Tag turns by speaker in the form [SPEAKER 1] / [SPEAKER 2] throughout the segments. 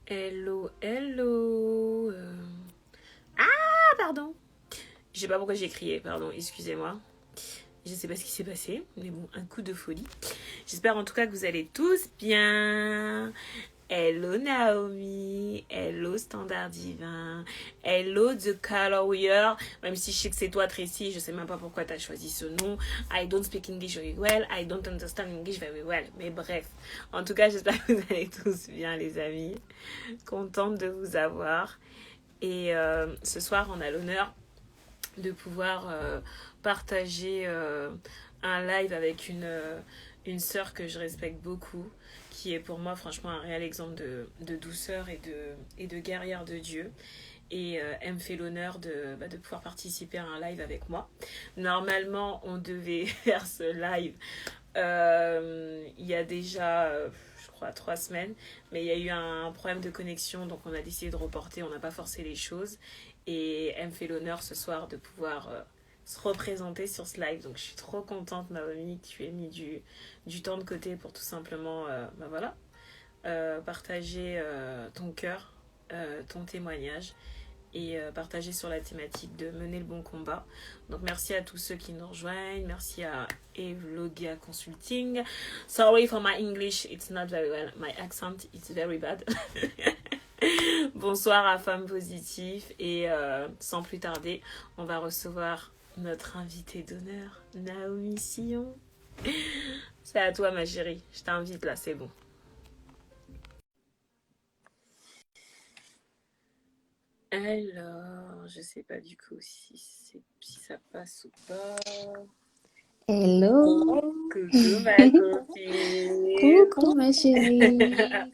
[SPEAKER 1] Hello, hello. Ah, pardon. Je sais pas pourquoi j'ai crié, pardon, excusez-moi. Je sais pas ce qui s'est passé, mais bon, un coup de folie. J'espère en tout cas que vous allez tous bien. Hello Naomi, hello Standard Divin, hello The Color Wear. Même si je sais que c'est toi Tracy, je sais même pas pourquoi tu as choisi ce nom. I don't speak English very well, I don't understand English very well. Mais bref, en tout cas j'espère que vous allez tous bien les amis. Contente de vous avoir. Et ce soir on a l'honneur de pouvoir partager un live avec une sœur que je respecte beaucoup, qui est pour moi franchement un réel exemple de douceur et de guerrière de Dieu. Et elle me fait l'honneur de pouvoir participer à un live avec moi. Normalement, on devait faire ce live il y a déjà, je crois, 3 semaines, mais il y a eu un problème de connexion, donc on a décidé de reporter, on n'a pas forcé les choses. Et elle me fait l'honneur ce soir de pouvoir se représenter sur ce live. Donc je suis trop contente, Naomi, que tu aies mis du temps de côté pour tout simplement voilà, partager ton cœur, ton témoignage et partager sur la thématique de mener le bon combat. Donc merci à tous ceux qui nous rejoignent. Merci à Evlogia Consulting. Sorry for my English, it's not very well. My accent is very bad. Bonsoir à Femmes Positives et sans plus tarder, on va recevoir notre invitée d'honneur, Naomi Sillon. C'est à toi ma chérie, je t'invite là, c'est bon. Alors, je sais pas du coup si ça passe ou pas.
[SPEAKER 2] Hello,
[SPEAKER 1] Coucou ma copine.
[SPEAKER 2] coucou ma chérie,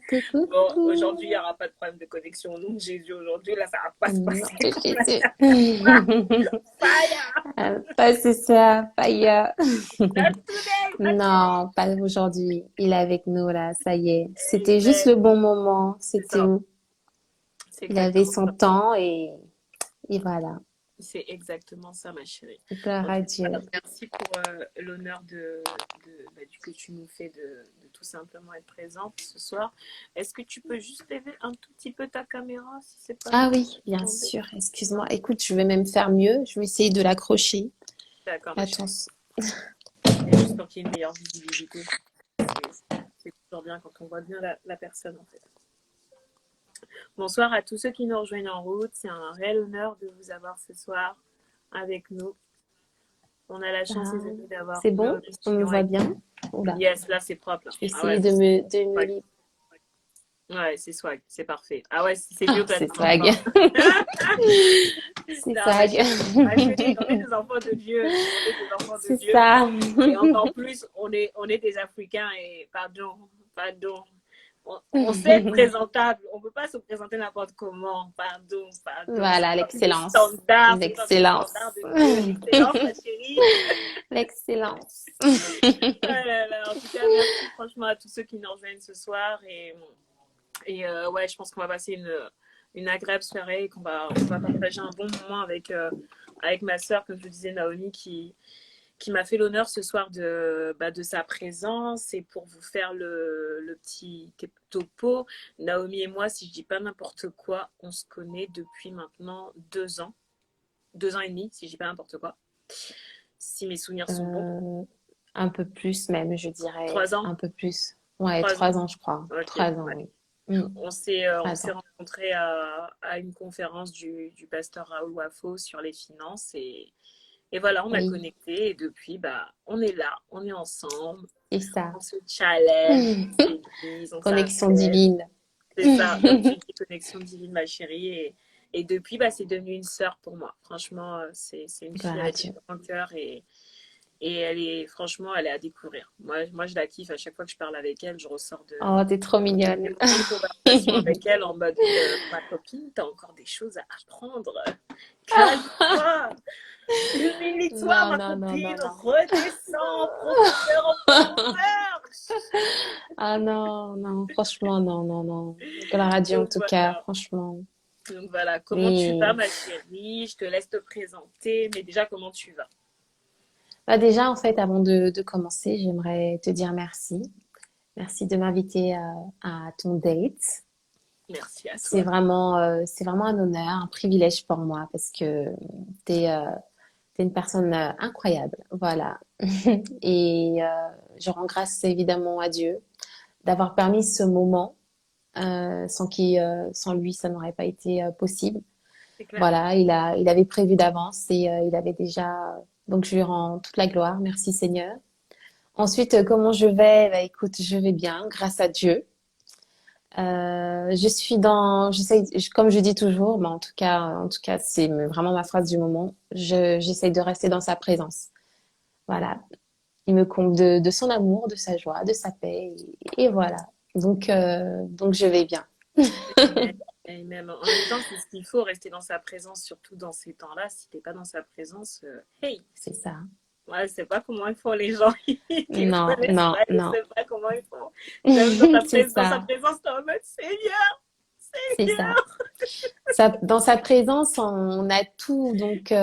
[SPEAKER 2] coucou,
[SPEAKER 1] Bon,
[SPEAKER 2] coucou.
[SPEAKER 1] aujourd'hui, il n'y aura pas de problème de connexion. Au nom de Jésus, aujourd'hui, là, ça va pas
[SPEAKER 2] Au
[SPEAKER 1] se
[SPEAKER 2] nom
[SPEAKER 1] passer
[SPEAKER 2] de
[SPEAKER 1] comme la
[SPEAKER 2] Jésus.
[SPEAKER 1] dernière fois. Fire!
[SPEAKER 2] Pas c'est ça, Faya.
[SPEAKER 1] Not today, not today.
[SPEAKER 2] Non, pas aujourd'hui. Il est avec nous là, ça y est. C'était juste
[SPEAKER 1] Amen.
[SPEAKER 2] le bon moment,
[SPEAKER 1] C'est
[SPEAKER 2] c'était
[SPEAKER 1] ça.
[SPEAKER 2] où
[SPEAKER 1] C'est
[SPEAKER 2] il avait
[SPEAKER 1] exactement
[SPEAKER 2] son
[SPEAKER 1] ça.
[SPEAKER 2] temps et voilà.
[SPEAKER 1] C'est exactement ça, ma chérie.
[SPEAKER 2] Gloire
[SPEAKER 1] En
[SPEAKER 2] à
[SPEAKER 1] tout cas,
[SPEAKER 2] Dieu.
[SPEAKER 1] merci pour l'honneur que tu nous fais de tout simplement être présente ce soir. Est-ce que tu peux juste lever un tout petit peu ta caméra si c'est pas
[SPEAKER 2] Ah
[SPEAKER 1] trop
[SPEAKER 2] oui, bien
[SPEAKER 1] embêtant?
[SPEAKER 2] sûr, excuse-moi. Écoute, je vais même faire mieux. Je vais essayer de l'accrocher.
[SPEAKER 1] D'accord, ma chérie.
[SPEAKER 2] Attention.
[SPEAKER 1] Et juste pour qu'il y ait une meilleure visibilité. C'est toujours bien quand on voit bien la personne en fait. Bonsoir à tous ceux qui nous rejoignent en route. C'est un réel honneur de vous avoir ce soir avec nous. On a la chance,
[SPEAKER 2] Ah,
[SPEAKER 1] les amis, d'avoir
[SPEAKER 2] c'est bon?
[SPEAKER 1] Naomi
[SPEAKER 2] On me
[SPEAKER 1] Sillon
[SPEAKER 2] voit
[SPEAKER 1] avec
[SPEAKER 2] bien?
[SPEAKER 1] nous.
[SPEAKER 2] Oula.
[SPEAKER 1] Yes, là c'est propre. Là.
[SPEAKER 2] Je vais
[SPEAKER 1] Ah ouais,
[SPEAKER 2] essayer de me
[SPEAKER 1] swag.
[SPEAKER 2] li-
[SPEAKER 1] Ouais, c'est swag, c'est parfait. Ah ouais, c'est mieux
[SPEAKER 2] Ah,
[SPEAKER 1] que la
[SPEAKER 2] c'est
[SPEAKER 1] dernière
[SPEAKER 2] swag.
[SPEAKER 1] fois.
[SPEAKER 2] C'est
[SPEAKER 1] Non,
[SPEAKER 2] swag.
[SPEAKER 1] ma chérie, on est des enfants de Dieu. On est des enfants de
[SPEAKER 2] C'est
[SPEAKER 1] Dieu.
[SPEAKER 2] ça.
[SPEAKER 1] Et encore plus, on est des Africains et pardon. On sait être présentable. On ne peut pas se présenter n'importe comment. Pardon. C'est
[SPEAKER 2] Voilà,
[SPEAKER 1] partie des
[SPEAKER 2] l'excellence.
[SPEAKER 1] standards. C'est partie des standards
[SPEAKER 2] L'excellence.
[SPEAKER 1] de Dieu. L'excellence, ma chérie.
[SPEAKER 2] L'excellence.
[SPEAKER 1] Oh là là. En tout cas, merci franchement à tous ceux qui nous rejoignent ce soir. Et ouais, je pense qu'on va passer une agréable soirée et on va partager un bon moment avec ma sœur, comme je vous disais, Naomi, qui m'a fait l'honneur ce soir de sa présence. Et pour vous faire le petit topo, Naomi et moi, si je dis pas n'importe quoi, on se connaît depuis maintenant 2 ans. 2 ans et demi, si je dis pas n'importe quoi. Si mes souvenirs sont bons.
[SPEAKER 2] Euh, un peu plus même, je dirais.
[SPEAKER 1] 3 ans.
[SPEAKER 2] Un peu plus. Ouais,
[SPEAKER 1] 3 ans.
[SPEAKER 2] 3 ans, je crois.
[SPEAKER 1] Ok.
[SPEAKER 2] 3 ans,
[SPEAKER 1] Ouais.
[SPEAKER 2] oui. Mm,
[SPEAKER 1] On
[SPEAKER 2] trois
[SPEAKER 1] s'est
[SPEAKER 2] ans.
[SPEAKER 1] rencontrés à une conférence du pasteur Raoul Wafo sur les finances et voilà, on a
[SPEAKER 2] Oui,
[SPEAKER 1] connecté et depuis, bah, on est là, on est ensemble,
[SPEAKER 2] c'est ça.
[SPEAKER 1] on se challenge, on s'aiguise, on
[SPEAKER 2] Connexion
[SPEAKER 1] s'appelle.
[SPEAKER 2] divine.
[SPEAKER 1] C'est ça, comme tu dis, connexion divine, ma chérie. Et depuis, bah, c'est devenu une sœur pour moi. Franchement, c'est une fille
[SPEAKER 2] Gloire à
[SPEAKER 1] avec
[SPEAKER 2] Dieu.
[SPEAKER 1] un grand cœur et franchement, elle est à découvrir. Moi, je la kiffe. À chaque fois que je parle avec elle, je ressors
[SPEAKER 2] Oh, t'es trop
[SPEAKER 1] des
[SPEAKER 2] mignonne.
[SPEAKER 1] moments de conversation avec elle en mode ma copine, t'as encore des choses à apprendre. Calme-toi, humilie-toi,
[SPEAKER 2] Non,
[SPEAKER 1] ma
[SPEAKER 2] non, non, non,
[SPEAKER 1] copine,
[SPEAKER 2] non.
[SPEAKER 1] redescends en profondeur, en profondeur.
[SPEAKER 2] Ah non, non, franchement, non, non, non. Gloire à Dieu en
[SPEAKER 1] Donc
[SPEAKER 2] tout cas,
[SPEAKER 1] voilà.
[SPEAKER 2] franchement.
[SPEAKER 1] Donc voilà, comment tu vas,
[SPEAKER 2] Mais
[SPEAKER 1] ma chérie? Je te laisse te présenter, mais déjà, comment tu vas?
[SPEAKER 2] bah déjà, en fait, avant de commencer, j'aimerais te dire merci. Merci de m'inviter à ton date.
[SPEAKER 1] Merci à
[SPEAKER 2] C'est
[SPEAKER 1] toi.
[SPEAKER 2] vraiment, c'est vraiment un honneur, un privilège pour moi parce que t'es, euh, t'es une personne incroyable. Voilà. Et je rends grâce évidemment à Dieu d'avoir permis ce moment sans lui, ça n'aurait pas été possible.
[SPEAKER 1] C'est clair.
[SPEAKER 2] Voilà, il avait prévu d'avance et il avait déjà. Donc je lui rends toute la gloire. Merci Seigneur. Ensuite, comment je vais? Bah, écoute, je vais bien, grâce à Dieu. Je suis comme je dis toujours, mais en tout cas, c'est vraiment ma phrase du moment. J'essaye de rester dans sa présence. Voilà. Il me comble de son amour, de sa joie, de sa paix, et voilà. Donc je vais bien.
[SPEAKER 1] Amen. Amen. En même temps, c'est ce qu'il faut, rester dans sa présence, surtout dans ces temps-là. Si t'es pas dans sa présence, hey,
[SPEAKER 2] C'est ça.
[SPEAKER 1] moi, je sais pas comment ils font les gens qui me
[SPEAKER 2] Non,
[SPEAKER 1] connaissent
[SPEAKER 2] non,
[SPEAKER 1] pas, je
[SPEAKER 2] non.
[SPEAKER 1] sais pas comment ils font. J'aime dans
[SPEAKER 2] C'est
[SPEAKER 1] dans sa
[SPEAKER 2] ça.
[SPEAKER 1] présence, t'es en mode Seigneur,
[SPEAKER 2] C'est ça.
[SPEAKER 1] Seigneur.
[SPEAKER 2] Dans sa présence, on a tout. Donc,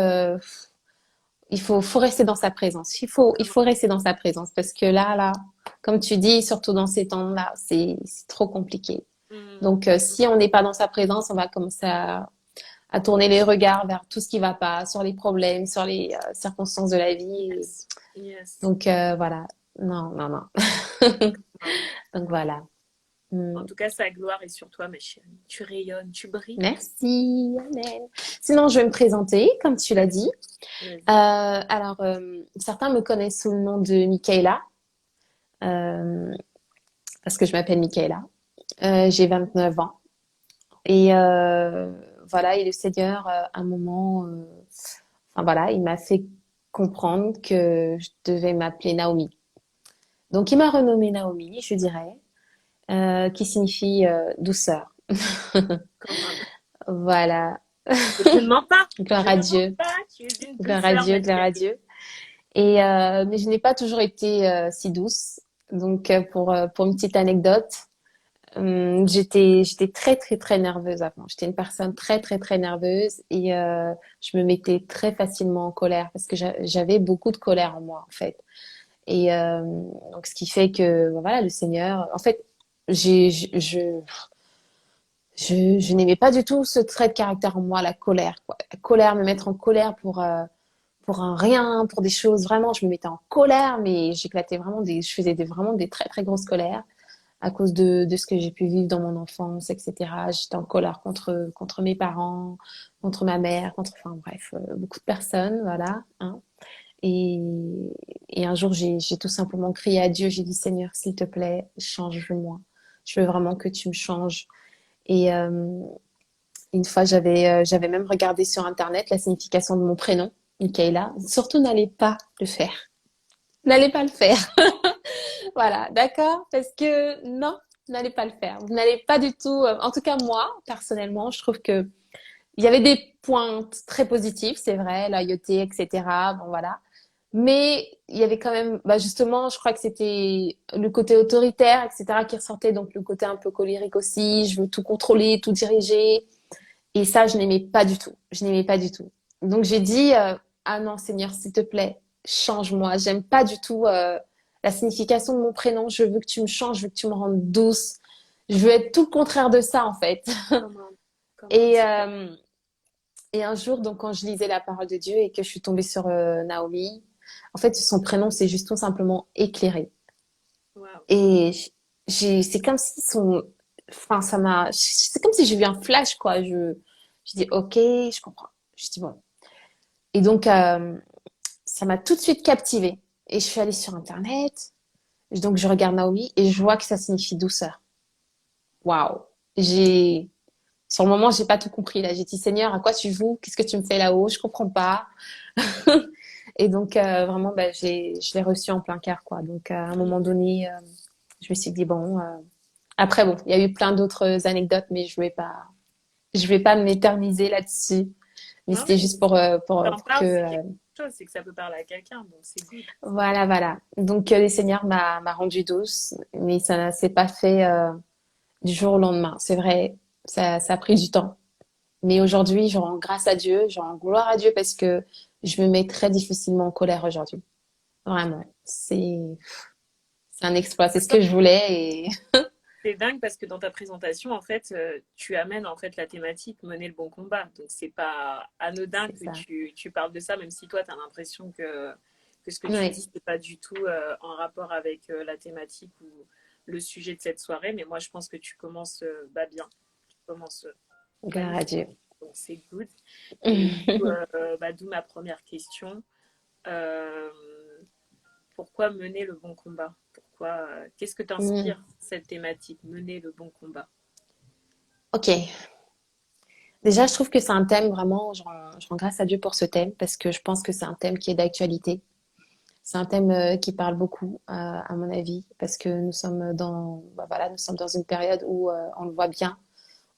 [SPEAKER 2] faut rester dans sa présence. Il faut rester dans sa présence parce que là, comme tu dis, surtout dans ces temps-là, c'est trop compliqué.
[SPEAKER 1] Hmm.
[SPEAKER 2] Donc, si on n'est pas dans sa présence, on va commencer à tourner les regards vers tout ce qui va pas, sur les problèmes, sur les circonstances de la vie.
[SPEAKER 1] Yes. Yes.
[SPEAKER 2] Donc, voilà. Non, non, non.
[SPEAKER 1] Wow.
[SPEAKER 2] Donc, voilà.
[SPEAKER 1] En
[SPEAKER 2] Hmm.
[SPEAKER 1] tout cas, sa gloire est sur toi, ma chérie. Tu rayonnes, tu brilles.
[SPEAKER 2] Merci. Amen. Sinon, je vais me présenter, comme tu l'as dit.
[SPEAKER 1] Vas-y.
[SPEAKER 2] Certains me connaissent sous le nom de Michaela, euh, parce que je m'appelle Michaela. J'ai 29 ans. Et voilà, et le Seigneur, à un moment, enfin voilà, il m'a fait comprendre que je devais m'appeler Naomi. Donc, il m'a renommée Naomi, je dirais, qui signifie douceur.
[SPEAKER 1] Comme un
[SPEAKER 2] Voilà,
[SPEAKER 1] Et je ne mens pas.
[SPEAKER 2] gloire
[SPEAKER 1] Je
[SPEAKER 2] à
[SPEAKER 1] ne mens
[SPEAKER 2] Dieu,
[SPEAKER 1] pas. Tu es une
[SPEAKER 2] gloire à
[SPEAKER 1] douceur,
[SPEAKER 2] Dieu,
[SPEAKER 1] ma
[SPEAKER 2] gloire à
[SPEAKER 1] chérie.
[SPEAKER 2] Dieu. Et mais je n'ai pas toujours été si douce. Donc, pour une petite anecdote, j'étais très très très nerveuse avant. J'étais une personne très très très nerveuse et je me mettais très facilement en colère parce que j'avais beaucoup de colère en moi en fait. Et donc ce qui fait que bon, voilà, le Seigneur, en fait, j'ai je n'aimais pas du tout ce trait de caractère en moi, la colère, quoi. La colère, me mettre en colère pour un rien, pour des choses vraiment, je me mettais en colère, mais j'éclatais vraiment je faisais vraiment des très très grosses colères à cause de ce que j'ai pu vivre dans mon enfance, etc. J'étais en colère contre mes parents, contre ma mère, enfin bref, beaucoup de personnes, voilà, hein. Et, et un jour, j'ai tout simplement crié à Dieu, j'ai dit, Seigneur, s'il te plaît, change-moi. Je veux vraiment que tu me changes. Et une fois, j'avais même regardé sur Internet la signification de mon prénom, Michaela. Surtout, n'allez pas le faire. N'allez pas le faire. Voilà, d'accord? Parce que non, n'allez pas le faire. Vous n'allez pas du tout. En tout cas, moi, personnellement, je trouve que il y avait des points très positifs, c'est vrai, loyauté, etc. Bon, voilà. Mais il y avait quand même, bah justement, je crois que c'était le côté autoritaire, etc., qui ressortait, donc le côté un peu colérique aussi. Je veux tout contrôler, tout diriger. Et ça, je n'aimais pas du tout. Je n'aimais pas du tout. Donc j'ai dit, ah non, Seigneur, s'il te plaît, change-moi. J'aime pas du tout la signification de mon prénom. Je veux que tu me changes, je veux que tu me rendes douce. Je veux être tout le contraire de ça, en fait.
[SPEAKER 1] Comment, comment
[SPEAKER 2] Et,
[SPEAKER 1] super.
[SPEAKER 2] et un jour, donc, quand je lisais la parole de Dieu et que je suis tombée sur Naomi, en fait, son prénom, c'est juste tout simplement éclairé.
[SPEAKER 1] Waouh.
[SPEAKER 2] Et c'est comme si enfin, c'est comme si j'ai vu un flash, quoi. Je dis, ok, je comprends. Je dis, bon. Et donc, ça m'a tout de suite captivée. Et je suis allée sur Internet. Donc, je regarde Naomi et je vois que ça signifie douceur. Waouh. Sur le moment, j'ai pas tout compris. Là, j'ai dit, Seigneur, à quoi tu joues? Qu'est-ce que tu me fais là-haut? Je comprends pas. Et donc, vraiment, bah, je l'ai reçu en plein cœur, quoi. Donc, à un moment donné, je me suis dit, bon, après, bon, il y a eu plein d'autres anecdotes, mais je vais pas m'éterniser là-dessus. Mais
[SPEAKER 1] Non,
[SPEAKER 2] c'était
[SPEAKER 1] mais
[SPEAKER 2] juste
[SPEAKER 1] t'en
[SPEAKER 2] pour que,
[SPEAKER 1] parles, c'est quelque chose, c'est que ça peut parler à quelqu'un, donc c'est good.
[SPEAKER 2] voilà, voilà. Donc, le Seigneur m'a rendue douce, mais ça s'est pas fait du jour au lendemain. C'est vrai, ça a pris du temps. Mais aujourd'hui, je rends grâce à Dieu, je rends gloire à Dieu parce que je me mets très difficilement en colère aujourd'hui. Vraiment, c'est un exploit. C'est ce que je voulais et
[SPEAKER 1] C'est dingue parce que dans ta présentation, en fait, tu amènes en fait la thématique mener le bon combat. Donc c'est pas anodin
[SPEAKER 2] C'est
[SPEAKER 1] que
[SPEAKER 2] ça.
[SPEAKER 1] tu parles de ça, même si toi, tu as l'impression que ce que tu
[SPEAKER 2] Oui,
[SPEAKER 1] dis, c'est pas du tout en rapport avec la thématique ou le sujet de cette soirée. Mais moi, je pense que tu commences bien. Tu commences
[SPEAKER 2] gloire à
[SPEAKER 1] magnifique.
[SPEAKER 2] Dieu.
[SPEAKER 1] Donc c'est good. Et d'où ma première question. Euh, Pourquoi mener le bon combat? Qu'est-ce que
[SPEAKER 2] Hmm.
[SPEAKER 1] t'inspire cette thématique, mener le bon combat?
[SPEAKER 2] Ok. Déjà, je trouve que c'est un thème vraiment, je rends grâce à Dieu pour ce thème parce que je pense que c'est un thème qui est d'actualité. C'est un thème qui parle beaucoup, à mon avis, parce que nous sommes voilà, nous sommes dans une période où on le voit bien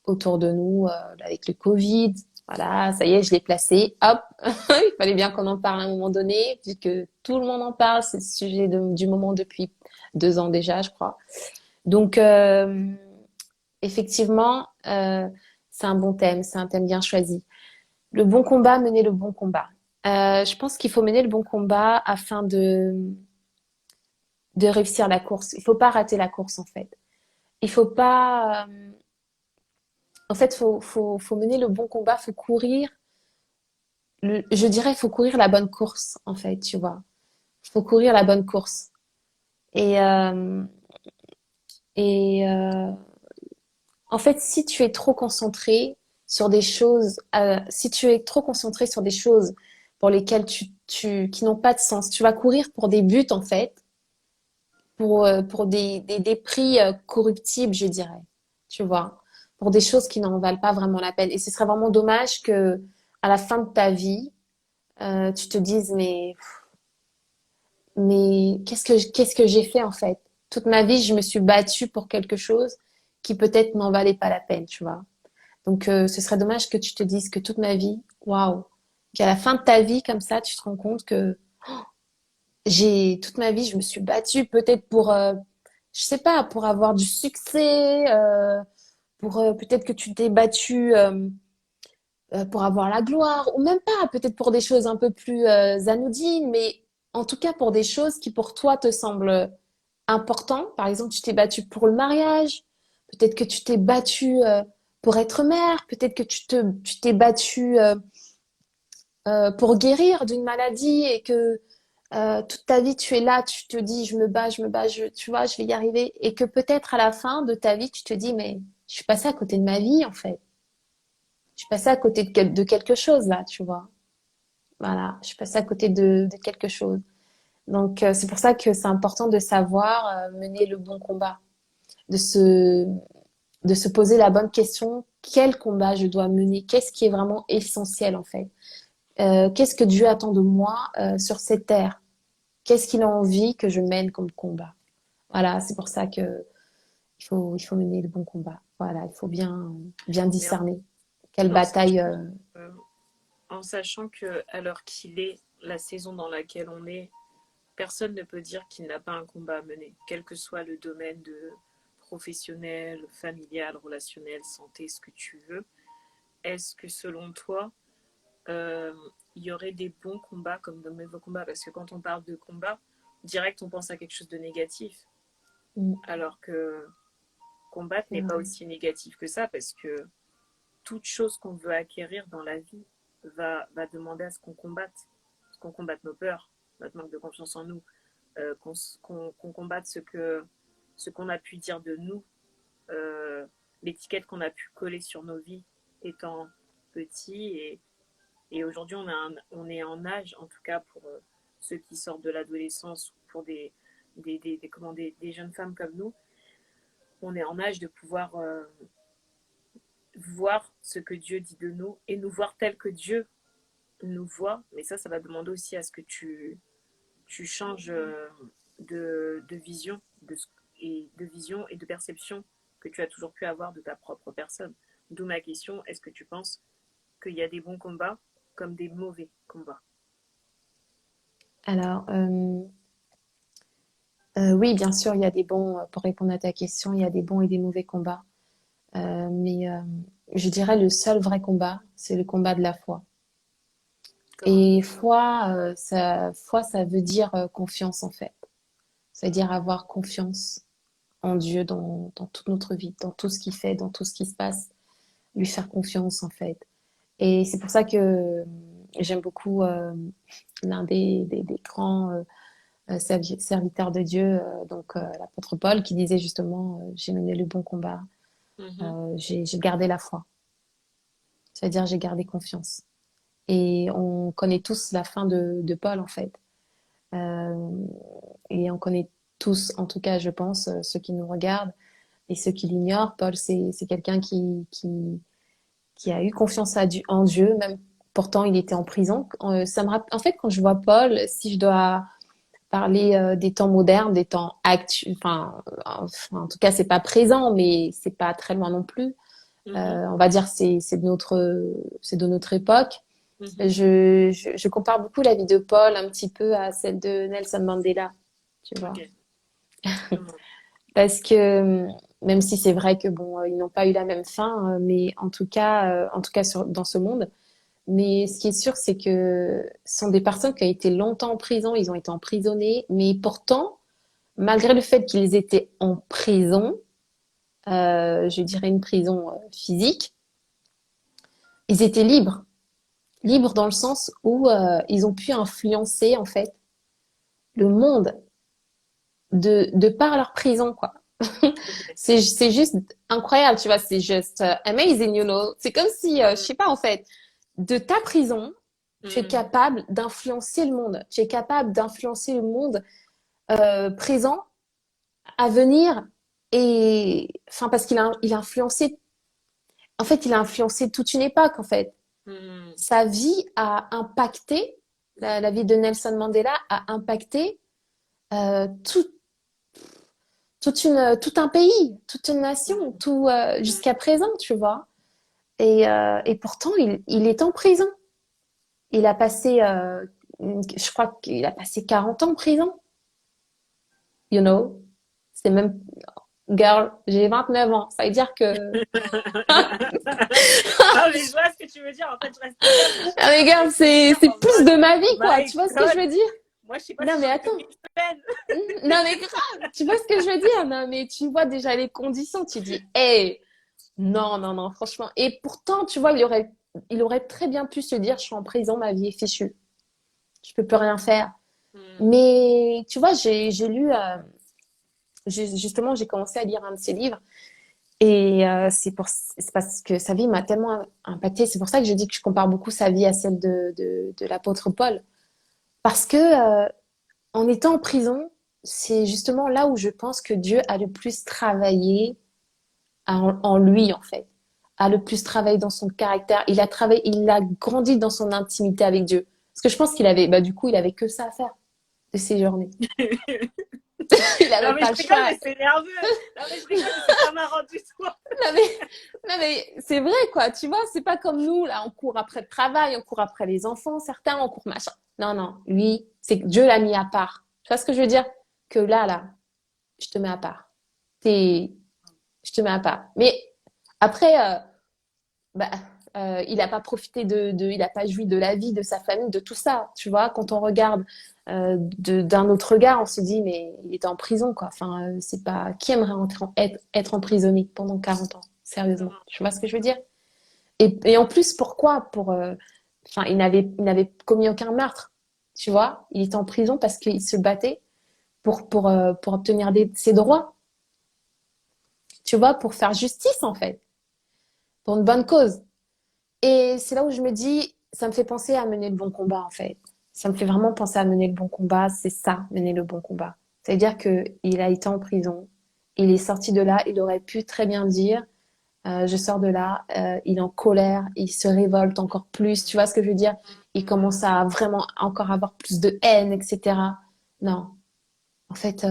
[SPEAKER 2] autour de nous, avec le Covid. Voilà, ça y est, je l'ai placé. Hop, il fallait bien qu'on en parle à un moment donné, puisque tout le monde en parle. C'est le sujet du moment depuis 2 ans déjà, je crois. Donc, effectivement, c'est un bon thème, c'est un thème bien choisi. Le bon combat, mener le bon combat. Je pense qu'il faut mener le bon combat afin de réussir la course. Il faut pas rater la course, en fait. Il faut pas, en fait, faut mener le bon combat, faut courir. Je dirais, faut courir la bonne course, en fait, tu vois. Faut courir la bonne course. Et, euh, et en fait, si tu es trop concentré sur des choses, si tu es trop concentré sur des choses pour lesquelles qui n'ont pas de sens, tu vas courir pour des buts, en fait, pour des prix corruptibles, je dirais, tu vois, pour des choses qui n'en valent pas vraiment la peine. Et ce serait vraiment dommage que, à la fin de ta vie, tu te dises, mais qu'est-ce que j'ai fait en fait? Toute ma vie, je me suis battue pour quelque chose qui peut-être n'en valait pas la peine, tu vois. Donc, ce serait dommage que tu te dises que toute ma vie, waouh, qu'à la fin de ta vie, comme ça, tu te rends compte que toute ma vie, je me suis battue peut-être pour, je sais pas, pour avoir du succès, pour peut-être que tu t'es battu pour avoir la gloire, ou même pas, peut-être pour des choses un peu plus anodines, mais en tout cas pour des choses qui pour toi te semblent importantes. Par exemple, tu t'es battu pour le mariage, peut-être que tu t'es battu pour être mère, peut-être que tu t'es battu pour guérir d'une maladie et que toute ta vie tu es là, tu te dis je me bats, tu vois, je vais y arriver, et que peut-être à la fin de ta vie tu te dis mais je suis passée à côté de ma vie en fait. Je suis passée à côté de quelque chose là, tu vois. Voilà, je suis passée à côté de quelque chose. Donc, c'est pour ça que c'est important de savoir mener le bon combat, de se, de se poser la bonne question. Quel combat je dois mener? Qu'est-ce qui est vraiment essentiel en fait? Qu'est-ce que Dieu attend de moi sur cette terre? Qu'est-ce qu'il a envie que je mène comme combat? Voilà, c'est pour ça que il faut mener le bon combat. Voilà, il faut bien
[SPEAKER 1] Mais en,
[SPEAKER 2] discerner quelle
[SPEAKER 1] en
[SPEAKER 2] bataille.
[SPEAKER 1] sachant, euh, en sachant que à l'heure qu'il est, la saison dans laquelle on est, personne ne peut dire qu'il n'a pas un combat à mener, quel que soit le domaine de professionnel, familial, relationnel, santé, ce que tu veux. Est-ce que selon toi, euh, il y aurait des bons combats comme de mauvais combats? Parce que quand on parle de combat, direct on pense à quelque chose de négatif,
[SPEAKER 2] Mm,
[SPEAKER 1] alors que combattre
[SPEAKER 2] c'est
[SPEAKER 1] n'est pas
[SPEAKER 2] vrai.
[SPEAKER 1] aussi négatif que ça, parce que toute chose qu'on veut acquérir dans la vie va demander à ce qu'on combatte nos peurs, notre manque de confiance en nous, qu'on combatte ce qu'on a pu dire de nous, l'étiquette qu'on a pu coller sur nos vies étant petits. Et aujourd'hui, on est en âge, en tout cas pour ceux qui sortent de l'adolescence, pour des jeunes femmes comme nous, on est en âge de pouvoir voir ce que Dieu dit de nous et nous voir tel que Dieu nous voit. Mais ça va demander aussi à ce que tu changes de vision de vision et de perception que tu as toujours pu avoir de ta propre personne. D'où ma question, est-ce que tu penses qu'il y a des bons combats comme des mauvais combats?
[SPEAKER 2] Alors, oui, bien sûr, il y a des bons, pour répondre à ta question, il y a des bons et des mauvais combats. Mais je dirais le seul vrai combat, c'est le combat de la foi.
[SPEAKER 1] Comment?
[SPEAKER 2] Et foi, ça veut dire confiance en fait. Ça veut dire avoir confiance en Dieu dans toute notre vie, dans tout ce qu'il fait, dans tout ce qui se passe, lui faire confiance en fait. Et c'est pour ça que j'aime beaucoup l'un des grands serviteurs de Dieu, l'apôtre Paul, qui disait justement, j'ai mené le bon combat,
[SPEAKER 1] Mhm.
[SPEAKER 2] j'ai gardé la foi, c'est-à-dire j'ai gardé confiance. Et on connaît tous la fin de Paul en fait. Euh, et on connaît tous, en tout cas je pense, ceux qui nous regardent et ceux qui l'ignorent, Paul c'est quelqu'un qui a eu confiance en Dieu, même pourtant il était en prison. En fait, quand je vois Paul, si je dois parler des temps modernes, des temps actuels, en tout cas c'est pas présent, mais c'est pas très loin non plus.
[SPEAKER 1] Mhm.
[SPEAKER 2] On va dire c'est de notre époque.
[SPEAKER 1] Mhm.
[SPEAKER 2] Je compare beaucoup la vie de Paul un petit peu à celle de Nelson Mandela, tu vois.
[SPEAKER 1] Ok. Comment?
[SPEAKER 2] Parce que même si c'est vrai que bon, ils n'ont pas eu la même fin, mais en tout cas dans ce monde. Mais ce qui est sûr, c'est que ce sont des personnes qui ont été longtemps en prison, ils ont été emprisonnés, mais pourtant, malgré le fait qu'ils étaient en prison, je dirais une prison physique, ils étaient libres. Libres dans le sens où ils ont pu influencer en fait le monde de par leur prison, quoi.
[SPEAKER 1] Ok.
[SPEAKER 2] C'est juste incroyable, tu vois, c'est juste amazing, you know. C'est comme si, je
[SPEAKER 1] Mhm.
[SPEAKER 2] sais pas, en fait, de ta prison, tu es
[SPEAKER 1] Mhm.
[SPEAKER 2] capable d'influencer le monde. Tu es capable d'influencer le monde présent, à venir, et enfin parce il a influencé, en fait, il a influencé toute une époque, en fait.
[SPEAKER 1] Mhm.
[SPEAKER 2] Sa vie a impacté, la vie de Nelson Mandela a impacté euh, tout, tout un pays, toute une nation,
[SPEAKER 1] Mhm.
[SPEAKER 2] tout
[SPEAKER 1] Mhm.
[SPEAKER 2] jusqu'à présent, tu vois. Et pourtant, il est en prison. Il a passé, je crois qu'il a passé 40 ans en prison, you know. C'est même, girl, j'ai 29 ans. Ça veut dire que,
[SPEAKER 1] Non, mais je vois ce que tu veux dire. En fait, je reste jeune, mais je suis en
[SPEAKER 2] ah mais
[SPEAKER 1] train de
[SPEAKER 2] girl,
[SPEAKER 1] réfléchir
[SPEAKER 2] c'est
[SPEAKER 1] en
[SPEAKER 2] plus
[SPEAKER 1] mode
[SPEAKER 2] de ma vie, quoi.
[SPEAKER 1] My
[SPEAKER 2] Tu vois ce que je
[SPEAKER 1] God,
[SPEAKER 2] veux dire?
[SPEAKER 1] moi, je sais pas
[SPEAKER 2] Non,
[SPEAKER 1] si
[SPEAKER 2] mais
[SPEAKER 1] j'en
[SPEAKER 2] attends.
[SPEAKER 1] fais une semaine.
[SPEAKER 2] Non, mais grave. Tu vois ce que je veux dire? Non, mais tu vois déjà les conditions. Tu dis, hey, non, non, non, franchement. Et pourtant, tu vois, il aurait très bien pu se dire, je suis en prison, ma vie est fichue. Je peux plus rien faire.
[SPEAKER 1] Hmm.
[SPEAKER 2] Mais tu vois, j'ai lu, justement, j'ai commencé à lire un de ses livres. Et c'est parce que sa vie m'a tellement impacté. C'est pour ça que je dis que je compare beaucoup sa vie à celle de l'apôtre Paul. Parce que en étant en prison, c'est justement là où je pense que Dieu a le plus travaillé en lui, en fait. A le plus travaillé dans son caractère. Il a grandi dans son intimité avec Dieu. Parce que je pense qu'il avait, bah, du coup, il avait que ça à faire de ses journées. Il
[SPEAKER 1] Non,
[SPEAKER 2] avait
[SPEAKER 1] mais
[SPEAKER 2] pas
[SPEAKER 1] je
[SPEAKER 2] le
[SPEAKER 1] rigole,
[SPEAKER 2] choix.
[SPEAKER 1] mais c'est nerveux. Non, mais je rigole, mais c'est pas marrant du tout.
[SPEAKER 2] Non mais, non mais c'est vrai quoi, tu vois, c'est pas comme nous, là, on court après le travail, on court après les enfants, certains, on court machin. Non, non, lui, c'est que Dieu l'a mis à part. Tu vois ce que je veux dire? Que là, je te mets à part. T'es, je te mets à part. Mais après, bah, il a pas profité il a pas joui de la vie, de sa famille, de tout ça. Tu vois, quand on regarde d'un autre regard, on se dit, mais il était en prison, quoi. Enfin, c'est pas, qui aimerait être emprisonné pendant 40 ans? Sérieusement.
[SPEAKER 1] Non,
[SPEAKER 2] Tu vois ce que je veux dire? Et en plus, pourquoi? Enfin, il n'avait commis aucun meurtre. Tu vois? Il était en prison parce qu'il se battait pour obtenir ses droits. Tu vois? Pour faire justice, en fait. Pour une bonne cause. Et c'est là où je me dis, ça me fait penser à mener le bon combat, en fait. Ça me fait vraiment penser à mener le bon combat. C'est ça, mener le bon combat. C'est-à-dire que il a été en prison. Il est sorti de là. Il aurait pu très bien dire, je sors de là. Il est en colère. Il se révolte encore plus. Tu vois ce que je veux dire? Il commence à vraiment encore avoir plus de haine, etc. Non. En fait,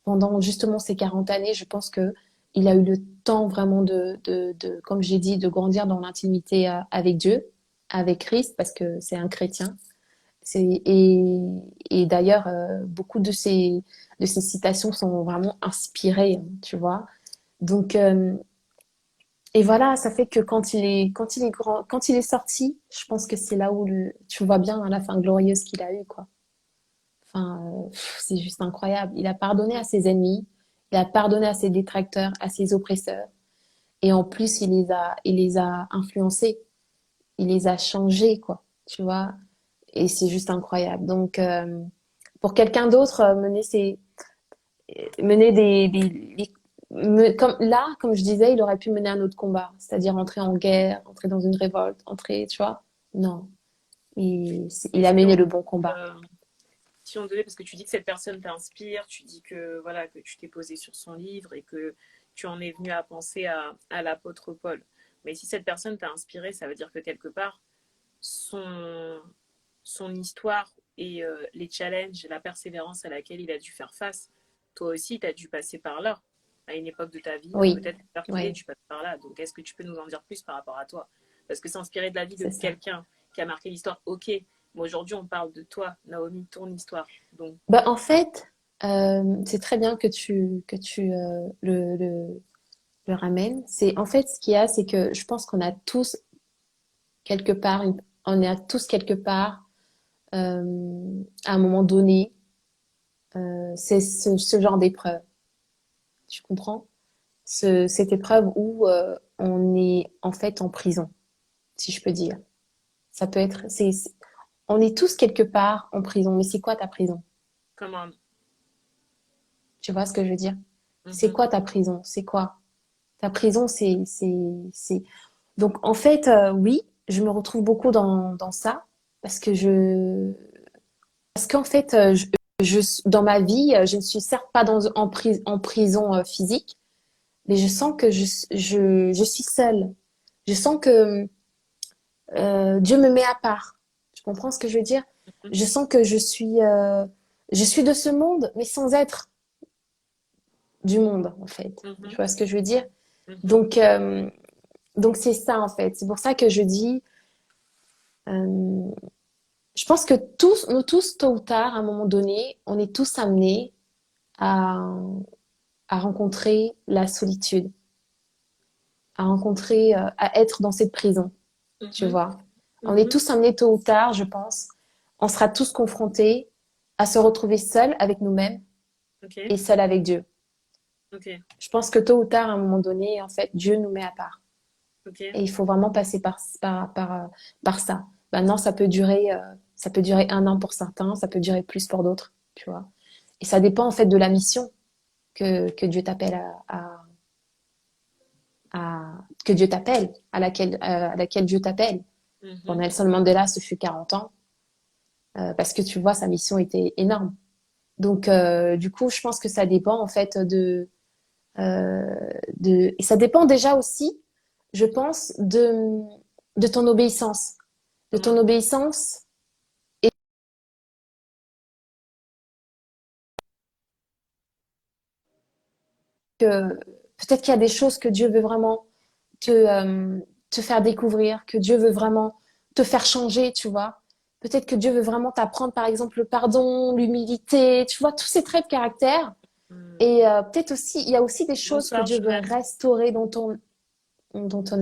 [SPEAKER 2] pendant justement ces 40 années, je pense que il a eu le temps vraiment comme j'ai dit, de grandir dans l'intimité avec Dieu, avec Christ, parce que c'est un chrétien. Et d'ailleurs, beaucoup de ces citations sont vraiment inspirées, hein, tu vois. Donc, et voilà, ça fait que quand il est grand, quand il est sorti, je pense que c'est là où tu vois bien hein, la fin glorieuse qu'il a eue, quoi. Enfin, c'est juste incroyable. Il a pardonné à ses ennemis. Il a pardonné à ses détracteurs, à ses oppresseurs. Et en plus, il les a influencés. Il les a changés, quoi. Tu vois? Et c'est juste incroyable. Donc, pour quelqu'un d'autre, mener comme là, comme je disais, il aurait pu mener un autre combat, c'est-à-dire entrer en guerre, entrer dans une révolte, entrer, tu vois. Non,
[SPEAKER 1] Mais
[SPEAKER 2] il a mené le bon combat.
[SPEAKER 1] euh, si on devait, parce que tu dis que cette personne t'inspire, tu dis que voilà que tu t'es posé sur son livre et que tu en es venu à penser à l'apôtre Paul. Mais si cette personne t'a inspiré, ça veut dire que quelque part, son, son histoire et les challenges, la persévérance à laquelle il a dû faire face, toi aussi, tu as dû passer par là. À une époque de ta vie,
[SPEAKER 2] Oui,
[SPEAKER 1] peut-être l'heure qu'il est,
[SPEAKER 2] oui,
[SPEAKER 1] tu passes par là. Donc, est-ce que tu peux nous en dire plus par rapport à toi? Parce que s'inspirer de la vie de
[SPEAKER 2] c'est ça.
[SPEAKER 1] quelqu'un qui a marqué l'histoire, ok. Mais aujourd'hui, on parle de toi, Naomi, ton histoire. Donc,
[SPEAKER 2] Bah, en fait, c'est très bien que tu le ramènes. C'est en fait ce qu'il y a, c'est que je pense qu'on a tous quelque part, on est à tous quelque part à un moment donné. C'est ce genre d'épreuve. Tu comprends? Cette épreuve où on est en fait en prison, si je peux dire. Ça peut être, on est tous quelque part en prison. Mais c'est quoi ta prison?
[SPEAKER 1] comment?
[SPEAKER 2] Tu vois ce que je veux dire? C'est
[SPEAKER 1] Mhm.
[SPEAKER 2] quoi ta prison? C'est quoi? Ta prison, c'est. Donc en fait, oui, je me retrouve beaucoup dans ça parce que parce qu'en fait, dans ma vie, je ne suis certes pas en prison physique, mais je sens que je suis seule. Je sens que Dieu me met à part. Tu comprends ce que je veux dire? Je sens que je suis de ce monde, mais sans être du monde, en fait. Tu
[SPEAKER 1] Mhm.
[SPEAKER 2] vois ce que je veux dire?
[SPEAKER 1] Mhm.
[SPEAKER 2] Donc, donc c'est ça, en fait. C'est pour ça que je dis, euh, je pense que nous tous, tôt ou tard, à un moment donné, on est tous amenés à, à rencontrer la solitude, à rencontrer, à être dans cette prison, tu
[SPEAKER 1] Mhm.
[SPEAKER 2] vois. On est
[SPEAKER 1] Mhm.
[SPEAKER 2] tous amenés tôt ou tard, je pense. On sera tous confrontés à se retrouver seuls avec nous-mêmes
[SPEAKER 1] Ok,
[SPEAKER 2] et seuls avec Dieu.
[SPEAKER 1] ok,
[SPEAKER 2] Je pense que tôt ou tard, à un moment donné, en fait, Dieu nous met à part.
[SPEAKER 1] ok.
[SPEAKER 2] Et il faut vraiment passer par ça. Maintenant, ça peut durer un an pour certains, ça peut durer plus pour d'autres, tu vois. Et ça dépend en fait de la mission que Dieu t'appelle que Dieu t'appelle, à laquelle Dieu t'appelle. Pour
[SPEAKER 1] Mhm.
[SPEAKER 2] Nelson Mandela, ce fut 40 ans, parce que tu vois, sa mission était énorme. Donc, du coup, je pense que ça dépend en fait euh, et ça dépend déjà aussi, je pense, de ton obéissance. De ton
[SPEAKER 1] Comment?
[SPEAKER 2] obéissance et que peut-être qu'il y a des choses que Dieu veut vraiment te faire découvrir, que Dieu veut vraiment te faire changer, tu vois. Peut-être que Dieu veut vraiment t'apprendre, par exemple, le pardon, l'humilité, tu vois, tous ces traits de caractère.
[SPEAKER 1] Hmm.
[SPEAKER 2] Et peut-être aussi, il y a aussi des choses que
[SPEAKER 1] Bonsoir,
[SPEAKER 2] Dieu veut
[SPEAKER 1] Jonathan.
[SPEAKER 2] restaurer dans ton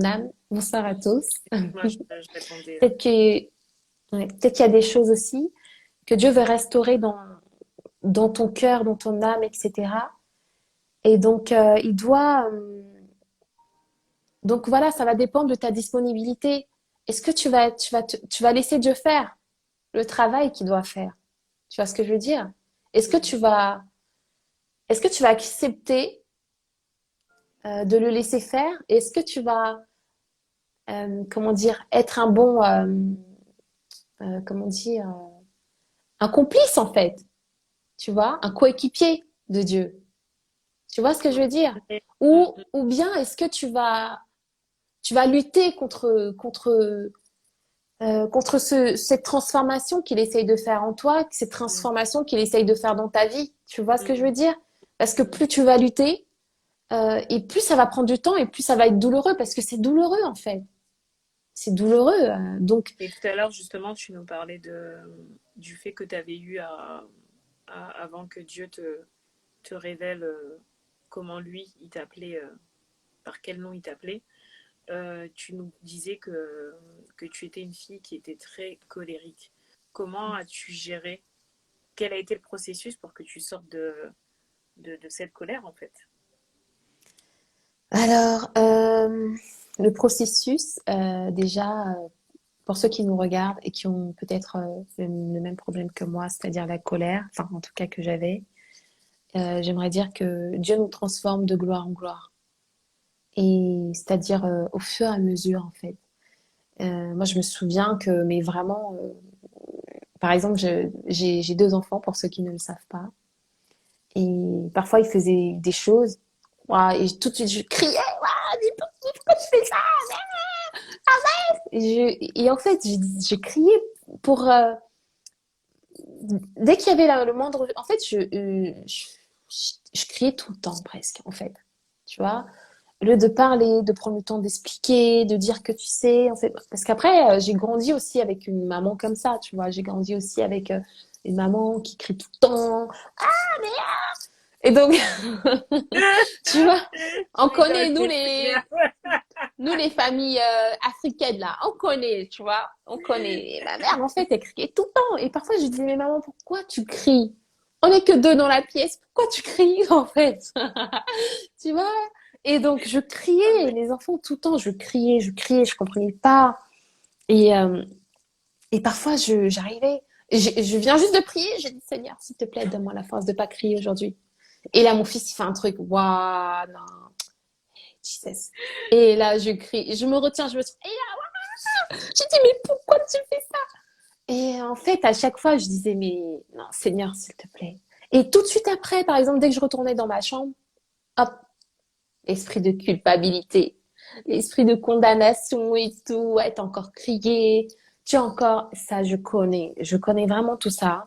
[SPEAKER 2] âme. Bonsoir à tous.
[SPEAKER 1] Moi, je répondais là.
[SPEAKER 2] Peut-être que, ouais, peut-être qu'il y a des choses aussi que Dieu veut restaurer dans ton cœur, dans ton âme, etc. Et donc, donc voilà, ça va dépendre de ta disponibilité. Est-ce que tu vas laisser Dieu faire le travail qu'il doit faire? Tu vois ce que je veux dire? Est-ce que
[SPEAKER 1] Mhm.
[SPEAKER 2] tu vas, est-ce que tu vas accepter de le laisser faire? Est-ce que tu vas, comment dire, être un bon, comment dire, un complice en fait, tu vois, un coéquipier de Dieu. Tu vois ce que je veux dire?
[SPEAKER 1] Ok. Mhm.
[SPEAKER 2] Ou bien est-ce que tu vas lutter contre cette transformation qu'il essaye de faire en toi, cette
[SPEAKER 1] Mhm.
[SPEAKER 2] transformation qu'il essaye de faire dans ta vie. Tu vois ce que je veux
[SPEAKER 1] Mhm.
[SPEAKER 2] dire? Parce que
[SPEAKER 1] Mhm.
[SPEAKER 2] plus tu vas lutter, et plus ça va prendre du temps, et plus ça va être douloureux, parce que c'est douloureux en fait. C'est douloureux. Donc,
[SPEAKER 1] Et tout à l'heure, justement, tu nous parlais du fait que tu avais eu avant que Dieu te révèle comment lui, il t'appelait, par quel nom il t'appelait. Tu nous disais que tu étais une fille qui était très colérique. Comment as-tu géré? Quel a été le processus pour que tu sortes de cette colère, en fait?
[SPEAKER 2] Alors, le processus, déjà, pour ceux qui nous regardent et qui ont peut-être le même problème que moi, c'est-à-dire la colère, enfin en tout cas que j'avais, j'aimerais dire que Dieu nous transforme de gloire en gloire. Et c'est-à-dire au fur et à mesure, en fait. Moi, je me souviens que, mais vraiment, par exemple, j'ai deux enfants, pour ceux qui ne le savent pas. Et parfois, ils faisaient des choses. Ouah, et tout de suite, je criais, ouah, mais pourquoi tu fais ça? Et en fait, je criais pour... dès qu'il y avait le moindre... En fait, je criais tout le temps, presque, en fait. Tu vois? Au lieu de parler, de prendre le temps d'expliquer, de dire que tu sais, en fait, parce qu'après, j'ai grandi aussi avec une maman comme ça, tu vois, j'ai grandi aussi avec une maman qui crie tout le temps, et donc, tu vois, on
[SPEAKER 1] Oui,
[SPEAKER 2] connaît,
[SPEAKER 1] ok, c'est clair.
[SPEAKER 2] nous les familles africaines, là, on connaît, tu vois, on connaît. Et ma mère, en fait, elle criait tout le temps, et parfois, je disais, mais maman, pourquoi tu cries? On n'est que deux dans la pièce, pourquoi tu cries, en fait? Tu vois? Et donc, je
[SPEAKER 1] Ah,
[SPEAKER 2] criais,
[SPEAKER 1] mais
[SPEAKER 2] les enfants, tout le temps, je comprenais pas. Et, euh, et parfois, j'arrivais, je viens juste de prier, je dis, Seigneur, s'il te plaît, donne-moi la force de pas crier aujourd'hui. Et là, mon fils, il fait un truc, waouh, non, Jesus. Et là, je crie, je me retiens, je me suis, et là, je dis, mais pourquoi tu fais ça? Et en fait, à chaque fois, je disais, mais non, Seigneur, s'il te plaît. Et tout de suite après, par exemple, dès que je retournais dans ma chambre, hop, esprit de culpabilité, l'esprit de condamnation et tout, ouais, t'as encore crié, tu as encore, ça, je connais vraiment tout ça,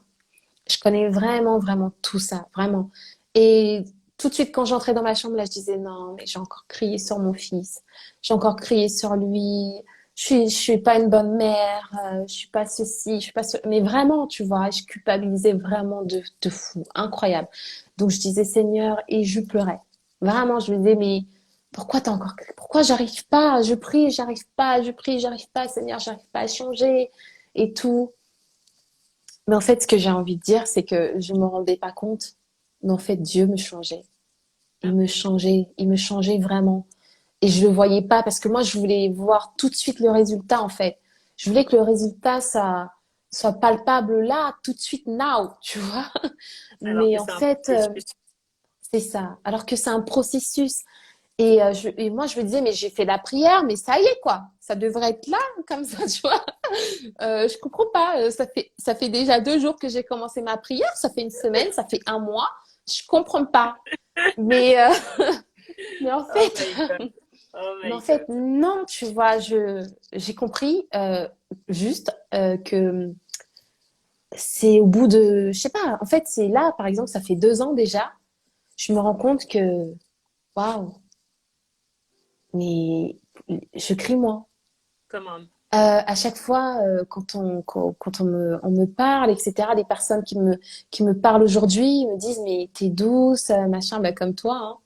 [SPEAKER 2] je connais vraiment, vraiment tout ça, vraiment. Et tout de suite, quand j'entrais dans ma chambre, là, je disais, non, mais j'ai encore crié sur mon fils, j'ai encore crié sur lui, je suis pas une bonne mère, je suis pas ceci, je suis pas ce... Mais vraiment, tu vois, je culpabilisais vraiment de fou, incroyable. Donc, je disais, Seigneur, et je pleurais. Vraiment, je me disais, mais pourquoi t'as encore, pourquoi j'arrive pas? Je prie, j'arrive pas, je prie, j'arrive pas, Seigneur, j'arrive pas à changer et tout. Mais en fait, ce que j'ai envie de dire, c'est que je me rendais pas compte, mais en fait, Dieu me changeait. Il me changeait vraiment. Et je le voyais pas parce que moi, je voulais voir tout de suite le résultat, en fait. Je voulais que le résultat, ça soit palpable là, tout de suite, now, tu vois.
[SPEAKER 1] alors
[SPEAKER 2] Mais
[SPEAKER 1] que
[SPEAKER 2] en
[SPEAKER 1] c'est un
[SPEAKER 2] fait,
[SPEAKER 1] processus.
[SPEAKER 2] c'est ça. Alors que c'est un processus. Et moi, je me disais, mais j'ai fait la prière, mais ça y est, quoi. Ça devrait être là, comme ça, tu vois. Je comprends pas. Ça fait déjà 2 jours que j'ai commencé ma prière. Ça fait une semaine, ça fait un mois. Je comprends pas. Mais, mais en
[SPEAKER 1] Oh
[SPEAKER 2] fait,
[SPEAKER 1] my God. Oh
[SPEAKER 2] mais en
[SPEAKER 1] my
[SPEAKER 2] fait,
[SPEAKER 1] God.
[SPEAKER 2] non, tu vois, j'ai compris juste que c'est au bout de, je sais pas. En fait, c'est là, par exemple, ça fait 2 ans déjà. Je me rends compte que, waouh, mais je crie moins.
[SPEAKER 1] Comment?
[SPEAKER 2] À chaque fois, quand on me parle, etc., les personnes qui me parlent aujourd'hui me disent, mais t'es douce, machin, bah, comme toi, hein,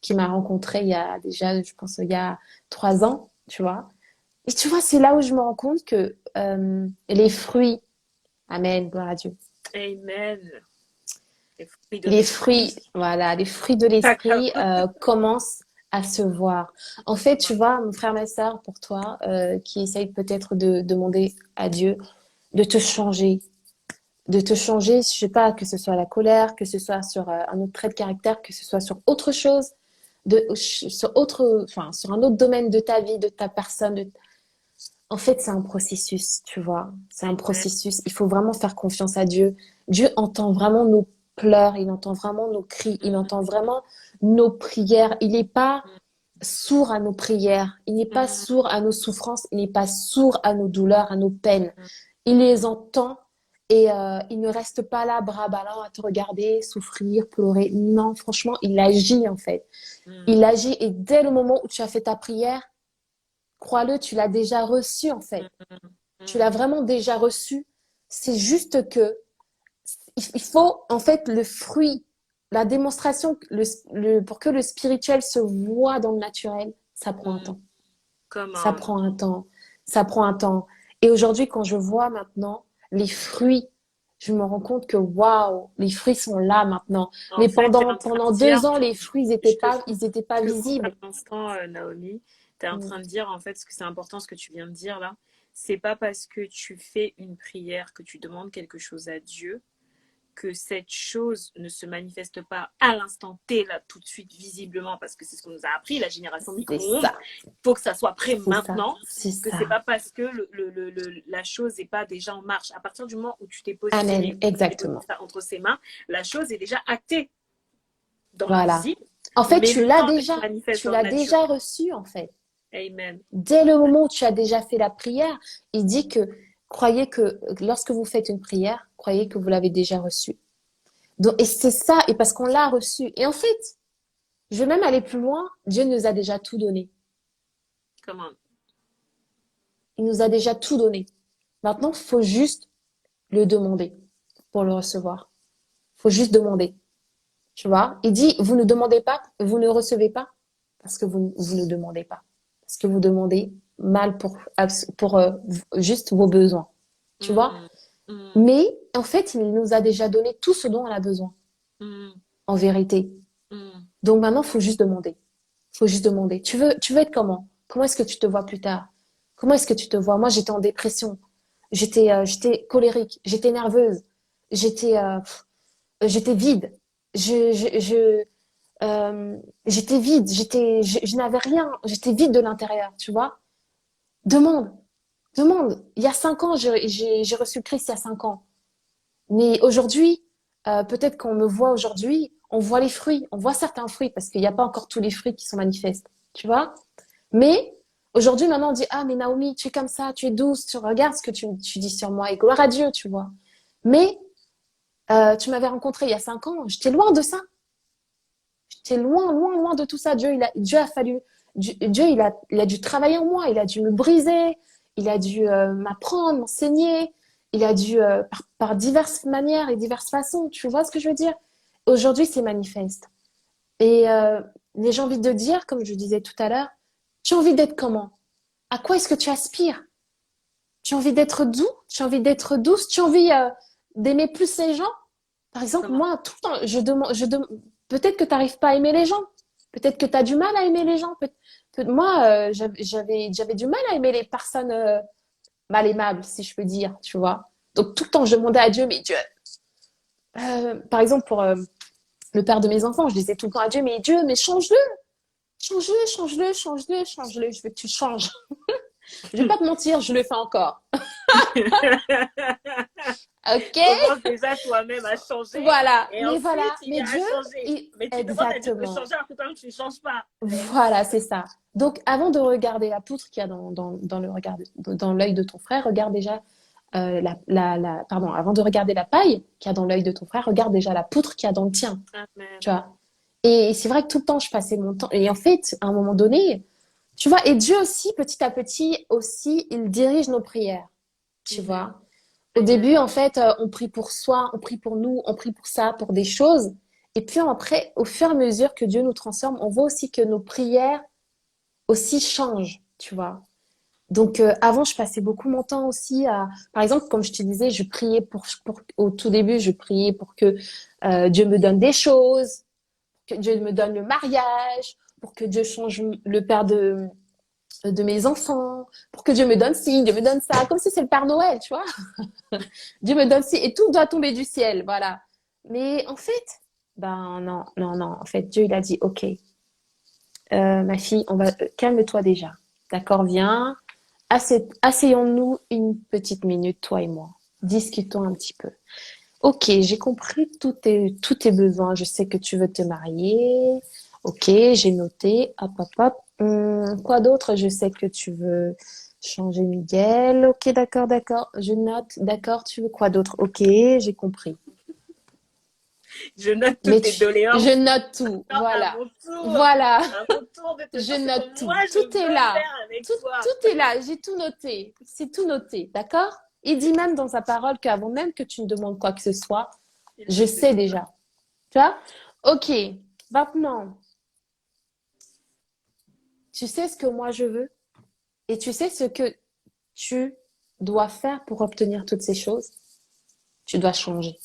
[SPEAKER 2] qui m'a rencontrée il y a déjà, je pense, il y a 3 ans, tu vois. Et tu vois, c'est là où je me rends compte que les fruits, amen, gloire à Dieu,
[SPEAKER 1] Amen. Les fruits de
[SPEAKER 2] les
[SPEAKER 1] l'esprit.
[SPEAKER 2] fruits, voilà, les fruits de
[SPEAKER 1] D'accord.
[SPEAKER 2] l'esprit commencent à se voir. En fait, tu vois, mon frère, ma sœur, pour toi, qui essaye peut-être de demander à Dieu de te changer, je sais pas, que ce soit la colère, que ce soit sur un autre trait de caractère, que ce soit sur autre chose, sur autre, enfin, sur un autre domaine de ta vie, de ta personne. En fait, c'est un processus, tu vois. C'est un
[SPEAKER 1] Amen.
[SPEAKER 2] processus. Il faut vraiment faire confiance à Dieu. Dieu entend vraiment nos pleurs, il entend vraiment nos cris, il entend vraiment nos prières. Il n'est pas sourd à nos prières, il n'est pas sourd à nos souffrances, il n'est pas sourd à nos douleurs, à nos peines. Il les entend et il ne reste pas là, bras ballants, à te regarder, souffrir, pleurer. Non, franchement, il agit en fait. Il agit et dès le moment où tu as fait ta prière, crois-le, tu l'as déjà reçu en fait. Tu l'as vraiment déjà reçu. C'est juste que il faut en fait le fruit, la démonstration, pour que le spirituel se voit dans le naturel, ça prend un temps. Ça
[SPEAKER 1] Comment?
[SPEAKER 2] prend un temps. Ça prend un temps. Et aujourd'hui, quand je vois maintenant les fruits je me rends compte que waouh, les fruits sont là maintenant.
[SPEAKER 1] En
[SPEAKER 2] Mais
[SPEAKER 1] fait, tu es en train
[SPEAKER 2] pendant
[SPEAKER 1] de
[SPEAKER 2] deux
[SPEAKER 1] dire,
[SPEAKER 2] ans, les fruits,
[SPEAKER 1] je te,
[SPEAKER 2] ils étaient pas
[SPEAKER 1] je te coupe à
[SPEAKER 2] visibles.
[SPEAKER 1] l'instant, Naomi. Tu es en
[SPEAKER 2] Mm.
[SPEAKER 1] train de dire, en fait, ce que c'est important, ce que tu viens de dire là. C'est pas parce que tu fais une prière, que tu demandes quelque chose à Dieu, que cette chose ne se manifeste pas à l'instant T, là, tout de suite, visiblement, parce que c'est ce qu'on nous a appris, la génération
[SPEAKER 2] C'est
[SPEAKER 1] micro-ondes.
[SPEAKER 2] ça,
[SPEAKER 1] Il faut que ça soit prêt
[SPEAKER 2] c'est ça,
[SPEAKER 1] maintenant,
[SPEAKER 2] c'est
[SPEAKER 1] que c'est
[SPEAKER 2] ça.
[SPEAKER 1] pas parce que la chose n'est pas déjà en marche. À partir du moment où tu t'es positionné,
[SPEAKER 2] Amen,
[SPEAKER 1] tu t'es posé
[SPEAKER 2] exactement.
[SPEAKER 1] ça entre ses mains, la chose est déjà actée dans
[SPEAKER 2] Voilà.
[SPEAKER 1] l'invisible,
[SPEAKER 2] En fait,
[SPEAKER 1] mais le temps qu'elle se manifeste
[SPEAKER 2] tu
[SPEAKER 1] dans le
[SPEAKER 2] l'as déjà
[SPEAKER 1] naturel.
[SPEAKER 2] reçu, en fait.
[SPEAKER 1] Amen.
[SPEAKER 2] Dès le moment où tu as déjà fait la prière, il dit que croyez que lorsque vous faites une prière, croyez que vous l'avez déjà reçue. Donc, et c'est ça, et parce qu'on l'a reçu. Et en fait, je vais même aller plus loin, Dieu nous a déjà tout donné.
[SPEAKER 1] Come on.
[SPEAKER 2] Il nous a déjà tout donné. Maintenant, il faut juste le demander pour le recevoir. Il faut juste demander. Tu vois? Il dit, vous ne demandez pas, vous ne recevez pas parce que vous ne demandez pas. Parce que vous demandez mal pour juste vos besoins. Tu vois?
[SPEAKER 1] Mm, mm,
[SPEAKER 2] Mais en fait, il nous a déjà donné tout ce dont on a besoin,
[SPEAKER 1] mm,
[SPEAKER 2] en vérité.
[SPEAKER 1] mm.
[SPEAKER 2] Donc maintenant, il faut juste demander. Il faut juste demander. Tu veux être comment? Comment est-ce que tu te vois plus tard? Comment est-ce que tu te vois? Moi, j'étais en dépression. J'étais colérique. J'étais nerveuse. J'étais, j'étais vide. Je, j'étais vide. Je n'avais rien. J'étais vide de l'intérieur, tu vois? Demande. Demande. Il y a 5 ans, j'ai reçu le Christ il y a 5 ans. Mais aujourd'hui, peut-être qu'on me voit aujourd'hui, on voit les fruits, on voit certains fruits parce qu'il n'y a pas encore tous les fruits qui sont manifestes, tu vois. Mais aujourd'hui, maintenant, on dit, ah, mais Naomi, tu es comme ça, tu es douce, tu regardes ce que tu dis sur moi et gloire à Dieu, tu vois. Mais tu m'avais rencontré il y a 5 ans, j'étais loin de ça. J'étais loin, loin, loin de tout ça. Dieu a fallu, Dieu, il a dû travailler en moi, il a dû me briser, il a dû m'apprendre, m'enseigner, il a dû, par diverses manières et diverses façons, tu vois ce que je veux dire? Aujourd'hui, c'est manifeste. Et j'ai envie de dire, comme je disais tout à l'heure, tu as envie d'être comment? À quoi est-ce que tu aspires? Tu as envie d'être doux? Tu as envie d'être douce? Tu as envie d'aimer plus les gens? Par exemple,
[SPEAKER 1] Come on.
[SPEAKER 2] moi, tout le temps, peut-être que tu n'arrives pas à aimer les gens. Peut-être que tu as du mal à aimer les gens. Moi, j'avais du mal à aimer les personnes mal aimables, si je peux dire, tu vois. Donc, tout le temps, je demandais à Dieu, mais Dieu, par exemple, pour le père de mes enfants, je disais tout le temps à Dieu, mais Dieu, mais change-le, change-le, change-le, change-le, change-le. Je veux que tu changes. Je vais pas te mentir, je le fais encore. Ok?
[SPEAKER 1] Commence déjà toi-même à changer
[SPEAKER 2] Voilà.
[SPEAKER 1] et
[SPEAKER 2] Mais
[SPEAKER 1] ensuite
[SPEAKER 2] voilà.
[SPEAKER 1] il
[SPEAKER 2] Mais
[SPEAKER 1] vient à
[SPEAKER 2] Dieu,
[SPEAKER 1] changer. Mais tu demandes à Dieu de
[SPEAKER 2] exactement.
[SPEAKER 1] changer alors que toi-même tu ne changes pas.
[SPEAKER 2] Voilà, c'est ça. Donc, avant de regarder la poutre qu'il y a dans le regard dans l'œil de ton frère, regarde déjà pardon, avant de regarder la paille qu'il y a dans l'œil de ton frère, regarde déjà la poutre qu'il y a dans le tien, tu
[SPEAKER 1] Amen.
[SPEAKER 2] vois. Et c'est vrai que tout le temps, je passais mon temps. Et en fait, à un moment donné, tu vois, et Dieu aussi, petit à petit, aussi, il dirige nos prières, tu
[SPEAKER 1] Amen.
[SPEAKER 2] vois. Au
[SPEAKER 1] Amen.
[SPEAKER 2] début, en fait, on prie pour soi, on prie pour nous, on prie pour ça, pour des choses. Et puis après, au fur et à mesure que Dieu nous transforme, on voit aussi que nos prières aussi changent, tu vois. Donc avant, je passais beaucoup mon temps aussi à, par exemple, comme je te disais, je priais au tout début, je priais pour que Dieu me donne des choses, que Dieu me donne le mariage, pour que Dieu change le père de mes enfants, pour que Dieu me donne ci, Dieu me donne ça, comme si c'est le Père Noël, tu vois. Dieu me donne ci, et tout doit tomber du ciel, voilà. Mais en fait, ben non, non, non. En fait, Dieu, il a dit, ok, ma fille, calme-toi déjà. D'accord, viens. Asseyons-nous une petite minute, toi et moi. Discutons un petit peu. Ok, j'ai compris tous tes besoins. Je sais que tu veux te marier. Ok, j'ai noté. Hop, hop, hop. Quoi d'autre? Je sais que tu veux changer Miguel. Ok, d'accord, d'accord. Je note. D'accord, tu veux quoi d'autre? Ok, j'ai compris.
[SPEAKER 1] Je note toutes
[SPEAKER 2] Mais
[SPEAKER 1] tes
[SPEAKER 2] je
[SPEAKER 1] doléances.
[SPEAKER 2] note tout.
[SPEAKER 1] Non,
[SPEAKER 2] Voilà. Voilà.
[SPEAKER 1] à mon tour de te
[SPEAKER 2] Je
[SPEAKER 1] dire ce
[SPEAKER 2] note
[SPEAKER 1] que
[SPEAKER 2] tout.
[SPEAKER 1] moi je
[SPEAKER 2] Tout est
[SPEAKER 1] veux
[SPEAKER 2] là.
[SPEAKER 1] faire avec
[SPEAKER 2] Tout,
[SPEAKER 1] toi.
[SPEAKER 2] tout est là. J'ai tout noté. C'est tout noté. D'accord? Il dit même dans sa parole qu'avant même que tu ne demandes quoi que ce soit,
[SPEAKER 1] Il
[SPEAKER 2] je
[SPEAKER 1] le sait.
[SPEAKER 2] sais déjà. Tu vois? Ok. Maintenant, tu sais ce que moi je veux et tu sais ce que tu dois faire pour obtenir toutes ces choses. Tu dois changer.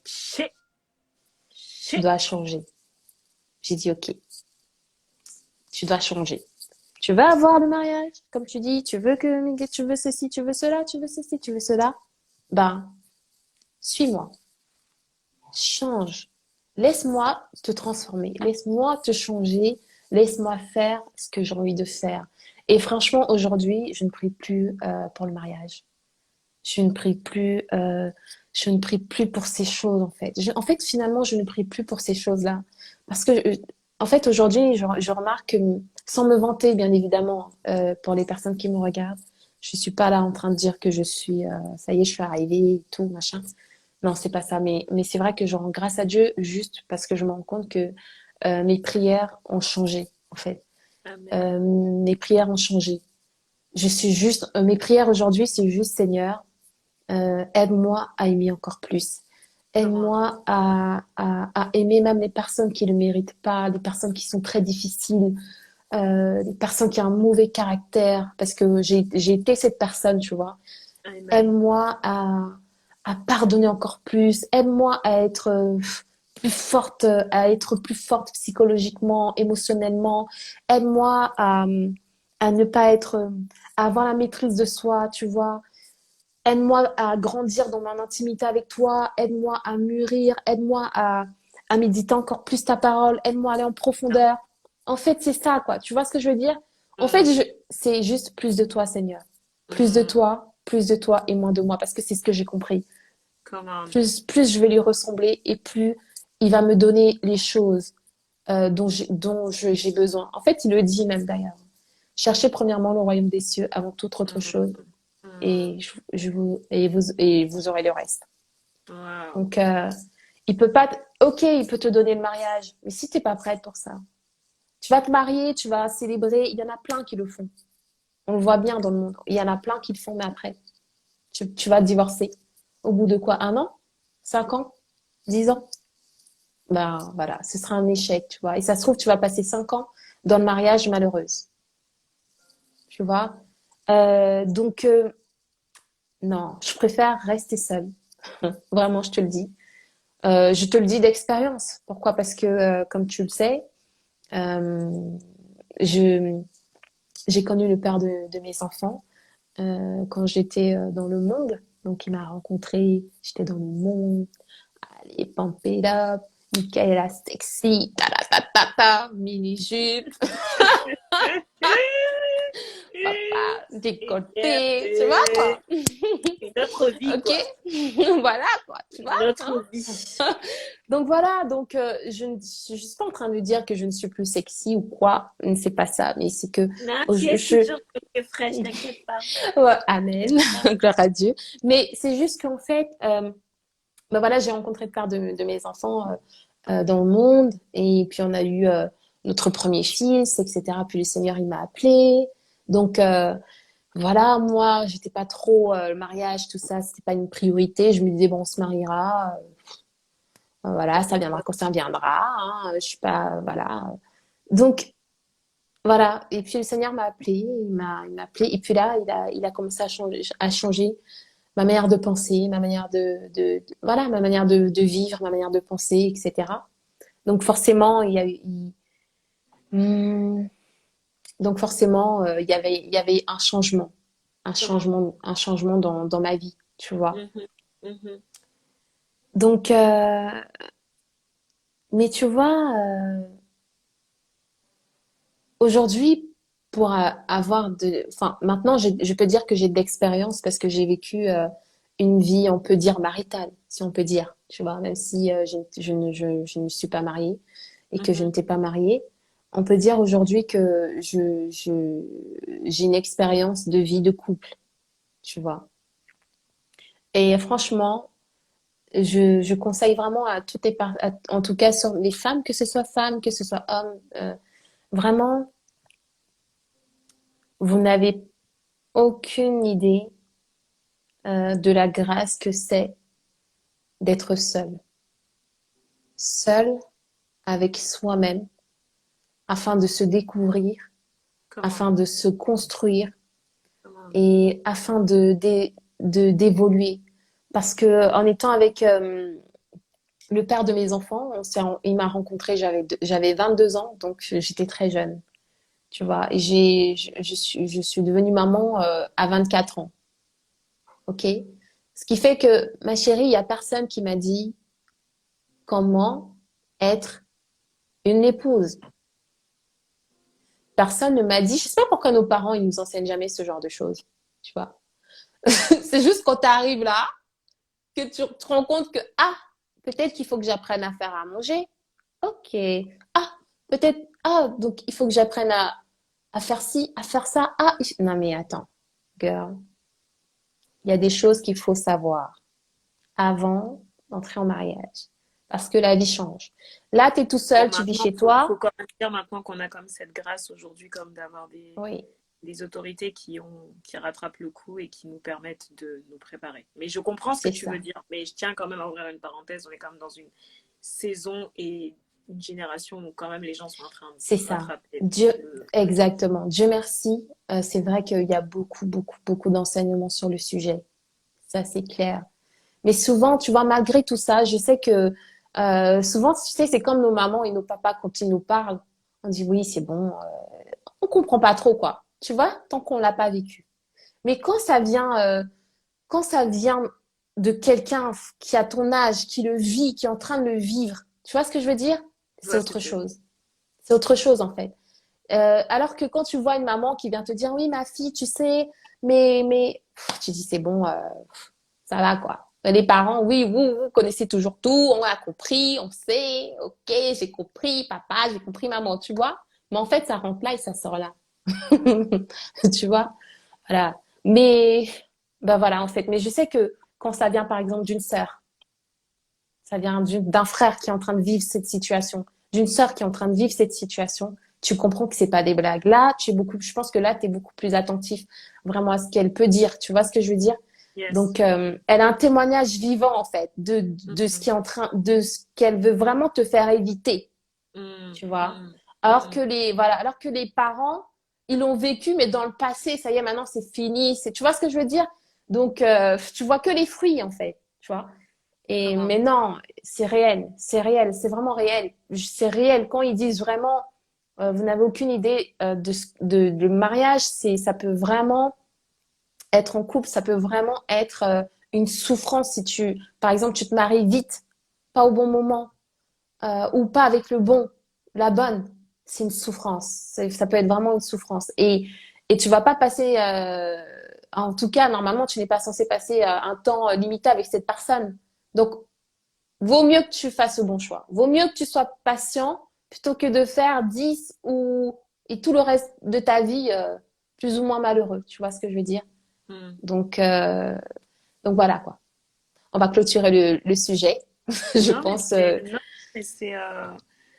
[SPEAKER 1] Shit,
[SPEAKER 2] Tu
[SPEAKER 1] shit.
[SPEAKER 2] dois changer. J'ai dit, OK, tu dois changer. Tu veux avoir le mariage, comme tu dis, tu veux ceci, tu veux cela, tu veux ceci, tu veux cela. Ben, suis-moi. Change. Laisse-moi te transformer. Laisse-moi te changer. Laisse-moi faire ce que j'ai envie de faire. Et franchement, aujourd'hui, je ne prie plus pour le mariage. Je ne prie plus, je ne prie plus pour ces choses, en fait. En fait, finalement, je ne prie plus pour ces choses-là. Parce que, en fait, aujourd'hui, je remarque que, sans me vanter, bien évidemment, pour les personnes qui me regardent, je suis pas là en train de dire que je suis, ça y est, je suis arrivée, et tout, machin. Non, c'est pas ça. Mais c'est vrai que je rends grâce à Dieu juste parce que je me rends compte que mes prières ont changé, en fait.
[SPEAKER 1] Amen.
[SPEAKER 2] Mes prières ont changé. Je suis juste, mes prières aujourd'hui, c'est juste, Seigneur, aide-moi à aimer encore plus.
[SPEAKER 1] Come on.
[SPEAKER 2] Aide-moi à aimer même les personnes qui ne le méritent pas, les personnes qui sont très difficiles, les personnes qui ont un mauvais caractère, parce que j'ai été cette personne, tu vois.
[SPEAKER 1] Amen.
[SPEAKER 2] Aide-moi à pardonner encore plus. Aide-moi à être plus forte, à être plus forte psychologiquement, émotionnellement. Aide-moi à ne pas être, à avoir la maîtrise de soi, tu vois. Aide-moi à grandir dans mon intimité avec toi. Aide-moi à mûrir. Aide-moi à méditer encore plus ta parole. Aide-moi à aller en profondeur. En fait, c'est ça, quoi. Tu vois ce que je veux dire? En fait,
[SPEAKER 1] Mm,
[SPEAKER 2] c'est juste plus de toi, Seigneur.
[SPEAKER 1] mm,
[SPEAKER 2] Plus de toi et moins de moi, parce que c'est ce que j'ai compris.
[SPEAKER 1] come on.
[SPEAKER 2] Plus je vais lui ressembler et plus il va me donner les choses j'ai besoin. En fait, il le dit même d'ailleurs. Cherchez premièrement le royaume des cieux avant toute autre
[SPEAKER 1] Mm,
[SPEAKER 2] chose
[SPEAKER 1] mm.
[SPEAKER 2] et vous aurez le reste.
[SPEAKER 1] Wow.
[SPEAKER 2] Donc, il peut pas, ok, il peut te donner le mariage, mais si t'es pas prête pour ça, tu vas te marier, tu vas célébrer. Il y en a plein qui le font. On le voit bien dans le monde. Il y en a plein qui le font, mais après, tu vas te divorcer. Au bout de quoi? 1 an? 5 ans? 10 ans? Ben voilà, ce sera un échec, tu vois. Et ça se trouve, tu vas passer 5 ans dans le mariage malheureuse, tu vois. Donc, non, je préfère rester seule. Vraiment, je te le dis. Je te le dis d'expérience. Pourquoi? Parce que, comme tu le sais, euh, je, j'ai connu le père de mes enfants quand j'étais dans le monde. Donc, il m'a rencontré, j'étais dans le monde, allez, pump it up, Michaela sexy, ta ta ta ta ta, mini-jupe, papa décolleté, tu vois quoi?
[SPEAKER 1] Une autre vie,
[SPEAKER 2] Ok?
[SPEAKER 1] quoi.
[SPEAKER 2] Voilà quoi, tu vois?
[SPEAKER 1] Une
[SPEAKER 2] Hein?
[SPEAKER 1] autre vie.
[SPEAKER 2] Donc voilà, donc je ne je suis pas en train de dire que je ne suis plus sexy ou quoi, c'est pas ça, mais c'est que
[SPEAKER 1] Non,
[SPEAKER 2] oh,
[SPEAKER 1] tu es toujours que fraîche, t'inquiète pas.
[SPEAKER 2] ouais, amen,
[SPEAKER 1] T'inquiète pas.
[SPEAKER 2] gloire à Dieu. Mais c'est juste qu'en fait, ben voilà, j'ai rencontré le père de mes enfants dans le monde, et puis on a eu notre premier fils, etc. Puis le Seigneur, il m'a appelé. Donc voilà, moi, j'étais pas trop le mariage, tout ça, c'était pas une priorité. Je me disais, bon, on se mariera, voilà, ça viendra quand ça viendra. Hein, je suis pas, voilà. Donc voilà. Et puis le Seigneur m'a appelé, il m'a appelé. Et puis là, il a commencé à changer ma manière de penser, ma manière voilà, ma manière de vivre, ma manière de penser, etc. Donc forcément, il y a eu, hmm, donc forcément, il y avait
[SPEAKER 1] Comment?
[SPEAKER 2] un changement dans ma vie, tu vois.
[SPEAKER 1] Mhm, mhm.
[SPEAKER 2] Donc, mais tu vois, aujourd'hui, enfin, maintenant, je peux dire que j'ai de l'expérience parce que j'ai vécu une vie, on peut dire maritale, si on peut dire, tu vois, même si je ne suis pas mariée et que je
[SPEAKER 1] Mhm.
[SPEAKER 2] ne t'ai pas mariée, on peut dire aujourd'hui que j'ai une expérience de vie de couple, tu vois. Et franchement, je conseille vraiment à en tout cas sur les femmes, que ce soit hommes, vraiment, vous n'avez aucune idée de la grâce que c'est d'être seul. Seul avec soi-même afin de se découvrir,
[SPEAKER 1] Comment?
[SPEAKER 2] afin de se construire
[SPEAKER 1] Comment?
[SPEAKER 2] et afin d'évoluer. Parce que en étant avec le père de mes enfants, il m'a rencontré, j'avais 22 ans, donc j'étais très jeune, tu vois. Et je suis devenue maman à 24 ans, ok? Ce qui fait que, ma chérie, il y a personne qui m'a dit comment être une épouse. Personne ne m'a dit, je sais pas pourquoi nos parents, ils nous enseignent jamais ce genre de choses, tu vois. C'est juste quand tu arrives là, que tu te rends compte que, ah, peut-être qu'il faut que j'apprenne à faire à manger. Ok. Ah, peut-être, ah, donc il faut que j'apprenne à faire ci, à faire ça. Ah, non mais attends, girl, il y a des choses qu'il faut savoir avant d'entrer en mariage. Parce que la vie change. Là, tu es tout
[SPEAKER 1] Bon,
[SPEAKER 2] seul, tu vis
[SPEAKER 1] maintenant,
[SPEAKER 2] chez
[SPEAKER 1] faut
[SPEAKER 2] toi.
[SPEAKER 1] quand même dire maintenant qu'on a comme cette grâce aujourd'hui, comme d'avoir
[SPEAKER 2] Oui,
[SPEAKER 1] des autorités qui rattrapent le coup et qui nous permettent de nous préparer. Mais je comprends ce que
[SPEAKER 2] c'est
[SPEAKER 1] tu veux
[SPEAKER 2] ça.
[SPEAKER 1] dire. Mais je tiens quand même à ouvrir une parenthèse. On est quand même dans une saison et une génération où quand même les gens sont en train de
[SPEAKER 2] C'est
[SPEAKER 1] se
[SPEAKER 2] ça.
[SPEAKER 1] rattraper.
[SPEAKER 2] Dieu,
[SPEAKER 1] Le temps.
[SPEAKER 2] exactement. Dieu merci. C'est vrai qu'il y a beaucoup d'enseignements sur le sujet. Ça, c'est clair. Mais souvent, tu vois, malgré tout ça, je sais que souvent, tu sais, c'est comme nos mamans et nos papas quand ils nous parlent. On dit oui, c'est bon. On comprend pas trop, quoi. Tu vois, tant qu'on l'a pas vécu. Mais quand ça vient de quelqu'un qui a ton âge, qui le vit, qui est en train de le vivre, tu vois ce que je veux dire?
[SPEAKER 1] Je
[SPEAKER 2] C'est
[SPEAKER 1] vois ce que
[SPEAKER 2] autre
[SPEAKER 1] tu veux dire.
[SPEAKER 2] chose. C'est autre chose, en fait. Alors que quand tu vois une maman qui vient te dire, oui, ma fille, tu sais, tu dis, c'est bon, ça va, quoi. Les parents, oui, vous connaissez toujours tout, on a compris, on sait, ok, j'ai compris, papa, j'ai compris, maman, tu vois. Mais en fait, ça rentre là et ça sort là. Tu vois? Voilà. Mais, ben voilà, en fait. Mais je sais que quand ça vient, par exemple, d'une sœur, ça vient d'un frère qui est en train de vivre cette situation, d'une sœur qui est en train de vivre cette situation, tu comprends que c'est pas des blagues. Là, je pense que là, tu es beaucoup plus attentif vraiment à ce qu'elle peut dire. Tu vois ce que je veux dire?
[SPEAKER 1] Yes.
[SPEAKER 2] Donc, elle a un témoignage vivant, en fait, de ce
[SPEAKER 1] Mhm.
[SPEAKER 2] qui est en train, de ce qu'elle veut vraiment te faire éviter.
[SPEAKER 1] Mhm.
[SPEAKER 2] Tu vois?
[SPEAKER 1] Mhm.
[SPEAKER 2] Alors que
[SPEAKER 1] Mhm.
[SPEAKER 2] voilà, alors que les parents, ils l'ont vécu, mais dans le passé, ça y est, maintenant, c'est fini. Tu vois ce que je veux dire? Donc, tu vois que les fruits, en fait. Tu vois?
[SPEAKER 1] Comment?
[SPEAKER 2] Mais non, c'est réel, c'est vraiment réel. C'est réel quand ils disent vraiment, vous n'avez aucune idée de mariage, ça peut vraiment être en couple, ça peut vraiment être une souffrance si par exemple, tu te maries vite, pas au bon moment, ou pas avec le bon, la bonne. C'est une souffrance. Ça peut être vraiment une souffrance. Et tu vas pas passer, en tout cas, normalement, tu n'es pas censé passer un temps limité avec cette personne. Donc, vaut mieux que tu fasses le bon choix. Vaut mieux que tu sois patient plutôt que de faire 10 et tout le reste de ta vie plus ou moins malheureux. Tu vois ce que je veux dire?
[SPEAKER 1] Mhm.
[SPEAKER 2] Donc, euh, donc voilà quoi. On va clôturer le sujet, je
[SPEAKER 1] Non, mais
[SPEAKER 2] pense.
[SPEAKER 1] c'est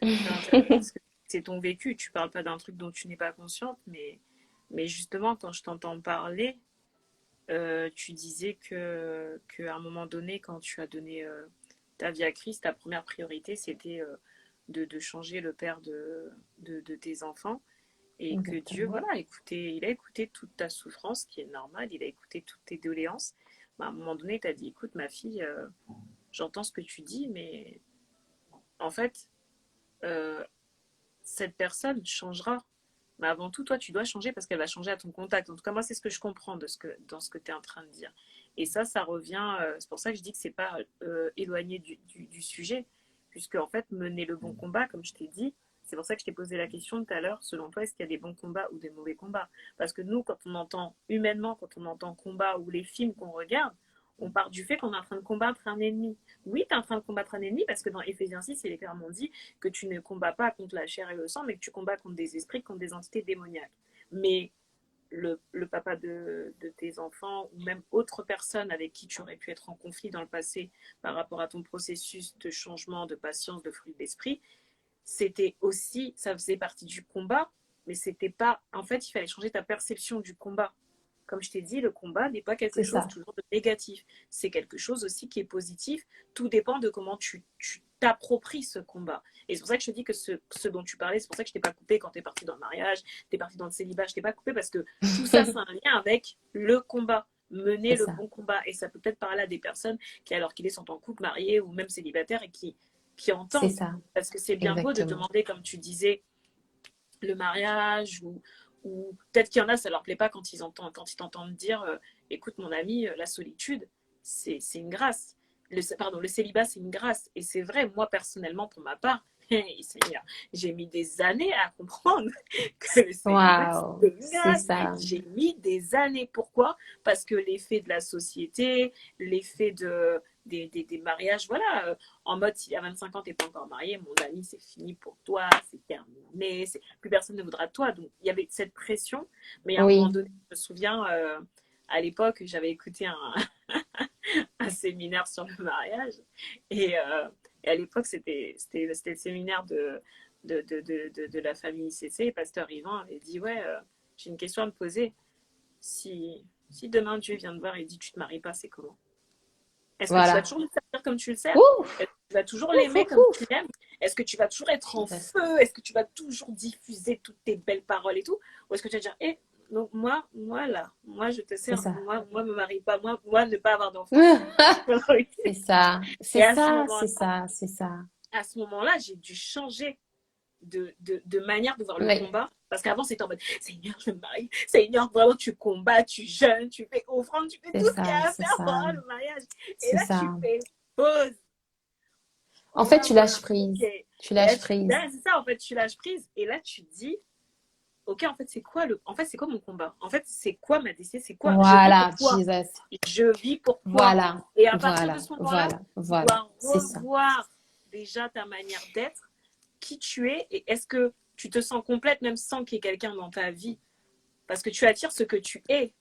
[SPEAKER 1] intéressant parce que c'est ton vécu. Tu parles pas d'un truc dont tu n'es pas consciente, mais justement, quand je t'entends parler, tu disais qu'à un moment donné, quand tu as donné ta vie à Christ, ta première priorité, c'était de changer le père de tes enfants. Et que Dieu,
[SPEAKER 2] Exactement.
[SPEAKER 1] voilà, il a écouté toute ta souffrance, qui est normale, il a écouté toutes tes doléances. Mais à un moment donné, il t'a dit, écoute, ma fille, j'entends ce que tu dis, mais en fait, euh, cette personne changera. Mais avant tout, toi, tu dois changer parce qu'elle va changer à ton contact. En tout cas, moi, c'est ce que je comprends dans ce que tu es en train de dire. Et ça revient. C'est pour ça que je dis que c'est pas éloigné du sujet, puisque en fait, mener le bon combat, comme je t'ai dit, c'est pour ça que je t'ai posé la question tout à l'heure. Selon toi, est-ce qu'il y a des bons combats ou des mauvais combats? Parce que nous, quand on entend humainement, quand on entend combat ou les films qu'on regarde, on part du fait qu'on est en train de combattre un ennemi. Oui, tu es en train de combattre un ennemi parce que dans Ephésiens 6, il est clairement dit que tu ne combats pas contre la chair et le sang, mais que tu combats contre des esprits, contre des entités démoniaques. Mais le papa de tes enfants ou même autre personne avec qui tu aurais pu être en conflit dans le passé par rapport à ton processus de changement, de patience, de fruit d'esprit, c'était aussi, ça faisait partie du combat, mais c'était pas, en fait, il fallait changer ta perception du combat. Comme je t'ai dit, le combat n'est pas quelque
[SPEAKER 2] C'est
[SPEAKER 1] chose
[SPEAKER 2] ça.
[SPEAKER 1] toujours de négatif. C'est quelque chose aussi qui est positif. Tout dépend de comment tu t'appropries ce combat. Et c'est pour ça que je te dis que ce dont tu parlais, c'est pour ça que je t'ai pas coupé quand tu es parti dans le mariage, tu es parti dans le célibat, je t'ai pas coupé parce que tout ça, c'est un lien avec le combat. mener
[SPEAKER 2] c'est
[SPEAKER 1] le
[SPEAKER 2] ça,
[SPEAKER 1] bon combat. Et ça peut peut-être parler à des personnes qui, alors qu'ils sont en couple, mariés ou même célibataires, et qui
[SPEAKER 2] c'est
[SPEAKER 1] entendent.
[SPEAKER 2] ça,
[SPEAKER 1] Parce que c'est bien beau de
[SPEAKER 2] exactement.
[SPEAKER 1] demander, comme tu disais, le mariage ou peut-être qu'il y en a, ça leur plaît pas quand ils t'entendent dire écoute mon ami, la solitude, c'est une grâce. Pardon, le célibat, c'est une grâce. Et c'est vrai, moi personnellement, pour ma part, Seigneur, j'ai mis des années à comprendre que le célibat,
[SPEAKER 2] Waouh,
[SPEAKER 1] c'était une
[SPEAKER 2] c'est
[SPEAKER 1] grâce.
[SPEAKER 2] ça.
[SPEAKER 1] J'ai mis des années. Pourquoi? Parce que l'effet de la société, l'effet des mariages, voilà, en mode, si à 25 ans, tu n'es pas encore marié, mon ami, c'est fini pour toi, c'est terminé, plus personne ne voudra de toi. Donc, il y avait cette pression. Mais à un moment
[SPEAKER 2] Oui,
[SPEAKER 1] donné, je me souviens, à l'époque, j'avais écouté un séminaire sur le mariage. Et à l'époque, c'était le séminaire de la famille ICC. Et Pasteur Yvan avait dit, ouais, j'ai une question à me poser. Si demain Dieu vient te voir et dit, tu te maries pas, c'est comment? Est-ce que tu vas
[SPEAKER 2] voilà.
[SPEAKER 1] toujours le servir comme tu le sers?
[SPEAKER 2] Ouf,
[SPEAKER 1] Est-ce que tu vas toujours
[SPEAKER 2] ouf,
[SPEAKER 1] l'aimer
[SPEAKER 2] ouf,
[SPEAKER 1] comme tu
[SPEAKER 2] ouf.
[SPEAKER 1] l'aimes? Est-ce que tu vas toujours être en
[SPEAKER 2] C'est
[SPEAKER 1] feu? Est-ce que tu vas toujours diffuser toutes tes belles paroles et tout? Ou est-ce que tu vas dire, eh, donc moi là, moi je te
[SPEAKER 2] c'est
[SPEAKER 1] sers,
[SPEAKER 2] ça.
[SPEAKER 1] moi me marie pas, moi ne pas avoir d'enfant.
[SPEAKER 2] C'est ça, c'est
[SPEAKER 1] Et à ce
[SPEAKER 2] ça,
[SPEAKER 1] moment-là,
[SPEAKER 2] c'est ça, c'est ça.
[SPEAKER 1] à ce moment-là, j'ai dû changer de manière de voir le
[SPEAKER 2] Oui,
[SPEAKER 1] combat. Parce qu'avant, c'était en mode Seigneur, je me marie. Seigneur, vraiment, tu combats, tu jeûnes, tu fais offrande, tu fais tout ce qu'il y a à
[SPEAKER 2] c'est
[SPEAKER 1] faire
[SPEAKER 2] ça,
[SPEAKER 1] pendant le mariage. Et
[SPEAKER 2] c'est
[SPEAKER 1] là, tu
[SPEAKER 2] ça.
[SPEAKER 1] fais pause.
[SPEAKER 2] En fait,
[SPEAKER 1] Ouais,
[SPEAKER 2] tu
[SPEAKER 1] voilà.
[SPEAKER 2] lâches
[SPEAKER 1] Ok.
[SPEAKER 2] prise.
[SPEAKER 1] Et
[SPEAKER 2] Tu
[SPEAKER 1] là,
[SPEAKER 2] lâches prise.
[SPEAKER 1] c'est ça, en fait, tu lâches prise. Et là, tu te dis, ok, en fait, c'est quoi mon combat? En fait, c'est quoi ma destinée? C'est quoi? Je vis
[SPEAKER 2] Voilà,
[SPEAKER 1] pourquoi?
[SPEAKER 2] Jesus.
[SPEAKER 1] Je vis pourquoi?
[SPEAKER 2] Voilà,
[SPEAKER 1] Et à partir de
[SPEAKER 2] voilà,
[SPEAKER 1] ce moment-là,
[SPEAKER 2] voilà,
[SPEAKER 1] tu
[SPEAKER 2] voilà.
[SPEAKER 1] dois
[SPEAKER 2] C'est ça.
[SPEAKER 1] revoir déjà ta manière d'être, qui tu es, et est-ce que tu te sens complète même sans qu'il y ait quelqu'un dans ta vie? Parce que tu attires ce que tu es.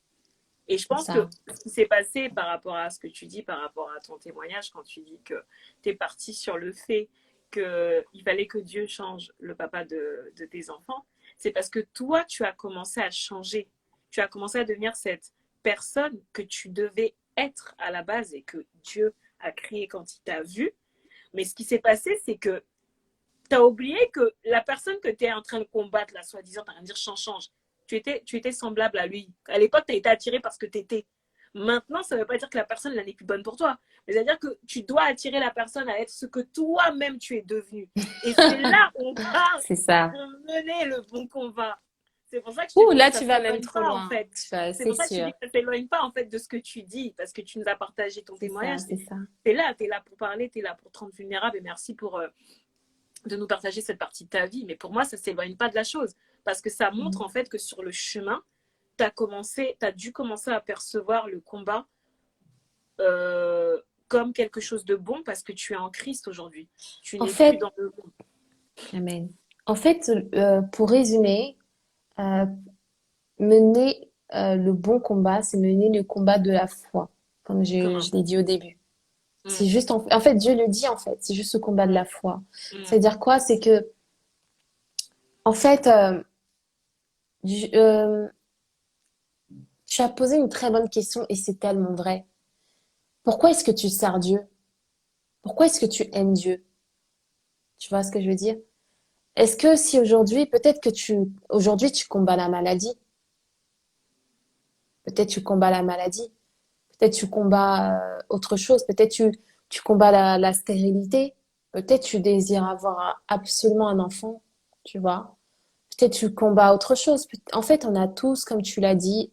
[SPEAKER 1] Et je
[SPEAKER 2] C'est
[SPEAKER 1] pense que
[SPEAKER 2] ça.
[SPEAKER 1] ce qui s'est passé par rapport à ce que tu dis, par rapport à ton témoignage, quand tu dis que tu es parti sur le fait qu'il fallait que Dieu change le papa de tes enfants, c'est parce que toi, tu as commencé à changer. Tu as commencé à devenir cette personne que tu devais être à la base et que Dieu a créé quand il t'a vu. Mais ce qui s'est passé, c'est que tu as oublié que la personne que tu es en train de combattre, là, soi-disant, tu as de dire change. Tu étais semblable à lui. À l'époque, tu as été attiré parce que tu étais. Maintenant, ça ne veut pas dire que la personne n'est plus bonne pour toi. Mais c'est-à-dire que tu dois attirer la personne à être ce que toi-même tu es devenu. Et c'est là où on parle
[SPEAKER 2] C'est ça.
[SPEAKER 1] de mener le bon combat. C'est pour ça que je te
[SPEAKER 2] Ouh,
[SPEAKER 1] dis que
[SPEAKER 2] là,
[SPEAKER 1] ça
[SPEAKER 2] tu
[SPEAKER 1] ne
[SPEAKER 2] vas même
[SPEAKER 1] s'éloigne
[SPEAKER 2] trop
[SPEAKER 1] pas, en
[SPEAKER 2] loin.
[SPEAKER 1] fait. C'est
[SPEAKER 2] C'est
[SPEAKER 1] pour ça que je te dis
[SPEAKER 2] sûr.
[SPEAKER 1] que ça ne s'éloigne pas, en fait, de ce que tu dis, parce que tu nous as partagé ton
[SPEAKER 2] C'est ça,
[SPEAKER 1] témoignage.
[SPEAKER 2] c'est ça.
[SPEAKER 1] Tu es là pour parler, tu es là pour te rendre vulnérable, et merci pour de nous partager cette partie de ta vie. Mais pour moi, ça ne s'éloigne pas de la chose. Parce que ça montre en fait que sur le chemin, tu as dû commencer à percevoir le combat comme quelque chose de bon parce que tu es en Christ aujourd'hui. Tu
[SPEAKER 2] En
[SPEAKER 1] n'es plus dans
[SPEAKER 2] fait,
[SPEAKER 1] le monde.
[SPEAKER 2] amen. En fait, pour résumer, euh, mener le bon combat, c'est mener le combat de la foi, comme
[SPEAKER 1] Comment?
[SPEAKER 2] je l'ai dit au début. C'est
[SPEAKER 1] Mm,
[SPEAKER 2] juste, en fait, Dieu le dit, en fait, c'est juste le combat de
[SPEAKER 1] mm,
[SPEAKER 2] la foi.
[SPEAKER 1] mm,
[SPEAKER 2] C'est-à-dire quoi? C'est que, en fait, je- euh, tu as posé une très bonne question et c'est tellement vrai. Pourquoi est-ce que tu sers Dieu? Pourquoi est-ce que tu aimes Dieu? Tu vois ce que je veux dire? Est-ce que si aujourd'hui, aujourd'hui, tu combats la maladie, peut-être tu combats la maladie, peut-être tu combats autre chose, peut-être tu combats la stérilité, peut-être tu désires avoir absolument un enfant, tu vois. Peut-être tu combats autre chose. En fait, on a tous, comme tu l'as dit,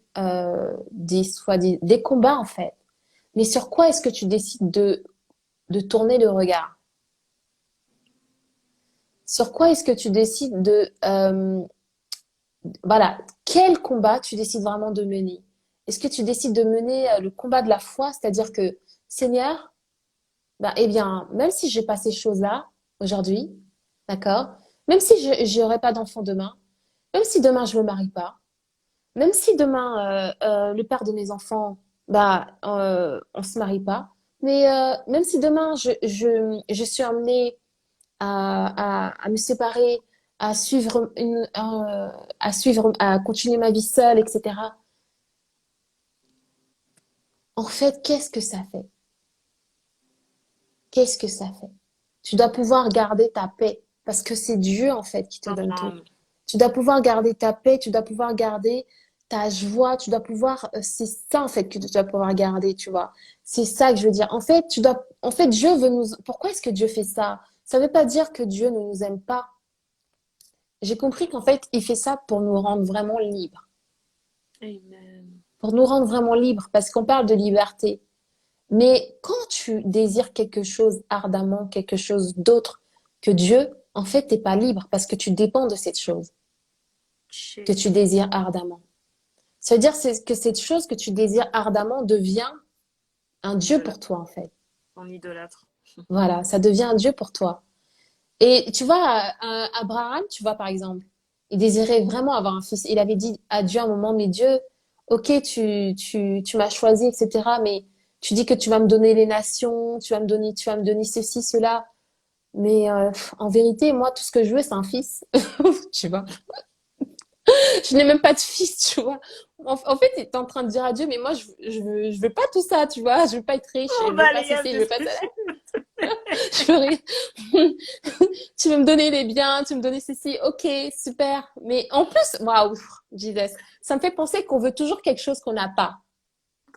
[SPEAKER 2] des combats en fait. Mais sur quoi est-ce que tu décides de tourner le regard? Sur quoi est-ce que tu décides voilà, quel combat tu décides vraiment de mener? Est-ce que tu décides de mener le combat de la foi, c'est-à-dire que, Seigneur, bah, eh bien, même si j'ai pas ces choses-là aujourd'hui, d'accord? Même si je n'aurai pas d'enfant demain, même si demain je me marie pas, même si demain le père de mes enfants, bah, on se marie pas, mais même si demain je suis amenée à me séparer, à continuer ma vie seule, etc. En fait, qu'est-ce que ça fait? Qu'est-ce que ça fait? Tu dois pouvoir garder ta paix parce que c'est Dieu en fait qui te donne tout.
[SPEAKER 1] Comment?
[SPEAKER 2] Tu dois pouvoir garder ta paix, tu dois pouvoir garder ta joie, tu dois pouvoir, c'est ça en fait que tu dois pouvoir garder, tu vois. C'est ça que je veux dire. En fait, Dieu veut nous, pourquoi est-ce que Dieu fait ça? Ça veut pas dire que Dieu ne nous aime pas. J'ai compris qu'en fait, il fait ça pour nous rendre vraiment libres.
[SPEAKER 1] Amen.
[SPEAKER 2] Pour nous rendre vraiment libres, parce qu'on parle de liberté. Mais quand tu désires quelque chose ardemment, quelque chose d'autre que Dieu, en fait, t'es pas libre parce que tu dépends de cette chose que tu
[SPEAKER 1] Jésus,
[SPEAKER 2] désires ardemment. Ça veut dire que cette chose que tu désires ardemment devient un Dieu pour
[SPEAKER 1] idolâtre.
[SPEAKER 2] toi, en fait.
[SPEAKER 1] On idolâtre.
[SPEAKER 2] Voilà, ça devient un Dieu pour toi. Et tu vois, Abraham, tu vois, par exemple, il désirait vraiment avoir un fils. Il avait dit à Dieu à un moment, mais Dieu, ok, tu m'as choisi, etc. Mais tu dis que tu vas me donner les nations, tu vas me donner ceci, cela. Mais en vérité, moi, tout ce que je veux, c'est un fils. Tu vois. Je n'ai même pas de fils, tu vois. En fait, il est en train de dire à Dieu, mais moi, je veux pas tout ça, tu vois. Je veux pas être riche, je
[SPEAKER 1] Oh,
[SPEAKER 2] veux pas
[SPEAKER 1] balayage
[SPEAKER 2] ceci, je
[SPEAKER 1] de
[SPEAKER 2] veux pas ça.
[SPEAKER 1] spécial.
[SPEAKER 2] Je veux rien. Tu veux me donner les biens, tu veux me donner ceci. Ok, super. Mais en plus, waouh, Jesus, ça me fait penser qu'on veut toujours quelque chose qu'on n'a pas.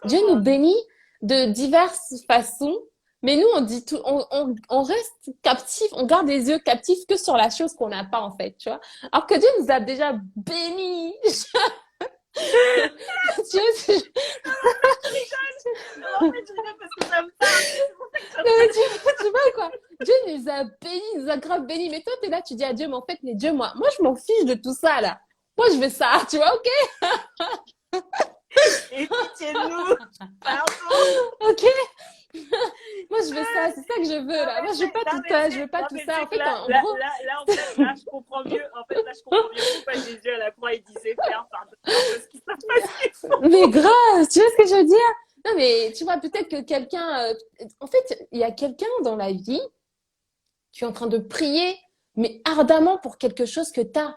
[SPEAKER 2] Dieu nous
[SPEAKER 1] Comment?
[SPEAKER 2] bénit de diverses façons, mais nous, on dit tout, on reste captif, on garde les yeux captifs que sur la chose qu'on n'a pas, en fait, tu vois. Alors que Dieu nous a déjà bénis. Dieu,
[SPEAKER 1] Je rigole. Non, en fait, je rigole parce que ça me parle. C'est pour ça que je suis en train
[SPEAKER 2] mais
[SPEAKER 1] de...
[SPEAKER 2] tu vois quoi? Dieu nous a bénis, il nous a grave bénis. Mais toi, t'es là, tu dis à Dieu, mais en fait, mais Dieu, moi, je m'en fiche de tout ça, là. Moi, je veux ça, tu vois, ok?
[SPEAKER 1] Et pitié de nous. Pardon.
[SPEAKER 2] Ok? Moi, je veux ça, c'est ça que je veux,
[SPEAKER 1] Non
[SPEAKER 2] là. Moi,
[SPEAKER 1] mais
[SPEAKER 2] je veux pas
[SPEAKER 1] non
[SPEAKER 2] tout
[SPEAKER 1] mais
[SPEAKER 2] ça, je
[SPEAKER 1] c'est
[SPEAKER 2] veux pas
[SPEAKER 1] non
[SPEAKER 2] tout
[SPEAKER 1] mais
[SPEAKER 2] ça.
[SPEAKER 1] c'est
[SPEAKER 2] En
[SPEAKER 1] que
[SPEAKER 2] fait,
[SPEAKER 1] là
[SPEAKER 2] en gros,
[SPEAKER 1] en fait là je comprends mieux là je comprends mieux pourquoi Jésus à la croix il disait Père pardonne-leur parce qu'ils savent pas ce qu'ils font.
[SPEAKER 2] mais grave, tu vois ce que je veux dire? Non, mais tu vois, peut-être que quelqu'un, en fait, il y a quelqu'un dans la vie qui est en train de prier, mais ardemment pour quelque chose que t'as.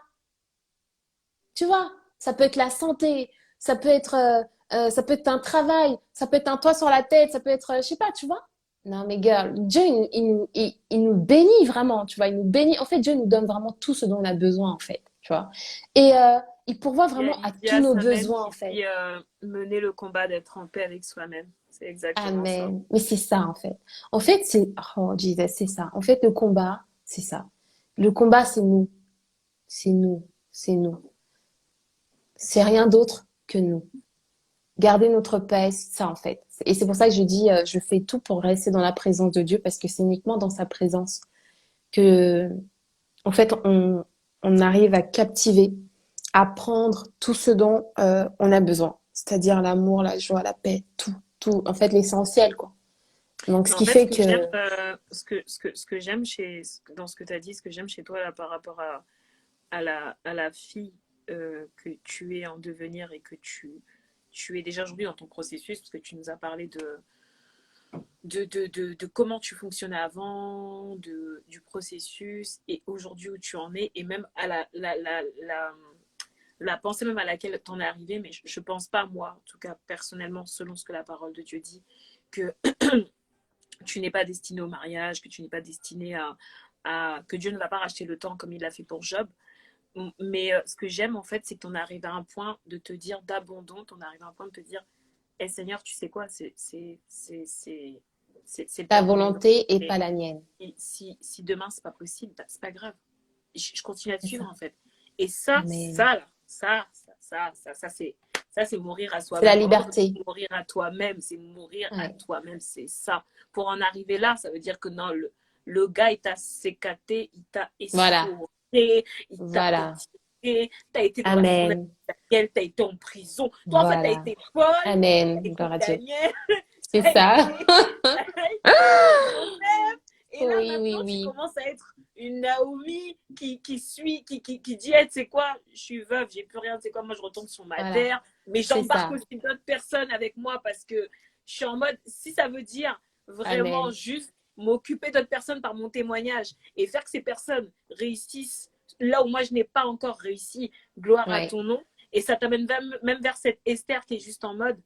[SPEAKER 2] Tu vois, ça peut être la santé, ça peut être un travail, ça peut être un toit sur la tête, ça peut être, je sais pas, tu vois. Non, mais girl, Dieu, il nous bénit vraiment, tu vois, il nous bénit. En fait, Dieu nous donne vraiment tout ce dont on a besoin, en fait, tu vois. Et il pourvoit
[SPEAKER 1] Il y a
[SPEAKER 2] vraiment à tous
[SPEAKER 1] Lydia
[SPEAKER 2] nos
[SPEAKER 1] Samen
[SPEAKER 2] besoins, en
[SPEAKER 1] qui
[SPEAKER 2] fait.
[SPEAKER 1] dit mener le combat d'être en paix avec soi-même. C'est exactement ça.
[SPEAKER 2] Amen. Mais c'est ça, en fait. En fait, oh, Jesus, c'est ça. En fait, le combat, c'est ça. Le combat, c'est nous. C'est nous. C'est nous. C'est rien d'autre que nous. Garder notre paix, c'est ça en fait. Et c'est pour ça que je dis, je fais tout pour rester dans la présence de Dieu parce que c'est uniquement dans sa présence que, en fait, on arrive à captiver, à prendre tout ce dont on a besoin. C'est-à-dire l'amour, la joie, la paix, tout, tout. En fait, l'essentiel, quoi. Donc, ce
[SPEAKER 1] Mais en
[SPEAKER 2] qui
[SPEAKER 1] fait, ce
[SPEAKER 2] fait
[SPEAKER 1] que j'aime,
[SPEAKER 2] que,
[SPEAKER 1] ce que j'aime dans ce que tu as dit, ce que j'aime chez toi là, par rapport à la fille que tu es en devenir et que tu es déjà aujourd'hui dans ton processus, parce que tu nous as parlé de comment tu fonctionnais avant, du processus et aujourd'hui où tu en es, et même à la pensée même à laquelle tu en es arrivé, mais je ne pense pas, moi, en tout cas personnellement, selon ce que la parole de Dieu dit, que tu n'es pas destiné au mariage, que tu n'es pas destiné que Dieu ne va pas racheter le temps comme il l'a fait pour Job. Mais ce que j'aime en fait, c'est que tu en arrives à un point de te dire d'abandon, tu en arrives à un point de te dire, hey, Seigneur, tu sais quoi, c'est le
[SPEAKER 2] ta
[SPEAKER 1] temps de mon nom.
[SPEAKER 2] volonté est
[SPEAKER 1] Et
[SPEAKER 2] pas la mienne.
[SPEAKER 1] si demain c'est pas possible, bah, c'est pas grave. Je continue à te
[SPEAKER 2] C'est ça.
[SPEAKER 1] suivre en fait. Et ça,
[SPEAKER 2] Amen.
[SPEAKER 1] ça, là, ça, c'est mourir à
[SPEAKER 2] C'est la
[SPEAKER 1] soi-même. Vraiment,
[SPEAKER 2] liberté.
[SPEAKER 1] c'est mourir à toi-même. C'est mourir à
[SPEAKER 2] Ouais.
[SPEAKER 1] toi-même. C'est ça. Pour en arriver là, ça veut dire que non, le gars, il t'a sécaté, il t'a
[SPEAKER 2] Voilà.
[SPEAKER 1] essoré, il t'a
[SPEAKER 2] Voilà.
[SPEAKER 1] étiré, t'as été dans la fournaise,
[SPEAKER 2] Amen.
[SPEAKER 1] t'as été en prison. Toi, en fait, t'as
[SPEAKER 2] Voilà.
[SPEAKER 1] été folle, t'as
[SPEAKER 2] Amen.
[SPEAKER 1] été
[SPEAKER 2] Gloire à Dieu.
[SPEAKER 1] Daniel,
[SPEAKER 2] C'est
[SPEAKER 1] t'as
[SPEAKER 2] ça.
[SPEAKER 1] été, t'as été Joseph. Et là,
[SPEAKER 2] Oui, oui,
[SPEAKER 1] maintenant, tu
[SPEAKER 2] oui.
[SPEAKER 1] commences à être une Naomi qui dit, hey, tu sais quoi, je suis veuve, j'ai plus rien, tu sais quoi, moi, je retombe sur ma
[SPEAKER 2] Voilà.
[SPEAKER 1] terre. Mais
[SPEAKER 2] C'est
[SPEAKER 1] j'embarque
[SPEAKER 2] ça.
[SPEAKER 1] aussi d'autres personnes avec moi parce que je suis en mode, si ça veut dire vraiment
[SPEAKER 2] Amen.
[SPEAKER 1] juste m'occuper d'autres personnes par mon témoignage et faire que ces personnes réussissent là où moi, je n'ai pas encore réussi, gloire à
[SPEAKER 2] Ouais.
[SPEAKER 1] ton nom. Et ça t'amène même vers cette Esther qui est juste en mode,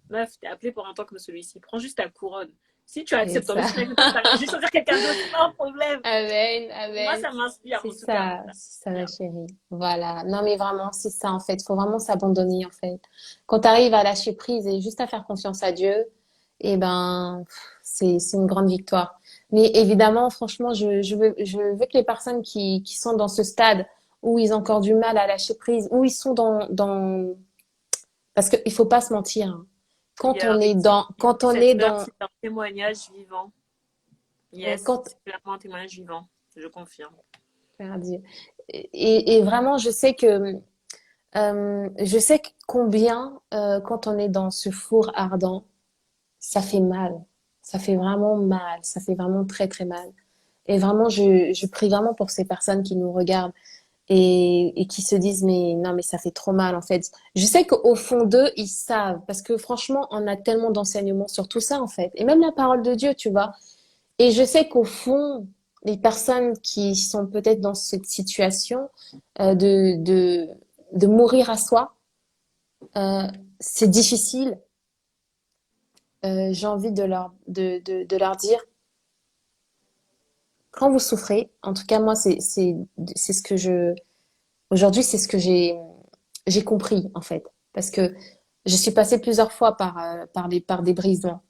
[SPEAKER 1] meuf, t'es appelée pour un temps comme celui-ci. Prends juste ta couronne. Si tu
[SPEAKER 2] C'est
[SPEAKER 1] acceptes ton
[SPEAKER 2] ça.
[SPEAKER 1] mission et que toi, t'arrives juste à faire quelqu'un d'autre, sans problème.
[SPEAKER 2] Amen,
[SPEAKER 1] Moi,
[SPEAKER 2] amen.
[SPEAKER 1] ça m'inspire, en tout cas. Ça
[SPEAKER 2] C'est ça, ma
[SPEAKER 1] m'inspire.
[SPEAKER 2] chérie. Voilà. Non, mais vraiment, c'est ça, en fait. Faut vraiment s'abandonner, en fait. Quand tu arrives à lâcher prise et juste à faire confiance à Dieu, eh ben, c'est une grande victoire. Mais évidemment, franchement, je veux que les personnes qui sont dans ce stade où ils ont encore du mal à lâcher prise, où ils sont parce qu'il faut pas se mentir, hein. Quand on est
[SPEAKER 1] Cette heure,
[SPEAKER 2] dans,
[SPEAKER 1] c'est un témoignage vivant. Yes,
[SPEAKER 2] quand,
[SPEAKER 1] c'est clairement un témoignage vivant. Je confirme.
[SPEAKER 2] Dieu. Et vraiment, je sais combien, quand on est dans ce four ardent, ça fait mal. Ça fait vraiment mal. Ça fait vraiment très, très mal. Et vraiment, je prie vraiment pour ces personnes qui nous regardent et qui se disent, mais non, mais ça fait trop mal, en fait. Je sais qu'au fond d'eux, ils savent. Parce que franchement, on a tellement d'enseignements sur tout ça, en fait. Et même la parole de Dieu, tu vois. Et je sais qu'au fond, les personnes qui sont peut-être dans cette situation euh, de, de, de mourir à soi, euh, c'est difficile. J'ai envie de leur dire, quand vous souffrez, en tout cas moi, c'est ce que aujourd'hui, c'est ce que j'ai compris en fait, parce que je suis passée plusieurs fois par des brisements.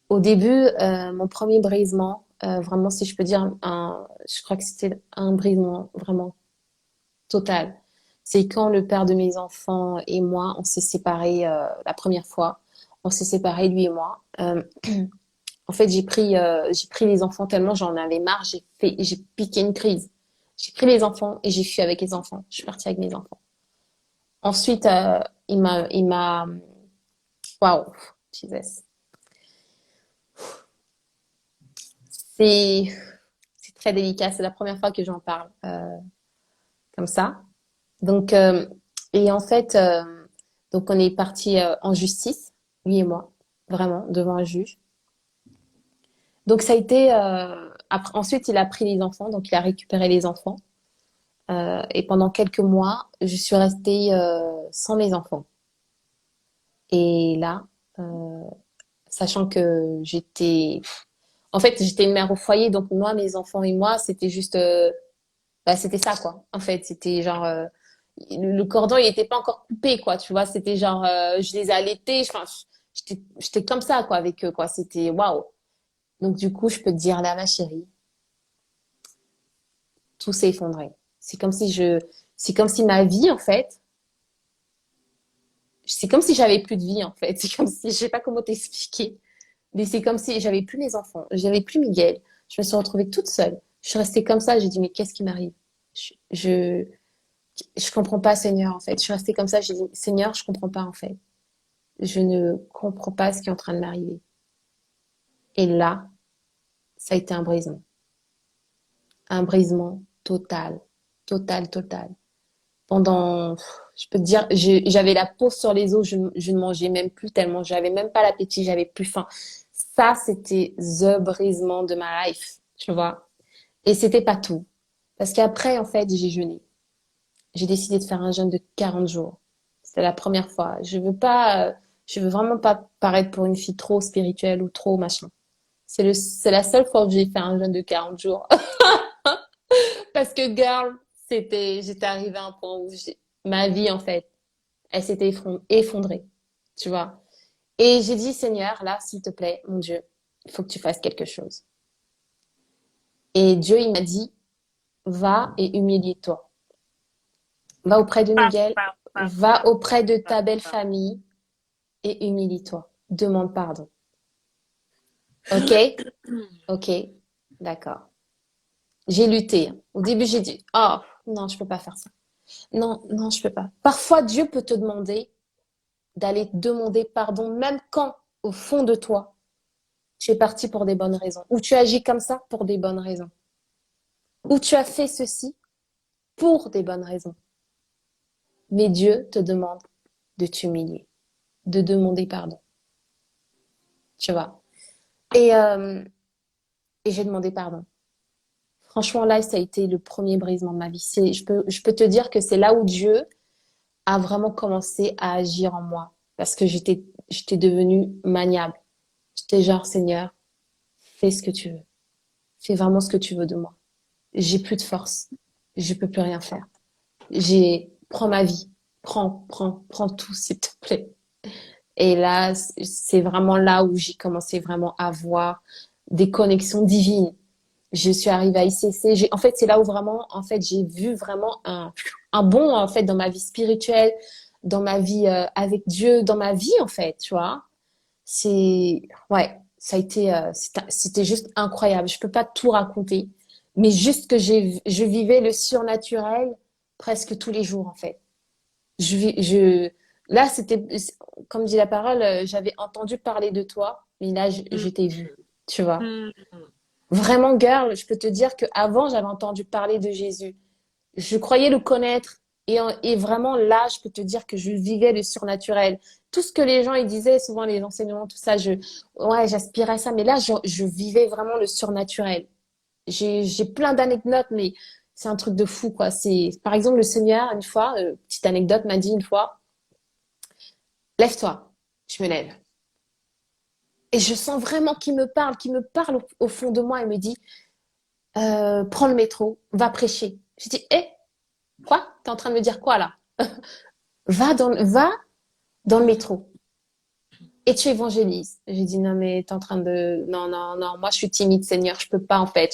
[SPEAKER 2] Au début, mon premier brisement, vraiment, si je peux dire, je crois que c'était un brisement vraiment total. C'est quand le père de mes enfants et moi, on s'est séparés la première fois. On s'est séparés, lui et moi. En fait, j'ai pris les enfants tellement j'en avais marre. J'ai piqué une crise. J'ai pris les enfants et j'ai fui avec les enfants. Je suis partie avec mes enfants. Ensuite, waouh, Jesus. C'est, c'est très délicat. C'est la première fois que j'en parle comme ça. Donc, et en fait, donc on est parti en justice, lui et moi, vraiment devant un juge. Donc ça a été. Ensuite, il a pris les enfants, donc il a récupéré les enfants. Et pendant quelques mois, je suis restée sans mes enfants. Et là, euh, sachant que en fait, j'étais une mère au foyer, donc moi, mes enfants et moi, c'était juste, c'était ça quoi. En fait, c'était genre le cordon, il était pas encore coupé quoi, tu vois. C'était genre, je les ai allaités, enfin, j'étais comme ça quoi avec eux quoi. C'était waouh. Donc du coup, je peux te dire là, ma chérie, tout s'est effondré. C'est comme si ma vie en fait, c'est comme si j'avais plus de vie en fait. C'est comme si, je sais pas comment t'expliquer, mais c'est comme si j'avais plus mes enfants, j'avais plus Miguel. Je me suis retrouvée toute seule. Je suis restée comme ça. J'ai dit mais qu'est-ce qui m'arrive? Je, je je comprends pas, Seigneur en fait. Je suis restée comme ça. J'ai dit Seigneur, je comprends pas en fait. Je ne comprends pas ce qui est en train de m'arriver. Et là, ça a été un brisement total, total, total. Pendant, je peux te dire, j'avais la peau sur les os, je ne mangeais même plus tellement, j'avais même pas l'appétit, j'avais plus faim. Ça, c'était the brisement de ma life, tu vois. Et c'était pas tout. Parce qu'après, en fait, j'ai jeûné. J'ai décidé de faire un jeûne de 40 jours. C'était la première fois. Je veux vraiment pas paraître pour une fille trop spirituelle ou trop machin. C'est la seule fois où j'ai fait un jeûne de 40 jours. Parce que, girl, j'étais arrivée à un point où ma vie, en fait, elle s'était effondrée, tu vois. Et j'ai dit, Seigneur, là, s'il te plaît, mon Dieu, il faut que tu fasses quelque chose. Et Dieu, il m'a dit, va et humilie-toi. Va auprès de
[SPEAKER 1] Paf,
[SPEAKER 2] Miguel,
[SPEAKER 1] paf, paf,
[SPEAKER 2] va
[SPEAKER 1] paf,
[SPEAKER 2] auprès de
[SPEAKER 1] paf,
[SPEAKER 2] ta belle
[SPEAKER 1] paf.
[SPEAKER 2] famille et humilie-toi. Demande pardon. Ok? Ok. D'accord. J'ai lutté. Au début, j'ai dit, oh, non, je peux pas faire ça. Non, non, je peux pas. Parfois, Dieu peut te demander d'aller demander pardon, même quand, au fond de toi, tu es parti pour des bonnes raisons, ou tu agis comme ça pour des bonnes raisons, ou tu as fait ceci pour des bonnes raisons. Mais Dieu te demande de t'humilier, de demander pardon, tu vois. Et, euh, et j'ai demandé pardon. Franchement, là, ça a été le premier brisement de ma vie. Je peux te dire que c'est là où Dieu a vraiment commencé à agir en moi, parce que j'étais devenue maniable. J'étais genre, Seigneur, fais ce que tu veux. Fais vraiment ce que tu veux de moi. J'ai plus de force. Je peux plus rien faire. Prends ma vie. Prends tout, s'il te plaît. Et là, c'est vraiment là où j'ai commencé vraiment à voir des connexions divines. Je suis arrivée à ICC. En fait, c'est là où vraiment, en fait, j'ai vu vraiment un bond, en fait, dans ma vie spirituelle, dans ma vie avec Dieu, dans ma vie, en fait, tu vois. Ouais, ça a été, c'était juste incroyable. Je peux pas tout raconter, mais juste que je vivais le surnaturel presque tous les jours, en fait. Là, comme dit la parole, j'avais entendu parler de toi, mais là, je
[SPEAKER 1] Mm.
[SPEAKER 2] t'ai vu, tu vois.
[SPEAKER 1] Mm.
[SPEAKER 2] Vraiment, girl, je peux te dire que avant j'avais entendu parler de Jésus. Je croyais le connaître. Et vraiment, là, je peux te dire que je vivais le surnaturel. Tout ce que les gens ils disaient, souvent les enseignements, tout ça, ouais, j'aspirais à ça. Mais là, je vivais vraiment le surnaturel. J'ai plein d'anecdotes, mais c'est un truc de fou, quoi. Par exemple, le Seigneur, une fois, petite anecdote, m'a dit une fois, lève-toi. Je me lève. Et je sens vraiment qu'il me parle au fond de moi et me dit, prends le métro, va prêcher. Je dis, quoi? T'es en train de me dire quoi là? Va dans le métro et tu évangélises. J'ai dit, non, mais t'es en train de. Non, non, non, moi je suis timide, Seigneur, je peux pas en fait.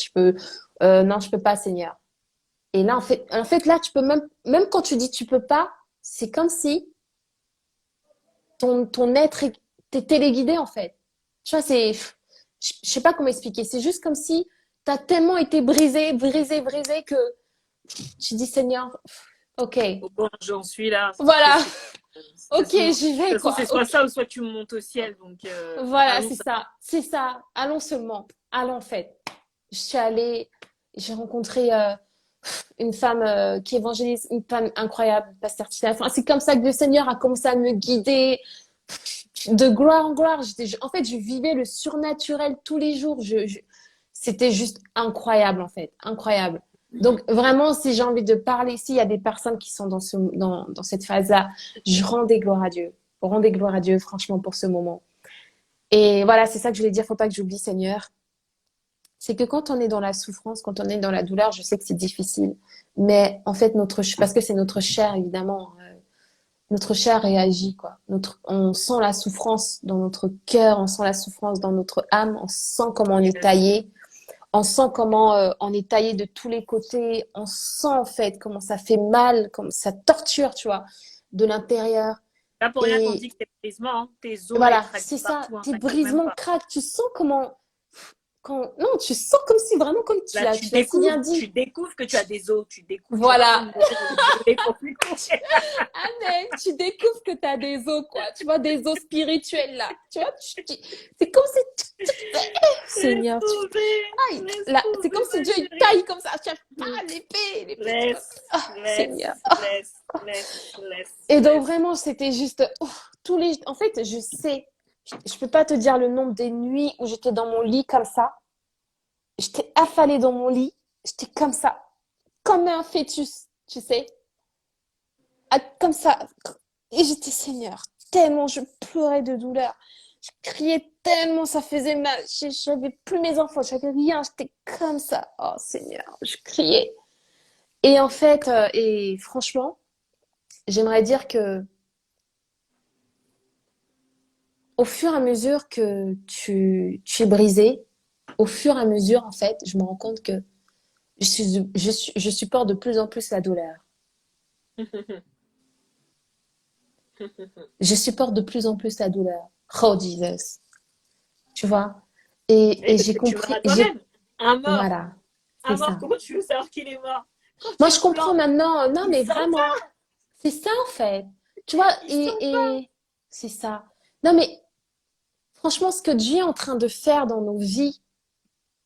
[SPEAKER 2] Non, je peux pas, Seigneur. Et là, en fait, là, tu peux même quand tu dis tu peux pas, c'est comme si ton être t'es téléguidé en fait. Tu vois, je sais pas comment expliquer. C'est juste comme si t'as tellement été brisé que tu dis, Seigneur, ok,
[SPEAKER 1] Oh, bon, j'en suis là.
[SPEAKER 2] voilà,
[SPEAKER 1] De toute
[SPEAKER 2] ok,
[SPEAKER 1] façon,
[SPEAKER 2] j'y vais
[SPEAKER 1] c'est
[SPEAKER 2] quoi.
[SPEAKER 1] soit
[SPEAKER 2] Ok.
[SPEAKER 1] ça ou soit tu montes au ciel. Donc,
[SPEAKER 2] Voilà,
[SPEAKER 1] allons.
[SPEAKER 2] c'est ça. Allons seulement, allons en fait. Je suis allée, j'ai rencontré une femme qui évangélise, une femme incroyable, Pasteur Tina. Enfin, c'est comme ça que le Seigneur a commencé à me guider de gloire en gloire. En fait, je vivais le surnaturel tous les jours. C'était juste incroyable, en fait, incroyable. Donc, vraiment, si j'ai envie de parler, s'il y a des personnes qui sont dans cette phase-là, je rends des gloires à Dieu. Rendez gloire à Dieu, franchement, pour ce moment. Et voilà, c'est ça que je voulais dire. Faut pas que j'oublie, Seigneur. C'est que quand on est dans la souffrance, quand on est dans la douleur, je sais que c'est difficile. Mais en fait, parce que c'est notre chair, évidemment, notre chair réagit, quoi. On sent la souffrance dans notre cœur, on sent la souffrance dans notre âme, on sent comment on est
[SPEAKER 1] Yes.
[SPEAKER 2] taillé, on sent comment on est taillé de tous les côtés, on sent en fait comment ça fait mal, comme ça torture, tu vois, de l'intérieur.
[SPEAKER 1] Là, pour rien qu'on
[SPEAKER 2] Et
[SPEAKER 1] dit que c'est brisement, hein. Tes os là, ils
[SPEAKER 2] voilà,
[SPEAKER 1] craquent
[SPEAKER 2] c'est ça,
[SPEAKER 1] partout, hein,
[SPEAKER 2] tes
[SPEAKER 1] t'inquiète même
[SPEAKER 2] brisements
[SPEAKER 1] pas.
[SPEAKER 2] craquent, tu sens non, tu sens comme si vraiment, comme
[SPEAKER 1] Là,
[SPEAKER 2] tu l'as si bien dit.
[SPEAKER 1] tu découvres que tu as des os, tu découvres, tu vas pas
[SPEAKER 2] Voilà,
[SPEAKER 1] mourir brûlé pour plus coucher.
[SPEAKER 2] Amen, tu découvres que tu as des os, quoi. Tu vois, des os spirituels, là. Tu vois, c'est comme si,
[SPEAKER 1] Laisse
[SPEAKER 2] Seigneur,
[SPEAKER 1] tomber,
[SPEAKER 2] tailles,
[SPEAKER 1] laisse
[SPEAKER 2] là. C'est comme
[SPEAKER 1] tomber,
[SPEAKER 2] si
[SPEAKER 1] ma
[SPEAKER 2] Dieu, il
[SPEAKER 1] chérie.
[SPEAKER 2] taille comme ça. Tu vois, l'épée, tu vois.
[SPEAKER 1] Laisse,
[SPEAKER 2] Ah, Seigneur.
[SPEAKER 1] laisse, laisse, laisse, laisse,
[SPEAKER 2] Et donc,
[SPEAKER 1] laisse.
[SPEAKER 2] vraiment, c'était juste, en fait, je sais, je peux pas te dire le nombre des nuits où j'étais dans mon lit comme ça. J'étais affalée dans mon lit. J'étais comme ça, comme un fœtus, tu sais. Comme ça. Et j'étais Seigneur, tellement je pleurais de douleur. Je criais tellement, ça faisait mal. J'avais plus mes enfants, j'avais rien, j'étais comme ça. Oh Seigneur, je criais. Et en fait, et franchement, j'aimerais dire que au fur et à mesure que tu es brisé, au fur et à mesure, en fait, je me rends compte que je supporte de plus en plus la douleur. Je supporte de plus en plus la douleur. Oh Jesus, tu vois.
[SPEAKER 1] Oui,
[SPEAKER 2] Et
[SPEAKER 1] parce
[SPEAKER 2] j'ai
[SPEAKER 1] que tu meurs
[SPEAKER 2] compris,
[SPEAKER 1] à toi-même. Un mort,
[SPEAKER 2] voilà, c'est
[SPEAKER 1] un mort,
[SPEAKER 2] ça.
[SPEAKER 1] comment tu veux savoir qu'il est mort? Quand
[SPEAKER 2] Moi,
[SPEAKER 1] tu
[SPEAKER 2] je
[SPEAKER 1] le
[SPEAKER 2] comprends
[SPEAKER 1] plantes,
[SPEAKER 2] maintenant. Non,
[SPEAKER 1] il
[SPEAKER 2] mais
[SPEAKER 1] s'en
[SPEAKER 2] vraiment,
[SPEAKER 1] va,
[SPEAKER 2] c'est ça en fait. Tu vois,
[SPEAKER 1] il s'en va.
[SPEAKER 2] et c'est ça. Non, mais franchement, ce que Dieu est en train de faire dans nos vies,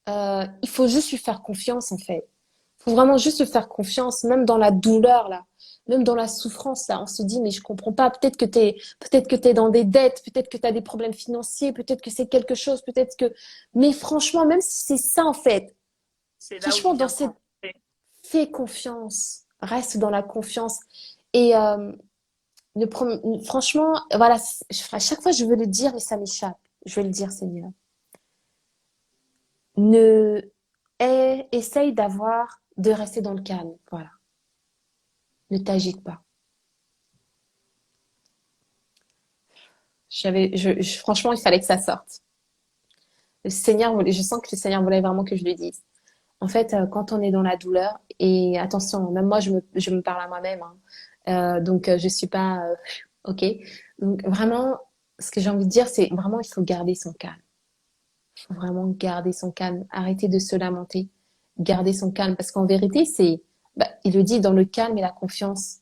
[SPEAKER 2] il faut juste lui faire confiance en fait. Il faut vraiment juste lui faire confiance, même dans la douleur là, même dans la souffrance là. On se dit, mais je comprends pas. Peut-être que t'es dans des dettes, peut-être que tu as des problèmes financiers, peut-être que c'est quelque chose, peut-être que. Mais franchement, même si c'est ça en fait,
[SPEAKER 1] C'est là où il
[SPEAKER 2] franchement,
[SPEAKER 1] vient te rencontrer.
[SPEAKER 2] fais confiance, reste dans la confiance. Et franchement, voilà, à chaque fois je veux le dire, mais ça m'échappe. je vais le dire, Seigneur. Essaye de rester dans le calme. Voilà. Ne t'agite pas. Franchement, il fallait que ça sorte. Je sens que le Seigneur voulait vraiment que je lui dise. En fait, quand on est dans la douleur, et attention, même moi, je me parle à moi-même, hein. Donc, je suis pas, ok. Donc, vraiment, ce que j'ai envie de dire, c'est vraiment, il faut garder son calme. Il faut vraiment garder son calme. Arrêter de se lamenter. Garder son calme. Parce qu'en vérité, il le dit, dans le calme et la confiance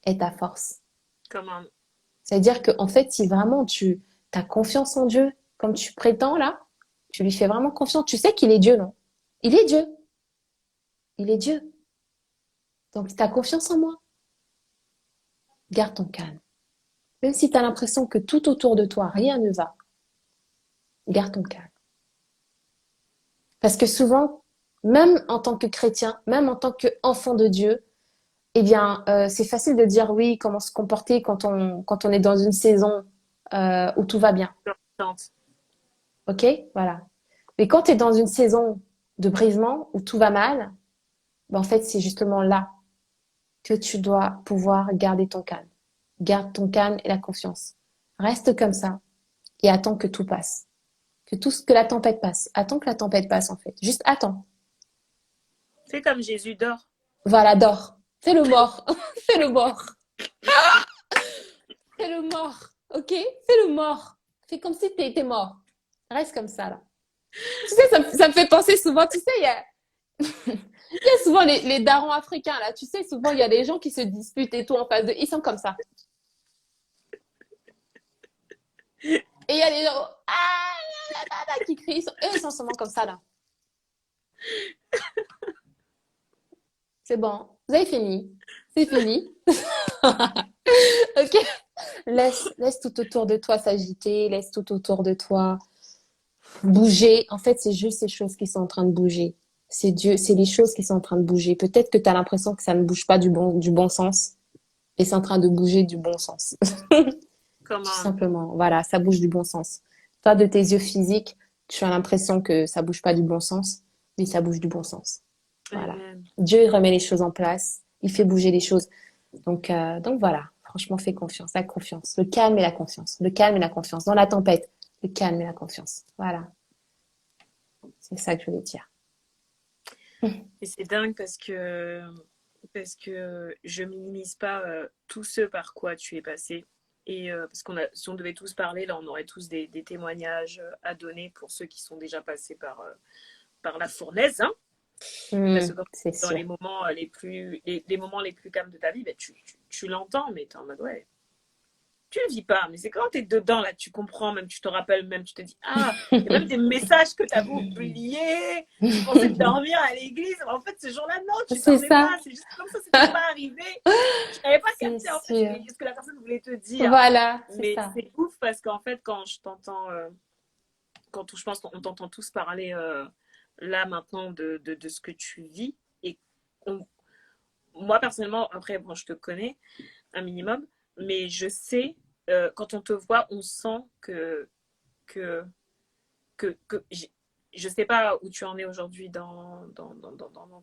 [SPEAKER 2] est ta force.
[SPEAKER 1] Comment?
[SPEAKER 2] C'est-à-dire que, en fait, si vraiment tu as confiance en Dieu, comme tu prétends là, tu lui fais vraiment confiance. Tu sais qu'il est Dieu, non? Il est Dieu. Il est Dieu. Donc, tu as confiance en moi. Garde ton calme. Même si tu as l'impression que tout autour de toi, rien ne va, garde ton calme. Parce que souvent, même en tant que chrétien, même en tant qu'enfant de Dieu, eh bien, c'est facile de dire oui, comment se comporter quand on est dans une saison où tout va bien. Ok? Voilà. Mais quand tu es dans une saison de brisement où tout va mal, ben en fait, c'est justement là que tu dois pouvoir garder ton calme. Garde ton calme et la confiance. Reste comme ça et attends que tout passe. Que la tempête passe. Attends que la tempête passe, en fait. Juste attends.
[SPEAKER 1] C'est comme Jésus dort.
[SPEAKER 2] Voilà, dors. Fais le mort. Fais le mort. Fais le mort. Ok? Fais le mort. Fais comme si t'étais mort. Reste comme ça, là. Tu sais, ça me fait penser souvent, tu sais, il y a souvent les darons africains, là. Tu sais, souvent, il y a des gens qui se disputent et tout en face d'eux. Ils sont comme ça. Et il y a des gens ah, là, là, là, qui crient. Eux, ils sont souvent comme ça, là. C'est bon. Vous avez fini. C'est fini. Ok? Laisse tout autour de toi s'agiter. Laisse tout autour de toi bouger. En fait, c'est juste ces choses qui sont en train de bouger. C'est Dieu, c'est les choses qui sont en train de bouger. Peut-être que tu as l'impression que ça ne bouge pas du bon sens, et c'est en train de bouger du bon sens. Tout
[SPEAKER 1] Comment?
[SPEAKER 2] simplement. Voilà, ça bouge du bon sens. Toi, de tes yeux physiques, tu as l'impression que ça bouge pas du bon sens, mais ça bouge du bon sens. Voilà.
[SPEAKER 1] Amen.
[SPEAKER 2] Dieu, il remet les choses en place. Il fait bouger les choses. Donc voilà. Franchement, fais confiance. La confiance. Le calme et la confiance. Le calme et la confiance. Dans la tempête, le calme et la confiance. Voilà. C'est ça que je voulais dire.
[SPEAKER 1] Et c'est dingue parce que je minimise pas tout ce par quoi tu es passé. Et parce si on devait tous parler, là, on aurait tous des témoignages à donner pour ceux qui sont déjà passés par la fournaise, hein. Parce que
[SPEAKER 2] C'est
[SPEAKER 1] dans
[SPEAKER 2] sûr.
[SPEAKER 1] les moments les moments les plus calmes de ta vie, ben, tu l'entends, mais tu es en mode ouais, tu le vis pas, mais c'est quand tu es dedans, là, tu comprends, même tu te rappelles, même tu te dis, ah, il y a même des messages que tu avais oubliés, tu pensais dormir à l'église, mais en fait, ce jour-là, non, tu
[SPEAKER 2] C'est
[SPEAKER 1] dormais
[SPEAKER 2] ça.
[SPEAKER 1] pas, c'est juste comme ça, c'était pas arrivé. Je n'avais pas
[SPEAKER 2] C'est
[SPEAKER 1] capté, en fait, ce
[SPEAKER 2] sûr.
[SPEAKER 1] que la personne voulait te dire.
[SPEAKER 2] Voilà, c'est
[SPEAKER 1] Mais
[SPEAKER 2] ça.
[SPEAKER 1] c'est ouf parce qu'en fait, quand je t'entends, je pense qu'on t'entend tous parler là maintenant de ce que tu vis, et on- moi, personnellement, après, bon, je te connais un minimum, mais je sais, quand on te voit, on sent que, que je sais pas où tu en es aujourd'hui dans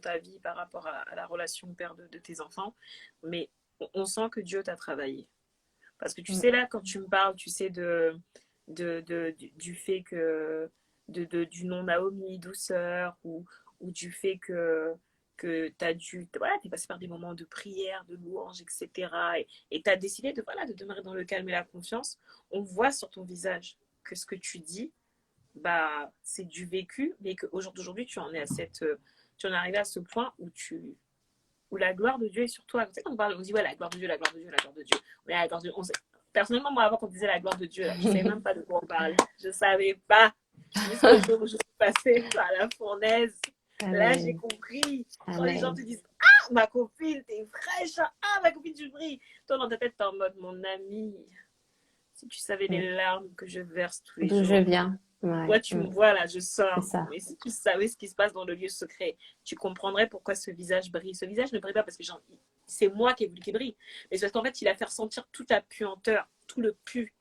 [SPEAKER 1] ta vie par rapport à la relation père de tes enfants, mais on sent que Dieu t'a travaillé. Parce que tu
[SPEAKER 2] Mm.
[SPEAKER 1] sais, là, quand tu me parles, tu sais, du fait du nom Naomi, douceur, ou du fait que tu as dû, voilà, tu es passé par des moments de prière, de louange, etc. Et tu as décidé voilà, de demeurer dans le calme et la confiance. On voit sur ton visage que ce que tu dis, bah, c'est du vécu, mais qu'au jour d'aujourd'hui, tu en es arrivé à ce point où la gloire de Dieu est sur toi. Tu sais, quand on parle, on dit, ouais, la gloire de Dieu, la gloire de Dieu, la gloire de Dieu. Ouais, la gloire de Dieu. Personnellement, moi, avant qu'on disait la gloire de Dieu, là, je ne savais même pas de quoi on parlait. Je ne savais pas. Jusqu'au jour où je suis passée par la fournaise. Là, j'ai
[SPEAKER 2] Amen.
[SPEAKER 1] compris. Quand les gens
[SPEAKER 2] Amen.
[SPEAKER 1] te disent, ah, ma copine, t'es fraîche. Ah, ma copine, tu brilles. Toi, dans ta tête, t'es en mode, mon ami, si tu savais
[SPEAKER 2] Mm.
[SPEAKER 1] les larmes que je verse tous les
[SPEAKER 2] D'où je
[SPEAKER 1] jours.
[SPEAKER 2] viens. Ouais.
[SPEAKER 1] Toi, tu me
[SPEAKER 2] Mm.
[SPEAKER 1] vois là, je
[SPEAKER 2] C'est
[SPEAKER 1] sors.
[SPEAKER 2] ça.
[SPEAKER 1] Mais si tu savais ce qui se passe dans le lieu secret, tu comprendrais pourquoi ce visage brille. Ce visage ne brille pas parce que c'est moi qui ai voulu qu'il brille. Mais c'est parce qu'en fait, il a fait ressentir toute la puanteur, tout le pu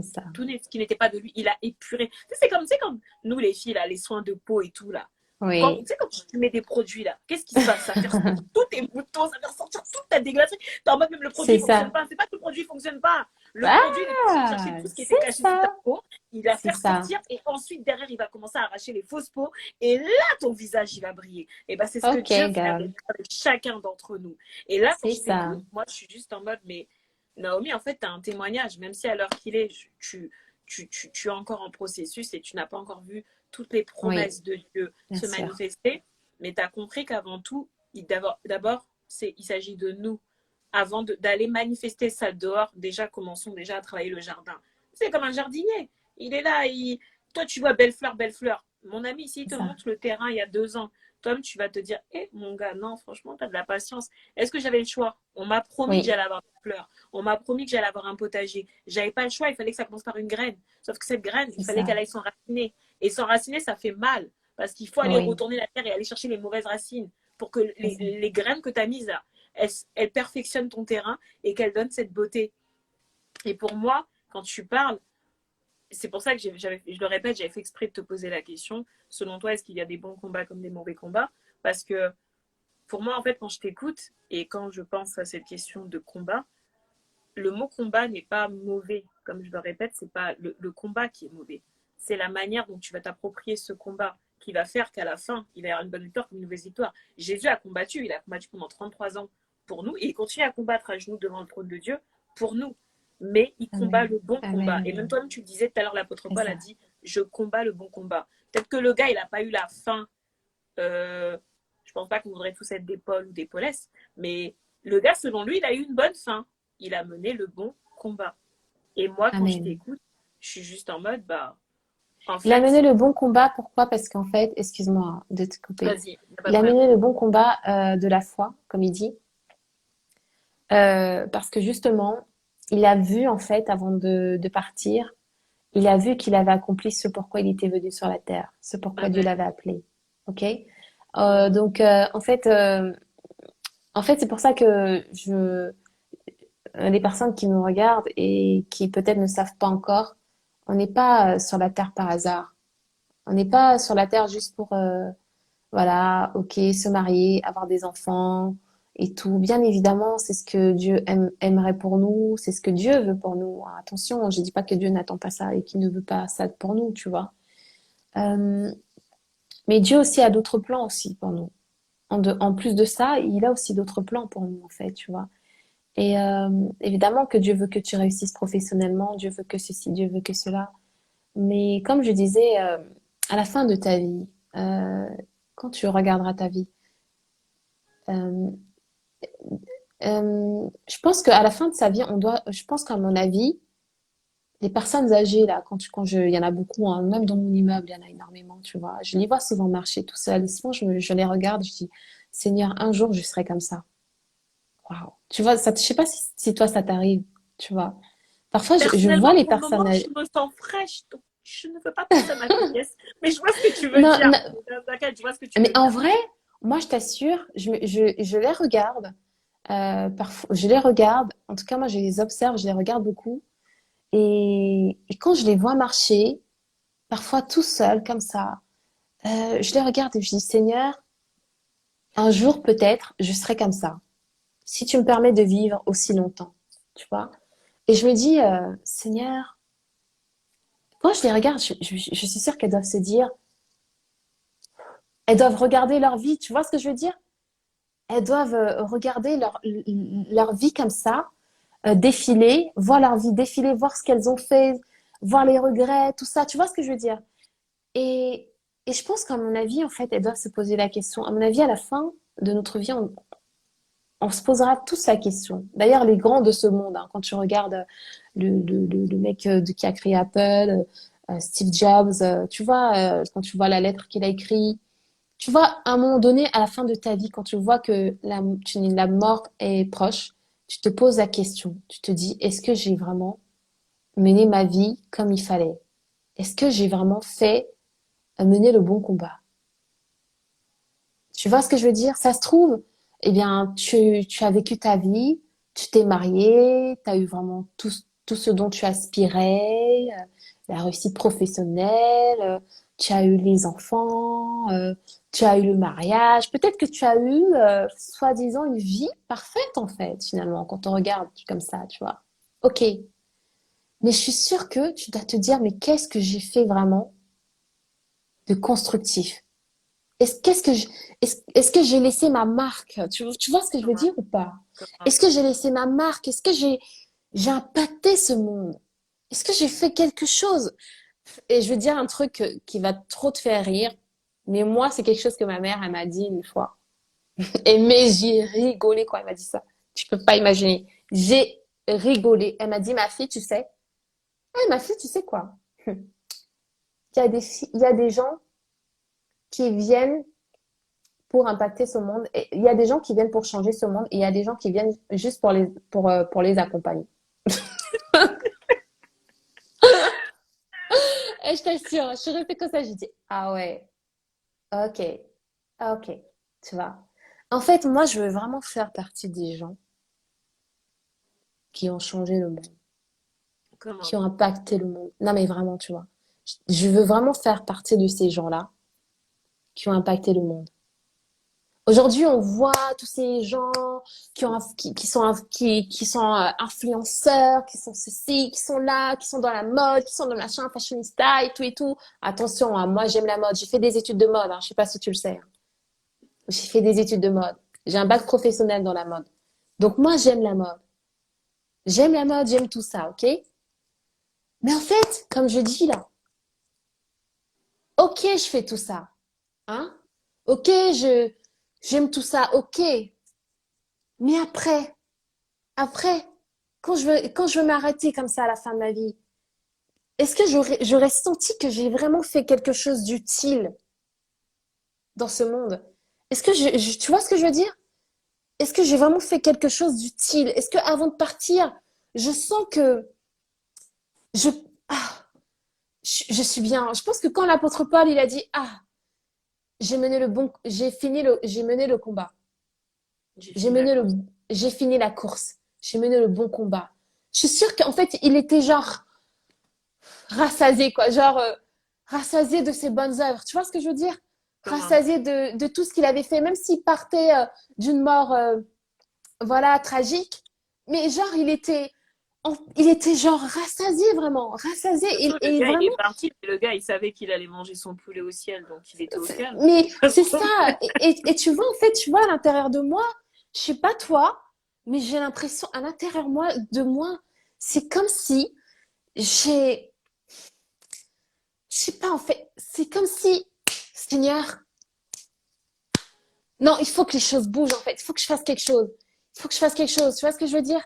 [SPEAKER 2] c'est ça.
[SPEAKER 1] Tout ce qui n'était pas de lui, il a épuré. Tu sais, c'est comme nous, les filles, là, les soins de peau et tout, là. Quand, tu
[SPEAKER 2] Oui,
[SPEAKER 1] sais, quand tu mets des produits, là, qu'est-ce qui se passe? Ça fait ressortir tous tes boutons, ça fait ressortir toute ta dégueulasserie. T'es en mode, même le produit
[SPEAKER 2] c'est
[SPEAKER 1] ne fonctionne
[SPEAKER 2] ça.
[SPEAKER 1] pas. C'est pas que le produit ne fonctionne pas. Le produit, il est parti chercher
[SPEAKER 2] Ah,
[SPEAKER 1] tout ce qui
[SPEAKER 2] c'est
[SPEAKER 1] était caché sous ta
[SPEAKER 2] ça.
[SPEAKER 1] peau. Il va
[SPEAKER 2] C'est
[SPEAKER 1] faire
[SPEAKER 2] ça.
[SPEAKER 1] sortir et ensuite, derrière, il va commencer à arracher les fausses peaux. Et là, ton visage, il va briller. Et ben, c'est ce que
[SPEAKER 2] Ok,
[SPEAKER 1] Dieu fait
[SPEAKER 2] girl.
[SPEAKER 1] avec chacun d'entre nous. Et là, quand
[SPEAKER 2] C'est
[SPEAKER 1] je t'écoute,
[SPEAKER 2] ça.
[SPEAKER 1] moi, je suis juste en mode, mais Naomi, en fait, tu as un témoignage, même si à l'heure qu'il est, tu es encore en processus et tu n'as pas encore vu toutes les
[SPEAKER 2] Oui,
[SPEAKER 1] promesses de Dieu
[SPEAKER 2] bien
[SPEAKER 1] se
[SPEAKER 2] sûr.
[SPEAKER 1] manifester, mais tu as compris qu'avant tout, d'abord, il s'agit de nous. Avant d'aller manifester ça dehors, déjà, commençons déjà à travailler le jardin. C'est comme un jardinier. Il est là, toi, tu vois belle fleur, belle fleur. Mon ami, s'il
[SPEAKER 2] C'est
[SPEAKER 1] te
[SPEAKER 2] ça.
[SPEAKER 1] montre le terrain il y a 2 ans, toi, tu vas te dire, hé, mon gars, non, franchement, tu as de la patience. Est-ce que j'avais le choix? On m'a promis que
[SPEAKER 2] Oui,
[SPEAKER 1] j'allais avoir des fleurs. On m'a promis que j'allais avoir un potager. J'avais pas le choix, il fallait que ça commence par une graine. Sauf que cette graine, il
[SPEAKER 2] c'est
[SPEAKER 1] fallait
[SPEAKER 2] ça.
[SPEAKER 1] qu'elle aille s'enraciner. Et s'enraciner, ça fait mal. Parce qu'il faut aller
[SPEAKER 2] Oui,
[SPEAKER 1] retourner la terre et aller chercher les mauvaises racines pour que
[SPEAKER 2] c'est ça.
[SPEAKER 1] les graines que tu as mises là, elles perfectionnent ton terrain et qu'elles donnent cette beauté. Et pour moi, quand tu parles, c'est pour ça que je le répète, j'avais fait exprès de te poser la question. Selon toi, est-ce qu'il y a des bons combats comme des mauvais combats? Parce que pour moi, en fait, quand je t'écoute et quand je pense à cette question de combat, le mot combat n'est pas mauvais. Comme je le répète, c'est pas le combat qui est mauvais. C'est la manière dont tu vas t'approprier ce combat qui va faire qu'à la fin, il va y avoir une bonne victoire comme une mauvaise victoire. Jésus a combattu, il a combattu pendant 33 ans pour nous et il continue à combattre à genoux devant le trône de Dieu pour nous. Mais il combat
[SPEAKER 2] Amen.
[SPEAKER 1] le bon combat. Et même
[SPEAKER 2] Amen.
[SPEAKER 1] toi-même, tu le disais tout à l'heure, l'apôtre
[SPEAKER 2] C'est
[SPEAKER 1] Paul a
[SPEAKER 2] ça.
[SPEAKER 1] dit, je combats le bon combat. Peut-être que le gars, il n'a pas eu la fin. Je pense pas qu'on voudrait tous être des Paul ou des Paulesses, mais le gars, selon lui, il a eu une bonne fin. Il a mené le bon combat. Et moi, quand je
[SPEAKER 2] Amen.
[SPEAKER 1] t'écoute, je suis juste en mode, bah, en
[SPEAKER 2] Il a mené
[SPEAKER 1] fait,
[SPEAKER 2] le bon combat. Pourquoi? Parce qu'en fait, excuse-moi de te couper.
[SPEAKER 1] vas-y, y a pas
[SPEAKER 2] Il
[SPEAKER 1] de
[SPEAKER 2] a
[SPEAKER 1] problème.
[SPEAKER 2] mené le bon combat de la foi, comme il dit, parce que justement, il a vu en fait, avant de partir, il a vu qu'il avait accompli ce pourquoi il était venu sur la terre, ce pourquoi Dieu
[SPEAKER 1] Amen.
[SPEAKER 2] l'avait appelé. Ok?
[SPEAKER 1] Mm.
[SPEAKER 2] Donc, en fait, c'est pour ça que les personnes qui nous regardent et qui peut-être ne savent pas encore, on n'est pas sur la terre par hasard. On n'est pas sur la terre juste pour, voilà, ok, se marier, avoir des enfants et tout. Bien évidemment, c'est ce que Dieu aimerait pour nous, c'est ce que Dieu veut pour nous. Attention, je dis pas que Dieu n'attend pas ça et qu'il ne veut pas ça pour nous, tu vois. Euh, mais Dieu aussi a d'autres plans aussi pour nous. En plus de ça, il a aussi d'autres plans pour nous, en fait, tu vois. Et évidemment que Dieu veut que tu réussisses professionnellement, Dieu veut que ceci, Dieu veut que cela. Mais comme je disais, à la fin de ta vie, euh, quand tu regarderas ta vie, euh, je pense qu'à la fin de sa vie, je pense qu'à mon avis, les personnes âgées, là, il y en a beaucoup, hein, même dans mon immeuble, il y en a énormément, tu vois. Je les vois souvent marcher tout seuls. Et souvent, je les regarde, je dis, Seigneur, un jour, je serai comme ça. Waouh. Tu vois, ça, je sais pas si toi, ça t'arrive, tu vois. Parfois, je vois
[SPEAKER 1] Personnellement,
[SPEAKER 2] les
[SPEAKER 1] pour le moment,
[SPEAKER 2] personnes
[SPEAKER 1] je
[SPEAKER 2] âgées.
[SPEAKER 1] me sens fraîche, donc je ne veux pas penser à ma vieillesse. Mais je vois ce que tu veux
[SPEAKER 2] Non,
[SPEAKER 1] dire.
[SPEAKER 2] non,
[SPEAKER 1] T'inquiète, je vois ce que tu
[SPEAKER 2] mais
[SPEAKER 1] veux
[SPEAKER 2] en
[SPEAKER 1] dire.
[SPEAKER 2] vrai, moi, je t'assure, je les regarde. Parfois, je les regarde. En tout cas, moi, je les observe, je les regarde beaucoup. Et quand je les vois marcher, parfois tout seul, comme ça, je les regarde et je dis, Seigneur, un jour peut-être, je serai comme ça. Si tu me permets de vivre aussi longtemps, tu vois. Et je me dis, Seigneur, quand je les regarde, je suis sûre qu'elles doivent se dire, elles doivent regarder leur vie, tu vois ce que je veux dire? Elles doivent regarder leur vie comme ça, défiler, voir leur vie défiler, voir ce qu'elles ont fait, voir les regrets, tout ça, tu vois ce que je veux dire? Et, et je pense qu'à mon avis, en fait, elles doivent se poser la question. À mon avis, à la fin de notre vie, on se posera tous la question. D'ailleurs, les grands de ce monde, hein, quand tu regardes le mec qui a créé Apple, Steve Jobs, tu vois, quand tu vois la lettre qu'il a écrite, tu vois, à un moment donné, à la fin de ta vie, quand tu vois que la mort est proche, tu te poses la question. Tu te dis, est-ce que j'ai vraiment mené ma vie comme il fallait? Est-ce que j'ai vraiment mené le bon combat? Tu vois ce que je veux dire? Ça se trouve, eh bien, tu as vécu ta vie, tu t'es marié, tu as eu vraiment tout ce dont tu aspirais, la réussite professionnelle, tu as eu les enfants, tu as eu le mariage. Peut-être que tu as eu, soi-disant, une vie parfaite, en fait, finalement, quand on regarde comme ça, tu vois. Ok, mais je suis sûre que tu dois te dire, mais qu'est-ce que j'ai fait vraiment de constructif? Qu'est-ce que est-ce que j'ai laissé ma marque? Tu vois ce que je veux
[SPEAKER 1] Comment,
[SPEAKER 2] dire ou pas?
[SPEAKER 1] comment.
[SPEAKER 2] Est-ce que j'ai laissé ma marque? Est-ce que j'ai impacté ce monde? Est-ce que j'ai fait quelque chose? Et je veux dire un truc qui va trop te faire rire, mais moi, c'est quelque chose que ma mère, elle m'a dit une fois. Et mais j'ai rigolé quand elle m'a dit ça. Tu peux pas imaginer. J'ai rigolé. Elle m'a dit, ma fille, tu sais, ma fille, tu sais quoi? Il y a des gens qui viennent pour impacter ce monde. Et il y a des gens qui viennent pour changer ce monde et il y a des gens qui viennent juste pour les accompagner. Et je t'assure, je suis restée comme ça, j'ai dit, ah ouais, ok, ah ok, tu vois. En fait, moi, je veux vraiment faire partie des gens qui ont changé le monde, qui
[SPEAKER 1] Comment?
[SPEAKER 2] ont impacté le monde. Non, mais vraiment, tu vois. Je veux vraiment faire partie de ces gens-là qui ont impacté le monde. Aujourd'hui, on voit tous ces gens qui sont influenceurs, qui sont ceci, qui sont là, qui sont dans la mode, qui sont dans le machin, fashionista et tout et tout. Attention, hein, moi j'aime la mode. J'ai fait des études de mode. Hein, je sais pas si tu le sais. Hein. J'ai fait des études de mode. J'ai un bac professionnel dans la mode. Donc moi j'aime la mode. J'aime la mode, j'aime tout ça, ok? Mais en fait, comme je dis là, ok, je fais tout ça, hein? Ok, j'aime tout ça, ok. Mais après, quand je veux m'arrêter comme ça à la fin de ma vie, est-ce que j'aurais senti que j'ai vraiment fait quelque chose d'utile dans ce monde? Est-ce que tu vois ce que je veux dire? Est-ce que j'ai vraiment fait quelque chose d'utile? Est-ce que avant de partir, je sens que je, ah, je suis bien. Je pense que quand l'apôtre Paul, il a dit, ah, j'ai mené le combat.
[SPEAKER 1] J'ai
[SPEAKER 2] J'ai
[SPEAKER 1] fini la
[SPEAKER 2] mené
[SPEAKER 1] course.
[SPEAKER 2] j'ai fini la course. J'ai mené le bon combat. Je suis sûre qu'en fait, il était genre, rassasié, quoi. Genre, rassasié de ses bonnes œuvres. Tu vois ce que je veux dire?
[SPEAKER 1] Comment?
[SPEAKER 2] Rassasié de tout ce qu'il avait fait, même s'il partait d'une mort, voilà, tragique. Mais genre, il était genre rassasié, vraiment. Rassasié.
[SPEAKER 1] Surtout, le
[SPEAKER 2] Et
[SPEAKER 1] gars, il est
[SPEAKER 2] vraiment,
[SPEAKER 1] parti, mais le gars, il savait qu'il allait manger son poulet au ciel, donc il était au calme.
[SPEAKER 2] mais c'est ça. Et tu vois, en fait, tu vois, à l'intérieur de moi, je sais pas toi, mais j'ai l'impression, à l'intérieur de moi, c'est comme si j'ai, je sais pas, en fait, c'est comme si, Seigneur, non, il faut que les choses bougent en fait. Il faut que je fasse quelque chose. Il faut que je fasse quelque chose. Tu vois ce que je veux dire?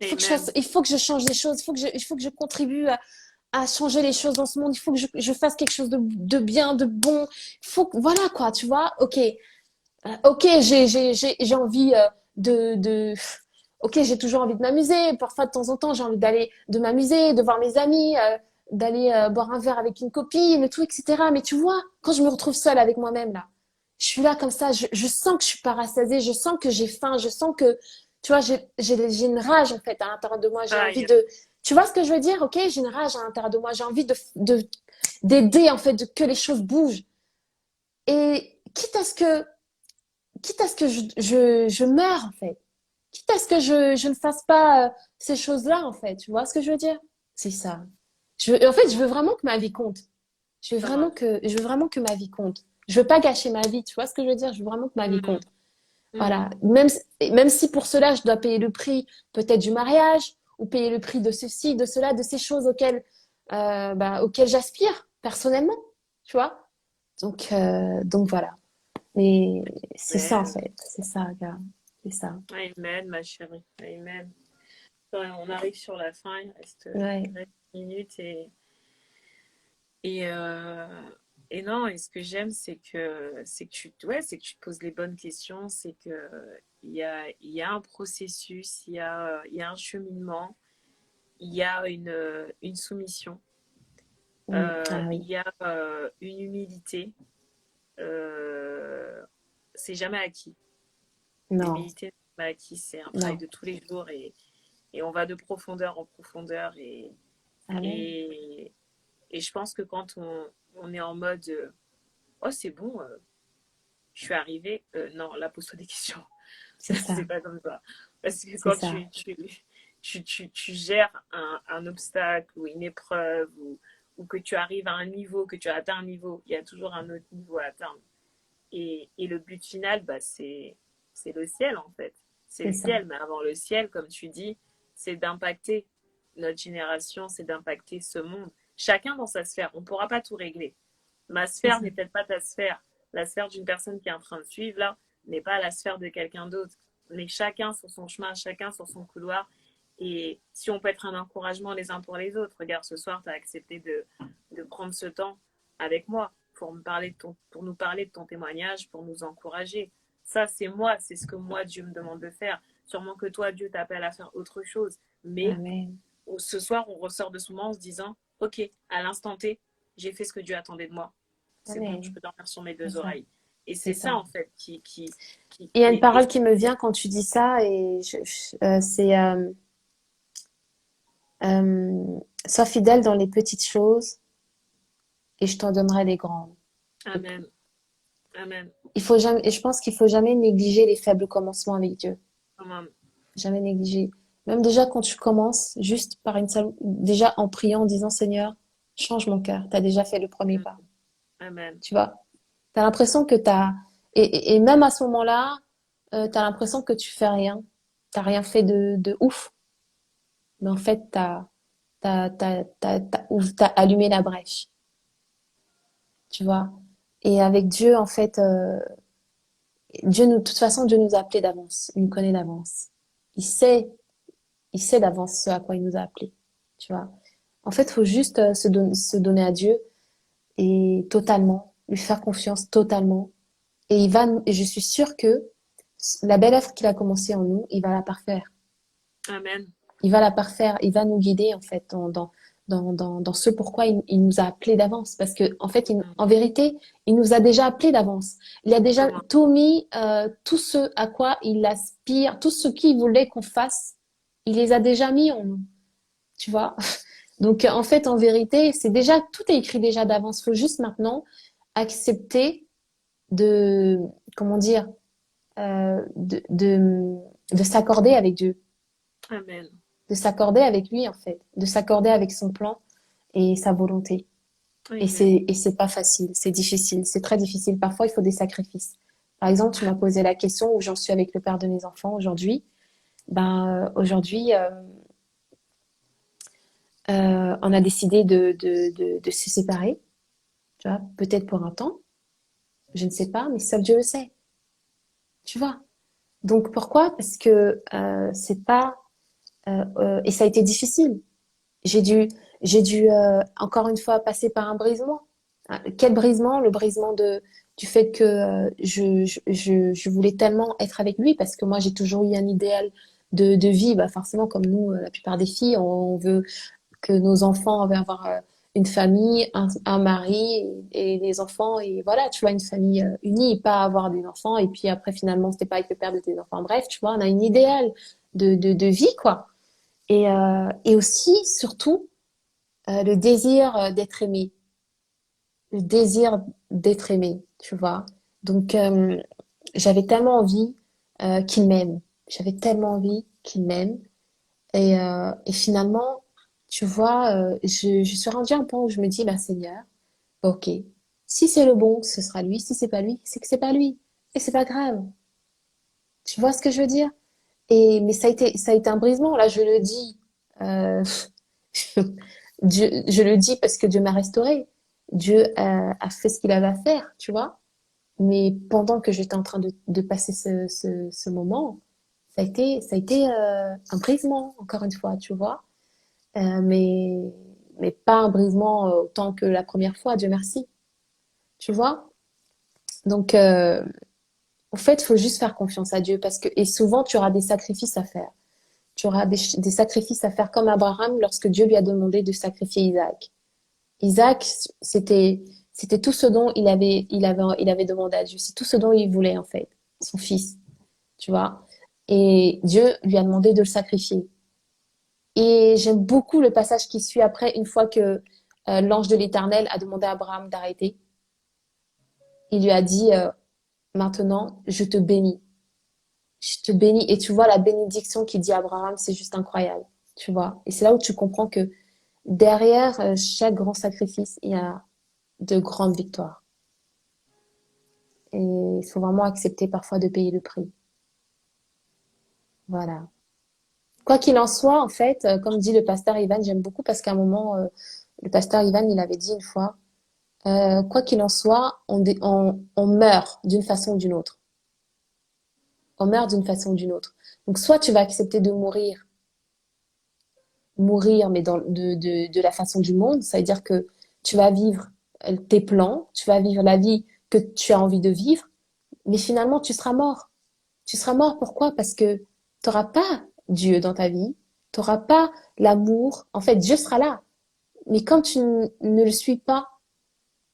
[SPEAKER 1] Amen.
[SPEAKER 2] Il faut que je change des choses. Il faut que je contribue à changer les choses dans ce monde. Il faut que je fasse quelque chose de bien, de bon. Il faut que, voilà quoi, tu vois? Ok, ok, j'ai envie ok, j'ai toujours envie de m'amuser. Parfois, de temps en temps, j'ai envie de m'amuser, de voir mes amis, d'aller boire un verre avec une copine, et tout, etc. Mais tu vois, quand je me retrouve seule avec moi-même là, je suis là comme ça, je sens que je suis pas rassasiée, je sens que j'ai faim, je sens que, tu vois, j'ai une rage en fait à l'intérieur de moi. J'ai envie
[SPEAKER 1] Aïe.
[SPEAKER 2] de, tu vois ce que je veux dire? Ok, j'ai une rage à l'intérieur de moi. J'ai envie d'aider en fait, que les choses bougent. Et quitte à ce que je meure, en fait. Quitte à ce que je ne fasse pas ces choses-là, en fait. Tu vois ce que je veux dire? C'est ça. En fait, je veux vraiment que ma vie compte.
[SPEAKER 1] Comment?
[SPEAKER 2] Je veux vraiment que ma vie compte. Je veux pas gâcher ma vie. Tu vois ce que je veux dire? Je veux vraiment que ma vie
[SPEAKER 1] Mhm.
[SPEAKER 2] compte. Voilà.
[SPEAKER 1] Mhm.
[SPEAKER 2] Même si pour cela, je dois payer le prix peut-être du mariage ou payer le prix de ceci, de cela, de ces choses auxquelles j'aspire personnellement. Tu vois? Donc voilà. Et c'est ça, en
[SPEAKER 1] Amen.
[SPEAKER 2] fait. C'est ça, gars. C'est ça.
[SPEAKER 1] Amen, ma chérie. Amen. Ouais, on arrive sur la fin,
[SPEAKER 2] Ouais.
[SPEAKER 1] il reste 10 minutes et, euh, et non, et ce que j'aime, c'est que tu te poses les bonnes questions, c'est que il y a un processus, il y a un cheminement, il y a une soumission,
[SPEAKER 2] Mm. Ah
[SPEAKER 1] il
[SPEAKER 2] oui.
[SPEAKER 1] y a une humilité. Euh, c'est jamais acquis.
[SPEAKER 2] Non.
[SPEAKER 1] L'humilité n'est jamais acquis, c'est un travail
[SPEAKER 2] Non.
[SPEAKER 1] de tous les jours et on va de profondeur en profondeur.
[SPEAKER 2] Amen.
[SPEAKER 1] Et, et je pense que quand on est en mode oh, c'est bon, je suis arrivée. Non, là, pose-toi des questions.
[SPEAKER 2] C'est
[SPEAKER 1] C'est
[SPEAKER 2] ça.
[SPEAKER 1] pas comme ça. Parce que
[SPEAKER 2] C'est
[SPEAKER 1] quand
[SPEAKER 2] ça.
[SPEAKER 1] tu gères un obstacle ou une épreuve ou que tu arrives à un niveau, que tu as atteint un niveau, il y a toujours un autre niveau à atteindre. Et le but final, bah, c'est le ciel en fait. C'est
[SPEAKER 2] C'est
[SPEAKER 1] le
[SPEAKER 2] ça.
[SPEAKER 1] ciel, mais avant le ciel, comme tu dis, c'est d'impacter notre génération, c'est d'impacter ce monde. Chacun dans sa sphère. On ne pourra pas tout régler. Ma
[SPEAKER 2] C'est
[SPEAKER 1] sphère
[SPEAKER 2] ça.
[SPEAKER 1] n'est peut-être pas ta sphère. La sphère d'une personne qui est en train de suivre là n'est pas la sphère de quelqu'un d'autre. Mais chacun sur son chemin, chacun sur son couloir. Et si on peut être un encouragement les uns pour les autres, regarde, ce soir, tu as accepté de prendre ce temps avec moi pour, pour nous parler de ton témoignage, pour nous encourager. Ça, c'est moi, c'est ce que moi, Dieu me demande de faire. Sûrement que toi, Dieu t'appelle à faire autre chose. Mais
[SPEAKER 2] Amen.
[SPEAKER 1] ce soir, on ressort de ce moment en se disant, OK, à l'instant T, j'ai fait ce que Dieu attendait de moi. C'est bon, je
[SPEAKER 2] Amen.
[SPEAKER 1] peux dormir sur mes
[SPEAKER 2] C'est
[SPEAKER 1] deux
[SPEAKER 2] ça.
[SPEAKER 1] oreilles. Et
[SPEAKER 2] C'est
[SPEAKER 1] c'est ça,
[SPEAKER 2] ça.
[SPEAKER 1] en fait,
[SPEAKER 2] Il y a une
[SPEAKER 1] et
[SPEAKER 2] parole qui me vient quand tu dis ça et c'est euh, sois fidèle dans les petites choses et je t'en donnerai les grandes. Donc,
[SPEAKER 1] Amen. Amen.
[SPEAKER 2] il faut jamais, et je pense qu'il faut jamais négliger les faibles commencements avec Dieu.
[SPEAKER 1] Amen.
[SPEAKER 2] Jamais négliger. Même déjà quand tu commences, juste par une seule, déjà en priant, en disant Seigneur, change mon cœur. T'as déjà fait le premier pas.
[SPEAKER 1] Amen.
[SPEAKER 2] Tu vois? T'as l'impression que et même à ce moment-là, t'as l'impression que tu fais rien. T'as rien fait de ouf. Mais en fait, t'as allumé la brèche. Tu vois? Et avec Dieu, en fait, de toute façon, Dieu nous a appelés d'avance. Il nous connaît d'avance. Il sait, il sait d'avance ce à quoi il nous a appelés. Tu vois? En fait, il faut juste se donner à Dieu et totalement, lui faire confiance totalement. Et je suis sûre que la belle œuvre qu'il a commencée en nous, il va la parfaire.
[SPEAKER 1] Amen.
[SPEAKER 2] Il va la parfaire. Il va nous guider, en fait, dans ce pourquoi il nous a appelés d'avance. Parce que, en fait, en vérité, il nous a déjà appelés d'avance. Il a déjà
[SPEAKER 1] Comment?
[SPEAKER 2] tout mis, tout ce à quoi il aspire, tout ce qu'il voulait qu'on fasse, il les a déjà mis en nous. Tu vois? Donc, en fait, en vérité, tout est écrit déjà d'avance. Il faut juste maintenant accepter de, comment dire, euh, de, de, de s'accorder avec Dieu,
[SPEAKER 1] Amen.
[SPEAKER 2] de s'accorder avec lui, en fait, de s'accorder avec son plan et sa volonté.
[SPEAKER 1] Amen.
[SPEAKER 2] Et c'est pas facile, c'est difficile, c'est très difficile. Parfois, il faut des sacrifices. Par exemple, tu m'as posé la question où j'en suis avec le père de mes enfants aujourd'hui. Aujourd'hui, on a décidé de se séparer, tu vois, peut-être pour un temps, je ne sais pas, mais seul Dieu le sait, tu vois. Donc pourquoi? Parce que c'est pas et ça a été difficile. J'ai dû j'ai dû encore une fois passer par un brisement. Quel brisement? Le brisement du fait que je voulais tellement être avec lui parce que moi j'ai toujours eu un idéal de vie. Bah forcément comme nous la plupart des filles on veut que nos enfants vont avoir une famille, un mari et des enfants et voilà, tu vois, une famille unie, pas avoir des enfants et puis après finalement c'était pas avec le père de tes enfants. Bref, tu vois, on a une idéal de vie quoi. Et aussi, surtout, le désir d'être aimé, le désir d'être aimé, tu vois. Donc, j'avais tellement envie qu'il m'aime. J'avais tellement envie qu'il m'aime. Et finalement, tu vois, je suis rendue à un point où je me dis, bah, Seigneur, ok, si c'est le bon, ce sera lui. Si c'est pas lui, c'est que c'est pas lui. Et c'est pas grave. Tu vois ce que je veux dire? Mais ça a été un brisement. Là, je le dis. Euh, je le dis parce que Dieu m'a restaurée. Dieu a fait ce qu'il avait à faire, tu vois. Mais pendant que j'étais en train de passer ce moment, ça a été un brisement, encore une fois, tu vois. Euh, mais, mais pas un brisement autant que la première fois, Dieu merci. Tu vois? Donc, en fait, il faut juste faire confiance à Dieu et souvent, tu auras des sacrifices à faire. Tu auras des sacrifices à faire comme Abraham lorsque Dieu lui a demandé de sacrifier Isaac. Isaac, c'était tout ce dont il avait demandé à Dieu. C'est tout ce dont il voulait, en fait. Son fils, tu vois. Et Dieu lui a demandé de le sacrifier. Et j'aime beaucoup le passage qui suit après, une fois que l'ange de l'Éternel a demandé à Abraham d'arrêter. Il lui a dit, maintenant, je te bénis. Je te bénis. Et tu vois, la bénédiction qu'il dit à Abraham, c'est juste incroyable. Tu vois. Et c'est là où tu comprends que derrière chaque grand sacrifice, il y a de grandes victoires. Et il faut vraiment accepter parfois de payer le prix. Voilà. Quoi qu'il en soit, en fait, comme dit le pasteur Ivan, j'aime beaucoup parce qu'à un moment, le pasteur Ivan, il avait dit une fois, quoi qu'il en soit, on meurt d'une façon ou d'une autre. On meurt d'une façon ou d'une autre. Donc, soit tu vas accepter de mourir, mais de la façon du monde, ça veut dire que tu vas vivre tes plans, tu vas vivre la vie que tu as envie de vivre, mais finalement, tu seras mort. Tu seras mort, pourquoi? Parce que tu n'auras pas Dieu dans ta vie, tu n'auras pas l'amour. En fait, Dieu sera là. Mais quand tu ne le suis pas,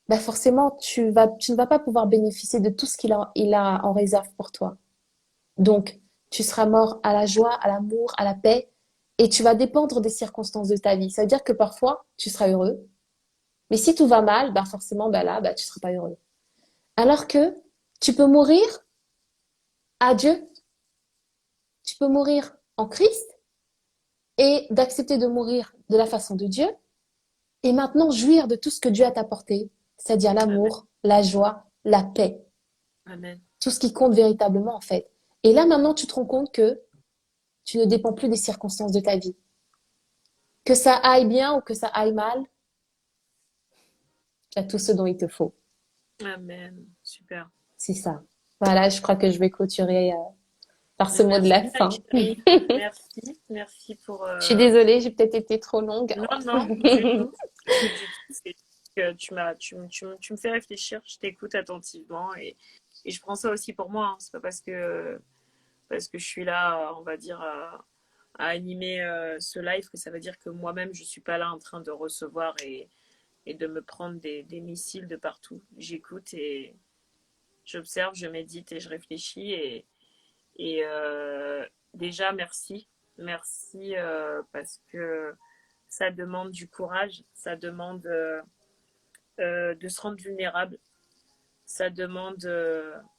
[SPEAKER 2] bah forcément, tu ne vas pas pouvoir bénéficier de tout ce il a en réserve pour toi. Donc, tu seras mort à la joie, à l'amour, à la paix, et tu vas dépendre des circonstances de ta vie. Ça veut dire que parfois, tu seras heureux, mais si tout va mal, bah forcément, bah là, bah tu seras pas heureux. Alors que tu peux mourir à Dieu, tu peux mourir en Christ et d'accepter de mourir de la façon de Dieu et maintenant jouir de tout ce que Dieu a t'apporté, c'est-à-dire
[SPEAKER 1] Amen.
[SPEAKER 2] l'amour, la joie, la paix,
[SPEAKER 1] Amen.
[SPEAKER 2] tout ce qui compte véritablement en fait. Et là maintenant, tu te rends compte que tu ne dépends plus des circonstances de ta vie. Que ça aille bien ou que ça aille mal, tu as tout ce dont il te faut.
[SPEAKER 1] Amen. Super.
[SPEAKER 2] C'est ça. Voilà, je crois que je vais clôturer par ce mot de la
[SPEAKER 1] Merci, ma
[SPEAKER 2] fin.
[SPEAKER 1] chérie. Merci. Merci pour.
[SPEAKER 2] Je suis désolée, j'ai peut-être été trop longue.
[SPEAKER 1] Non, non, du tout. Du tout. C'est que tu me fais réfléchir. Je t'écoute attentivement et je prends ça aussi pour moi, hein. C'est pas parce que je suis là, on va dire, à animer ce live que ça veut dire que moi-même, je suis pas là en train de recevoir et de me prendre des missiles de partout. J'écoute et j'observe, je médite et je réfléchis et déjà, merci. Merci parce que ça demande du courage, ça demande de se rendre vulnérable, ça demande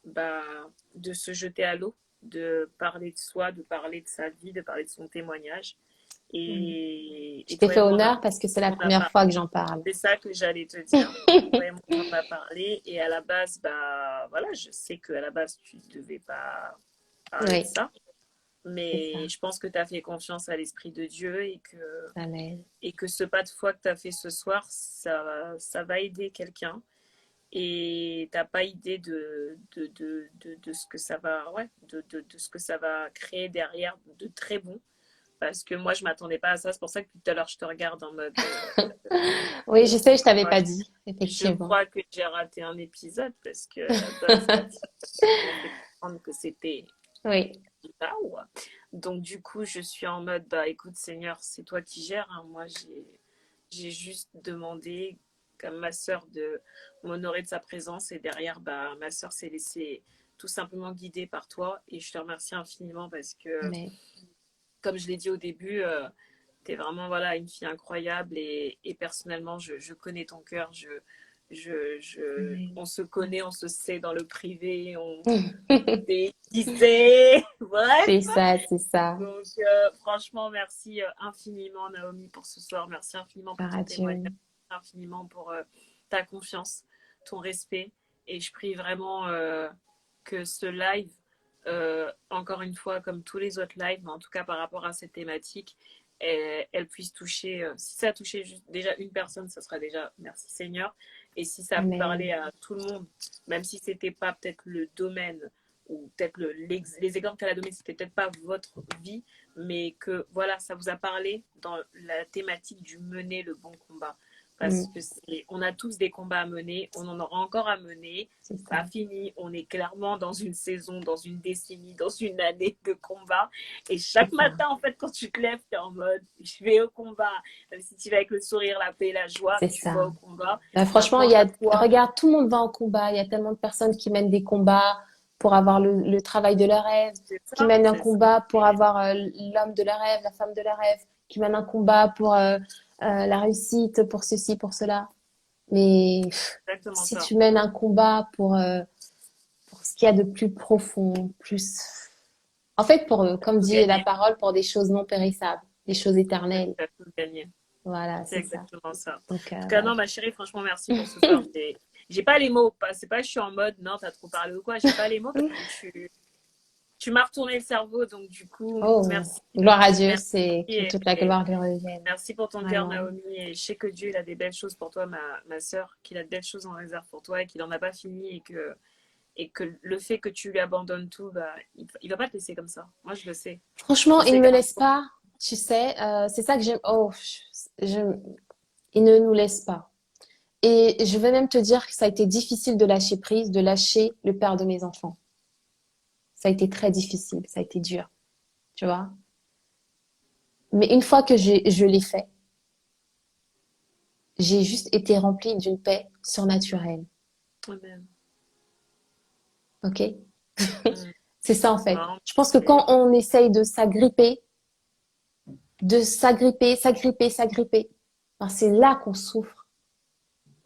[SPEAKER 1] bah, de se jeter à l'eau, de parler de soi, de parler de sa vie, de parler de son témoignage.
[SPEAKER 2] Je
[SPEAKER 1] Et
[SPEAKER 2] t'ai
[SPEAKER 1] toi et
[SPEAKER 2] fait
[SPEAKER 1] moi,
[SPEAKER 2] honneur parce que c'est la
[SPEAKER 1] on a
[SPEAKER 2] première
[SPEAKER 1] parlé.
[SPEAKER 2] fois que j'en parle.
[SPEAKER 1] C'est ça que j'allais te dire. Toi et moi, on en a parlé. Et à la base, bah voilà, je sais qu'à la base, tu ne devais pas parler de
[SPEAKER 2] Oui,
[SPEAKER 1] ça.
[SPEAKER 2] c'est ça.
[SPEAKER 1] Mais je pense que tu as fait confiance à l'Esprit de Dieu
[SPEAKER 2] Amen.
[SPEAKER 1] et que ce pas de foi que tu as fait ce soir, ça va aider quelqu'un. Et tu n'as pas idée de ce que ça va, ouais, de ce que ça va créer derrière de très bon. Parce que moi, je ne m'attendais pas à ça. C'est pour ça que tout à l'heure, je te regarde en mode.
[SPEAKER 2] Oui, je sais, je t'avais
[SPEAKER 1] Ouais,
[SPEAKER 2] pas dit,
[SPEAKER 1] je
[SPEAKER 2] effectivement.
[SPEAKER 1] crois que j'ai raté un épisode parce que à la base, tu m'as fait comprendre que c'était
[SPEAKER 2] Oui,
[SPEAKER 1] là. Donc, du coup, je suis en mode, bah écoute, Seigneur, c'est toi qui gères, hein. Moi, j'ai juste demandé, comme ma sœur, de m'honorer de sa présence. Et derrière, bah, ma sœur s'est laissée tout simplement guider par toi. Et je te remercie infiniment parce que,
[SPEAKER 2] mais
[SPEAKER 1] comme je l'ai dit au début, tu es vraiment voilà, une fille incroyable. Et personnellement, je connais ton cœur. On se connaît, on se sait dans le privé. On sait qui c'est. Bref.
[SPEAKER 2] c'est ça, c'est ça.
[SPEAKER 1] Donc, franchement, merci infiniment, Naomi, pour ce soir. Merci infiniment pour
[SPEAKER 2] Par
[SPEAKER 1] ton témoignage.
[SPEAKER 2] adieu.
[SPEAKER 1] Merci infiniment pour ta confiance, ton respect. Et je prie vraiment que ce live, encore une fois, comme tous les autres lives, mais en tout cas par rapport à cette thématique, elle puisse toucher. Si ça a touché juste, déjà une personne, ça sera déjà merci Seigneur. Et si ça a pu parler
[SPEAKER 2] Amen.
[SPEAKER 1] à tout le monde, même si c'était pas peut-être le domaine ou peut-être les exemples qu'elle a donnés, c'était peut-être pas votre vie, mais que voilà, ça vous a parlé dans la thématique du mener le bon combat. Parce
[SPEAKER 2] Mm,
[SPEAKER 1] que on a tous des combats à mener, on en aura encore à mener.
[SPEAKER 2] c'est
[SPEAKER 1] C'est
[SPEAKER 2] ça.
[SPEAKER 1] pas fini, on est clairement dans une saison, dans une décennie, dans une année de combat. Et
[SPEAKER 2] C'est
[SPEAKER 1] chaque
[SPEAKER 2] ça.
[SPEAKER 1] matin, en fait, quand tu te lèves, tu es en mode, je vais au combat. Même si tu vas avec le sourire, la paix, la joie,
[SPEAKER 2] C'est
[SPEAKER 1] tu vas
[SPEAKER 2] ça.
[SPEAKER 1] au combat.
[SPEAKER 2] Bah, franchement,
[SPEAKER 1] Maintenant, à toi.
[SPEAKER 2] regarde, tout le monde va en combat. Il y a tellement de personnes qui mènent des combats pour avoir le travail de leur rêve,
[SPEAKER 1] C'est
[SPEAKER 2] qui
[SPEAKER 1] ça,
[SPEAKER 2] mènent un
[SPEAKER 1] c'est ça.
[SPEAKER 2] combat pour avoir l'homme de leur rêve, la femme de leur rêve, mènes un combat pour la réussite, pour ceci, pour cela. Mais
[SPEAKER 1] Exactement
[SPEAKER 2] si
[SPEAKER 1] ça.
[SPEAKER 2] tu mènes un combat pour ce qu'il y a de plus profond, plus... En fait, comme
[SPEAKER 1] Tout
[SPEAKER 2] dit la
[SPEAKER 1] gagner.
[SPEAKER 2] parole, pour des choses non périssables, des choses éternelles.
[SPEAKER 1] T'as tout gagné.
[SPEAKER 2] Voilà,
[SPEAKER 1] C'est
[SPEAKER 2] c'est ça.
[SPEAKER 1] exactement ça. En
[SPEAKER 2] Donc,
[SPEAKER 1] tout cas,
[SPEAKER 2] voilà.
[SPEAKER 1] non, ma chérie, franchement, merci pour ce soir. J'ai pas les mots. C'est pas que je suis en mode, non, t'as trop parlé ou quoi. J'ai pas les mots parce que tu m'as retourné le cerveau. Donc, du coup,
[SPEAKER 2] Oh,
[SPEAKER 1] merci.
[SPEAKER 2] gloire à Dieu,
[SPEAKER 1] Merci.
[SPEAKER 2] c'est que
[SPEAKER 1] Et,
[SPEAKER 2] toute la
[SPEAKER 1] et
[SPEAKER 2] gloire lui revienne.
[SPEAKER 1] merci pour ton cœur,
[SPEAKER 2] Vraiment.
[SPEAKER 1] Naomi. Et je sais que Dieu, il a des belles choses pour toi, ma sœur, qu'il a de belles choses en réserve pour toi et qu'il en a pas fini et que le fait que tu lui abandonnes tout, bah, il va pas te laisser comme ça. Moi, je le sais.
[SPEAKER 2] Franchement,
[SPEAKER 1] Je
[SPEAKER 2] il
[SPEAKER 1] sais
[SPEAKER 2] ne me
[SPEAKER 1] qu'un
[SPEAKER 2] laisse
[SPEAKER 1] jour,
[SPEAKER 2] pas, tu sais, c'est ça que j'aime. Oh, je- il ne nous laisse pas. Et je vais même te dire que ça a été difficile de lâcher prise, de lâcher le père de mes enfants. Ça a été très difficile, ça a été dur, tu vois. Mais une fois que je l'ai fait, j'ai juste été remplie d'une paix surnaturelle.
[SPEAKER 1] Amen.
[SPEAKER 2] Ok?
[SPEAKER 1] Mm.
[SPEAKER 2] C'est ça en fait.
[SPEAKER 1] Non,
[SPEAKER 2] Je pense que quand on essaye de s'agripper, s'agripper, s'agripper, ben c'est là qu'on souffre.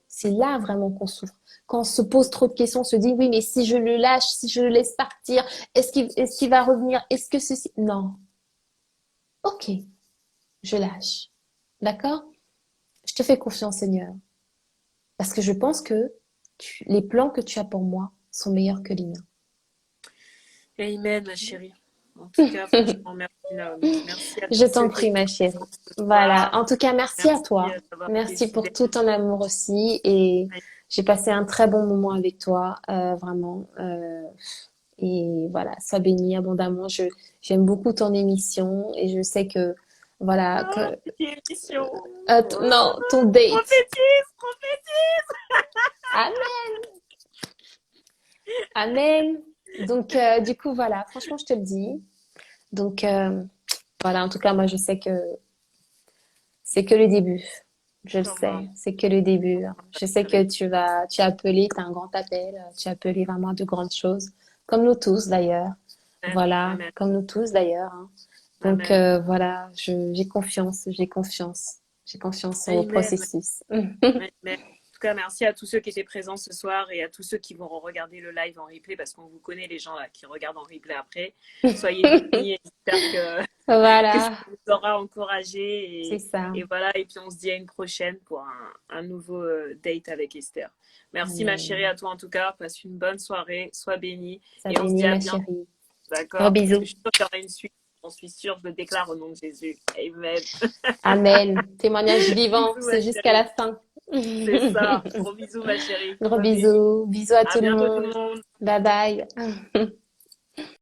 [SPEAKER 2] C'est là vraiment qu'on souffre. Quand on se pose trop de questions, on se dit oui, mais si je le lâche, si je le laisse partir, est-ce qu'il va revenir? Est-ce que ceci? Non. Ok, je lâche. D'accord? Je te fais confiance, Seigneur. Parce que je pense que les plans que tu as pour moi sont meilleurs que les miens.
[SPEAKER 1] amen, ma chérie. En tout cas, franchement, merci, Naomi. Merci à
[SPEAKER 2] Je
[SPEAKER 1] tous
[SPEAKER 2] t'en
[SPEAKER 1] ceux qui
[SPEAKER 2] prie,
[SPEAKER 1] étaient
[SPEAKER 2] ma chérie.
[SPEAKER 1] présents ce
[SPEAKER 2] Voilà.
[SPEAKER 1] soir.
[SPEAKER 2] En tout cas, merci à
[SPEAKER 1] Merci
[SPEAKER 2] toi.
[SPEAKER 1] d'avoir été
[SPEAKER 2] Merci pour
[SPEAKER 1] fidèles.
[SPEAKER 2] tout ton amour aussi. Et j'ai passé un très bon moment avec toi, vraiment. Et voilà, sois bénie abondamment. J'aime beaucoup ton émission et je sais que, voilà,
[SPEAKER 1] Oh, petite émission.
[SPEAKER 2] non, ton date.
[SPEAKER 1] Prophétise, prophétise.
[SPEAKER 2] Amen. Amen. Donc, du coup, voilà, franchement, je te le dis. Donc, voilà, en tout cas, moi, je sais que c'est que le début. Je le sais,
[SPEAKER 1] Sûrement.
[SPEAKER 2] c'est que le début. Je sais que
[SPEAKER 1] Chérie.
[SPEAKER 2] tu as appelé, tu as un grand appel, tu as appelé vraiment à de grandes choses, comme nous tous d'ailleurs.
[SPEAKER 1] Amen.
[SPEAKER 2] Voilà,
[SPEAKER 1] Amen.
[SPEAKER 2] comme nous tous d'ailleurs, hein. Donc
[SPEAKER 1] Amen.
[SPEAKER 2] voilà, j'ai confiance, j'ai confiance, j'ai confiance au
[SPEAKER 1] Amen.
[SPEAKER 2] processus.
[SPEAKER 1] Mais en tout cas, merci à tous ceux qui étaient présents ce soir et à tous ceux qui vont regarder le live en replay parce qu'on vous connaît les gens là qui regardent en replay après. Soyez bénis et j'espère que ça
[SPEAKER 2] Voilà,
[SPEAKER 1] vous aura encouragé
[SPEAKER 2] c'est ça.
[SPEAKER 1] et voilà. Et puis on se dit à une prochaine pour un nouveau date avec Esther. Merci ma chérie
[SPEAKER 2] Amen.
[SPEAKER 1] à toi en tout cas. Passe une bonne soirée, sois bénie
[SPEAKER 2] Ça
[SPEAKER 1] et on se dit
[SPEAKER 2] bénit,
[SPEAKER 1] à
[SPEAKER 2] ma
[SPEAKER 1] bientôt.
[SPEAKER 2] chérie. Gros
[SPEAKER 1] D'accord? Parce que
[SPEAKER 2] bisous.
[SPEAKER 1] je suis sûre qu'il y aura une suite. J'en suis sûre, je le déclare au nom de Jésus. Amen.
[SPEAKER 2] Amen. Témoignage vivant,
[SPEAKER 1] Bisous ma
[SPEAKER 2] c'est jusqu'à
[SPEAKER 1] chérie.
[SPEAKER 2] la fin.
[SPEAKER 1] C'est ça. Gros bisous ma chérie.
[SPEAKER 2] Gros
[SPEAKER 1] Sois bénie.
[SPEAKER 2] bisous. Bisous à
[SPEAKER 1] À
[SPEAKER 2] tout le
[SPEAKER 1] bientôt tout
[SPEAKER 2] monde.
[SPEAKER 1] le monde.
[SPEAKER 2] Bye bye.